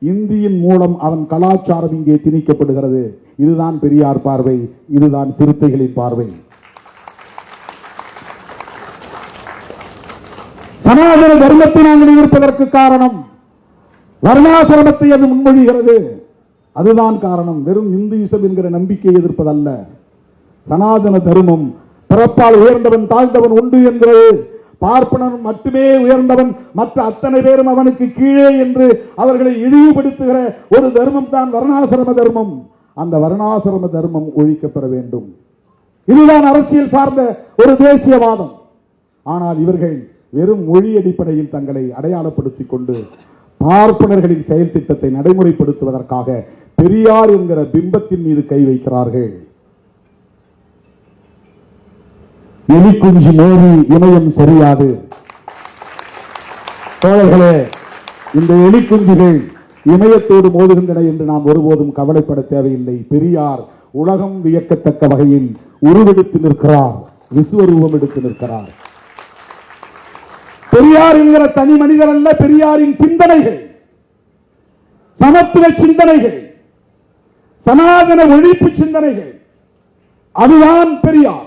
இந்தியின் மூலம் அவன் கலாச்சாரம் இங்கே திணிக்கப்படுகிறது. இதுதான் பெரியார் பார்வை, இதுதான் சிறுத்தைகளின் பார்வை. சனாதன தர்மத்தை நாங்கள் எதிர்ப்பதற்கு காரணம் வர்ணாசிரமத்தை அது முன்மொழிகிறது. அதுதான் காரணம். வெறும் இந்துயிசம் என்கிற நம்பிக்கை எதிர்ப்பதல்ல. சனாதன தர்மம் பிறப்பால் உயர்ந்தவன் தாழ்ந்தவன் உண்டு என்கிறது. பார்ப்பனன் மட்டுமே உயர்ந்தவன், மற்ற அத்தனை பேரும் அவனுக்கு கீழே என்று அவர்களை இழிவுபடுத்துகிற ஒரு தர்மம் தான் வர்ணாசிரம தர்மம். அந்த வர்ணாசிரம தர்மம் ஒழிக்கப்பெற வேண்டும். இதுதான் அரசியல் சார்ந்த ஒரு தேசியவாதம். ஆனால் இவர்கள் வெறும் மொழி அடிப்படையில் தங்களை அடையாளப்படுத்திக் கொண்டு பார்ப்பனர்களின் செயல் திட்டத்தை நடைமுறைப்படுத்துவதற்காக பெரியார் என்கிற பிம்பத்தின் மீது கை வைக்கிறார்கள். எலி குஞ்சு மோதி இமயம் சரியாது. தோழர்களே, இந்த எலி குஞ்சுகள் இமயத்தோடு மோதுகின்றன என்று நாம் ஒருபோதும் கவலைப்பட தேவையில்லை. பெரியார் உலகம் வியக்கத்தக்க வகையில் உருவெடுத்து நிற்கிறார், விஸ்வரூபம் எடுத்து நிற்கிறார். பெரியார் என்கிற தனி மனிதர் அல்ல, பெரியாரின் சிந்தனைகள், சமத்துவ சிந்தனைகள், சனாதன ஒழிப்பு சிந்தனைகள், அதுதான் பெரியார்.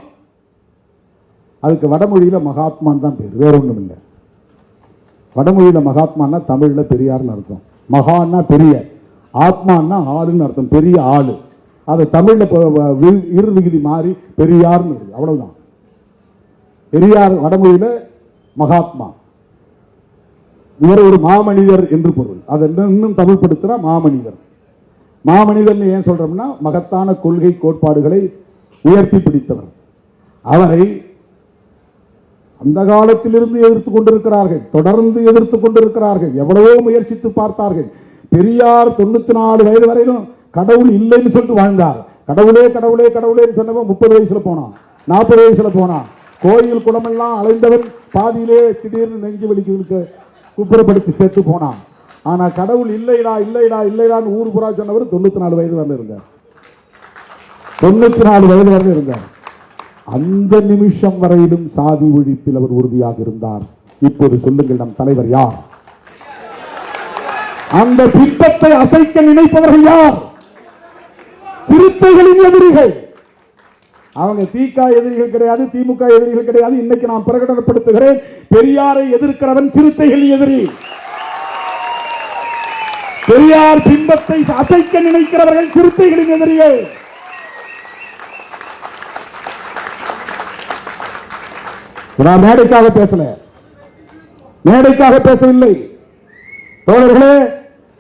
அதுக்கு வடமொழியில மகாத்மான் தான் பேர், வேற ஒண்ணும் இல்லை. வடமொழியில மகாத்மான்னா தமிழ்ல பெரியார்னு அர்த்தம். மகான்னா பெரிய, ஆத்மான்னா ஆளுன்னு அர்த்தம், பெரிய ஆளு. அது தமிழ்ல இரு விகுதி மாறி பெரியார்னு இருக்கு, அவ்வளவுதான். பெரியார் வடமொழியில மகாத்மா, இவர் ஒரு மாமனிதர் என்று பொருள். அதை இன்னும் தமிழ் படுத்தினா மாமனிதர். மாமனிதர் ஏன் சொல்றோம்னா மகத்தான கொள்கை கோட்பாடுகளை உயர்த்தி பிடித்தவர். அவரை அந்த காலத்திலிருந்து எதிர்த்துக் கொண்டிருக்கிறார்கள், தொடர்ந்து எதிர்த்துக் கொண்டிருக்கிறார்கள். எவ்வளவோ முயற்சித்து பார்த்தார்கள். பெரியார் 94 வயது வரையிலும் கடவுள் இல்லைன்னு சொல்லிட்டு வாழ்ந்தார். கடவுளே கடவுளே கடவுளேன்னு சொன்னவன் 30 வயசுல போனான், 40 வயசுல போனான். கோயில் குளமெல்லாம் அலைந்தவன் பாதியிலே திடீர்னு நெஞ்சு வலிக்கு குப்புறப்படுத்தி செத்து போனான். ஆனா கடவுள் இல்லைடா இல்லைடா இல்லைடான்னு ஊர் புறா சொன்னவர் 94 வயது வரல இருந்தார். 94 வயது வரல இருந்தார். அந்த நிமிஷம் வரையிலும் சாதி ஒழிப்பில் அவர் உறுதியாக இருந்தார். இப்போது சொல்லுங்கள், நம் தலைவர் யார்? அந்த திட்டத்தை அசைக்க நினைப்பவர்கள் யார்? சிறுத்தைகளின் எதிரிகள். அவங்க திக எதிரிகள் கிடையாது, திமுக எதிரிகள் கிடையாது. இன்னைக்கு நான் பிரகடனப்படுத்துகிறேன், பெரியாரை எதிர்க்கிறவன் சிறுத்தைகள் எதிரி. பெரியார் பிம்பத்தை அசைக்க நினைக்கிறவர்கள் சிறுத்தைகளின் எதிரிகள். நான் மேடைக்காக பேசல, மேடைக்காக பேசவில்லை தோழர்களே.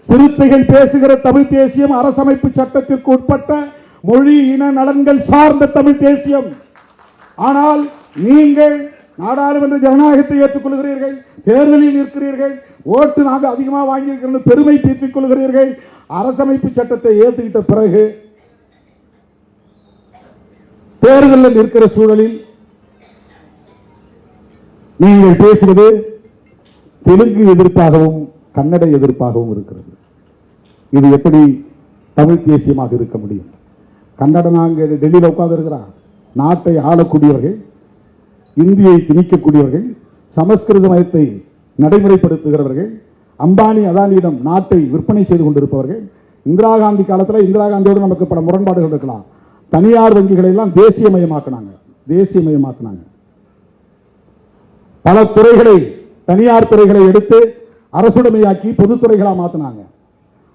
சிறுத்தைகள் பேசுகிற தமிழ் தேசியம் அரசமைப்பு சட்டத்திற்கு உட்பட்ட மொழி இன நலன்கள் சார்ந்த தமிழ் தேசியம். ஆனால் நீங்கள் நாடாளுமன்ற ஜனநாயகத்தை ஏற்றுக்கொள்கிறீர்கள், தேர்தலில் இருக்கிறீர்கள், ஓட்டு நாங்கள் அதிகமாக வாங்கியிருக்கிறோம் பெருமை பீற்றிக் கொள்கிறீர்கள். அரசமைப்பு சட்டத்தை ஏற்றுக்கிட்ட பிறகு தேர்தலில் இருக்கிற சூழலில் நீங்கள் பேசுவது தெலுங்கு எதிர்ப்பாகவும் கன்னட எதிர்ப்பாகவும் இருக்கிறது. இது எப்படி தமிழ் தேசியமாக இருக்க முடியும்? கன்னட நாங்கள் டெல்லியில் உட்கார்ந்து இருக்கிறார், நாட்டை ஆளக்கூடியவர்கள், இந்தியை திணிக்கக்கூடியவர்கள், சமஸ்கிருத மயத்தை நடைமுறைப்படுத்துகிறவர்கள், அம்பானி அதானியிடம் நாட்டை விற்பனை செய்து கொண்டிருப்பவர்கள். இந்திரா காந்தி காலத்தில் இந்திரா காந்தியோடு நமக்கு பல முரண்பாடுகள் இருக்கலாம். தனியார் வங்கிகளை எல்லாம் தேசியமயமாக்கினாங்க. பல துறைகளை, தனியார் துறைகளை எடுத்து அரசுடைமையாக்கி பொதுத்துறைகளா மாத்தினாங்க.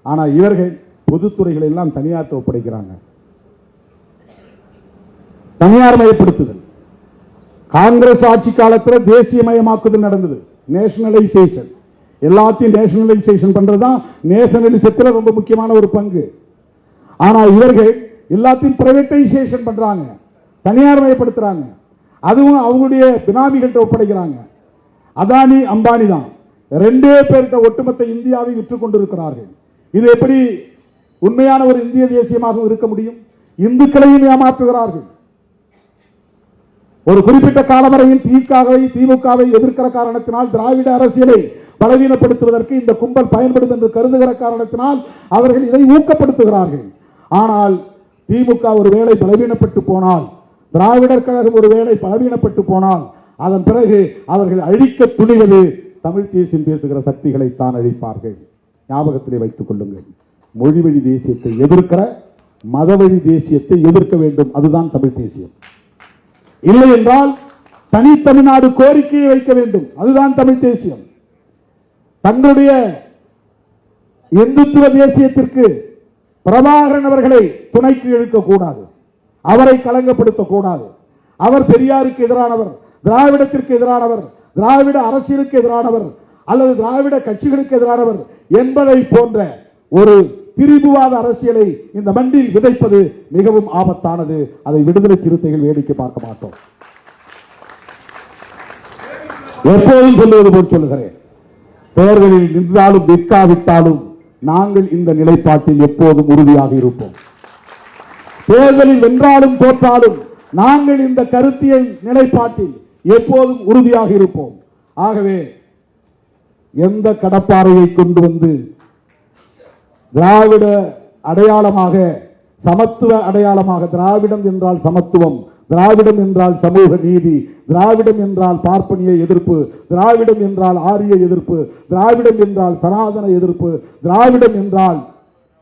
ஆனா இவர்கள் பொதுத்துறைகளை எல்லாம் தனியார் ஒப்படைக்கிறாங்க. தனியார் மயப்படுத்துதல். காங்கிரஸ் ஆட்சி காலத்தில் தேசியமயமாக்குதல் நடந்தது, நேஷனலைசேஷன். எல்லாத்தையும் நேஷனலைசேஷன் பண்றதுதான் நேஷனலிசத்தில் ரொம்ப முக்கியமான ஒரு பங்கு. ஆனா இவர்கள் எல்லாத்தையும் பிரைவேட்டைசேஷன் பண்றாங்க, தனியார் மயப்படுத்துறாங்க. அதுவும் அவங்களுடைய பினாமிகள்கிட்ட ஒப்படைக்கிறாங்க. அதானி அம்பானி தான் ரெண்டே பேர்கிட்ட ஒட்டுமொத்த இந்தியாவை விற்றுக் கொண்டிருக்கிறார்கள். இது எப்படி உண்மையான ஒரு இந்திய தேசியமாக இருக்க முடியும்? இந்துக்களையும் ஏமாற்றுகிறார்கள். ஒரு குறிப்பிட்ட காலவரையில் திமுகவை எதிர்க்கிற காரணத்தினால், திராவிட அரசியலை பலவீனப்படுத்துவதற்கு இந்த கும்பல் பயன்படும் என்று கருதுகிற காரணத்தினால் அவர்கள் இதை ஊக்கப்படுத்துகிறார்கள். ஆனால் திமுக ஒருவேளை பலவீனப்பட்டு போனால், திராவிடர் கழகம் ஒருவேளை பலவீனப்பட்டு போனால், அதன் பிறகு அவர்கள் அழிக்க துணிவது தமிழ் தேசியம் பேசுகிற சக்திகளை தான் அழிப்பார்கள். ஞாபகத்திலே வைத்துக் கொள்ளுங்கள். மொழி வழி தேசியத்தை எதிர்க்கிற மதவழி தேசியத்தை எதிர்க்க வேண்டும். அதுதான் தமிழ் தேசியம். இல்லை என்றால் தனித்தமிழ்நாடு கோரிக்கையை வைக்க வேண்டும். அதுதான் தமிழ் தேசியம். தங்களுடைய இந்துத்துவ தேசியத்திற்கு பிரபாகரன் அவர்களை துணைக்கு இழுக்கக்கூடாது, அவரை களங்கப்படுத்தக்கூடாது. அவர் பெரியாருக்கு எதிரானவர், திராவிடத்திற்கு எதிரானவர், திராவிட அரசியலுக்கு எதிரானவர் அல்லது திராவிட கட்சிகளுக்கு எதிரானவர் என்பதை போன்ற ஒரு பிரிவுவாத அரசியலை இந்த மண்ணில் விதைப்பது மிகவும் ஆபத்தானது. அதை விடுதலை சிறுத்தைகள் வேடிக்கை பார்க்க மாட்டோம். எப்போதும் சொல்லுவது போல் சொல்லுகிறேன், தேர்தலில் நின்றாலும் நிற்காவிட்டாலும் நாங்கள் இந்த நிலைப்பாட்டில் எப்போதும் உறுதியாக இருப்போம். தேர்தலில் வென்றாலும் தோற்றாலும் நாங்கள் இந்த கருத்தியல் நிலைப்பாட்டில் எப்போதும் உறுதியாக இருப்போம். ஆகவே எந்த கடப்பாறையை கொண்டு வந்து திராவிட அடையாளமாக, சமத்துவ அடையாளமாக, திராவிடம் என்றால் சமத்துவம், திராவிடம் என்றால் சமூக நீதி, திராவிடம் என்றால் பார்ப்பனிய எதிர்ப்பு, திராவிடம் என்றால் ஆரிய எதிர்ப்பு, திராவிடம் என்றால் சனாதன எதிர்ப்பு, திராவிடம் என்றால்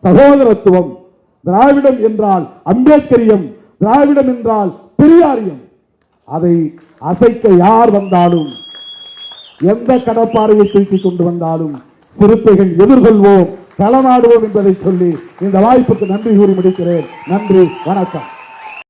சகோதரத்துவம், திராவிடம் என்றால் அம்பேத்கரியம், திராவிடம் என்றால் பெரியாரியம். அதை அசைக்க யார் வந்தாலும், எந்த கடப்பாறையை தூக்கிக் கொண்டு வந்தாலும் சிறுத்தைகள் எதிர்கொள்வோம், களமாடுவோம் என்பதை சொல்லி இந்த வாய்ப்புக்கு நன்றி கூறி முடிக்கிறேன். நன்றி, வணக்கம்.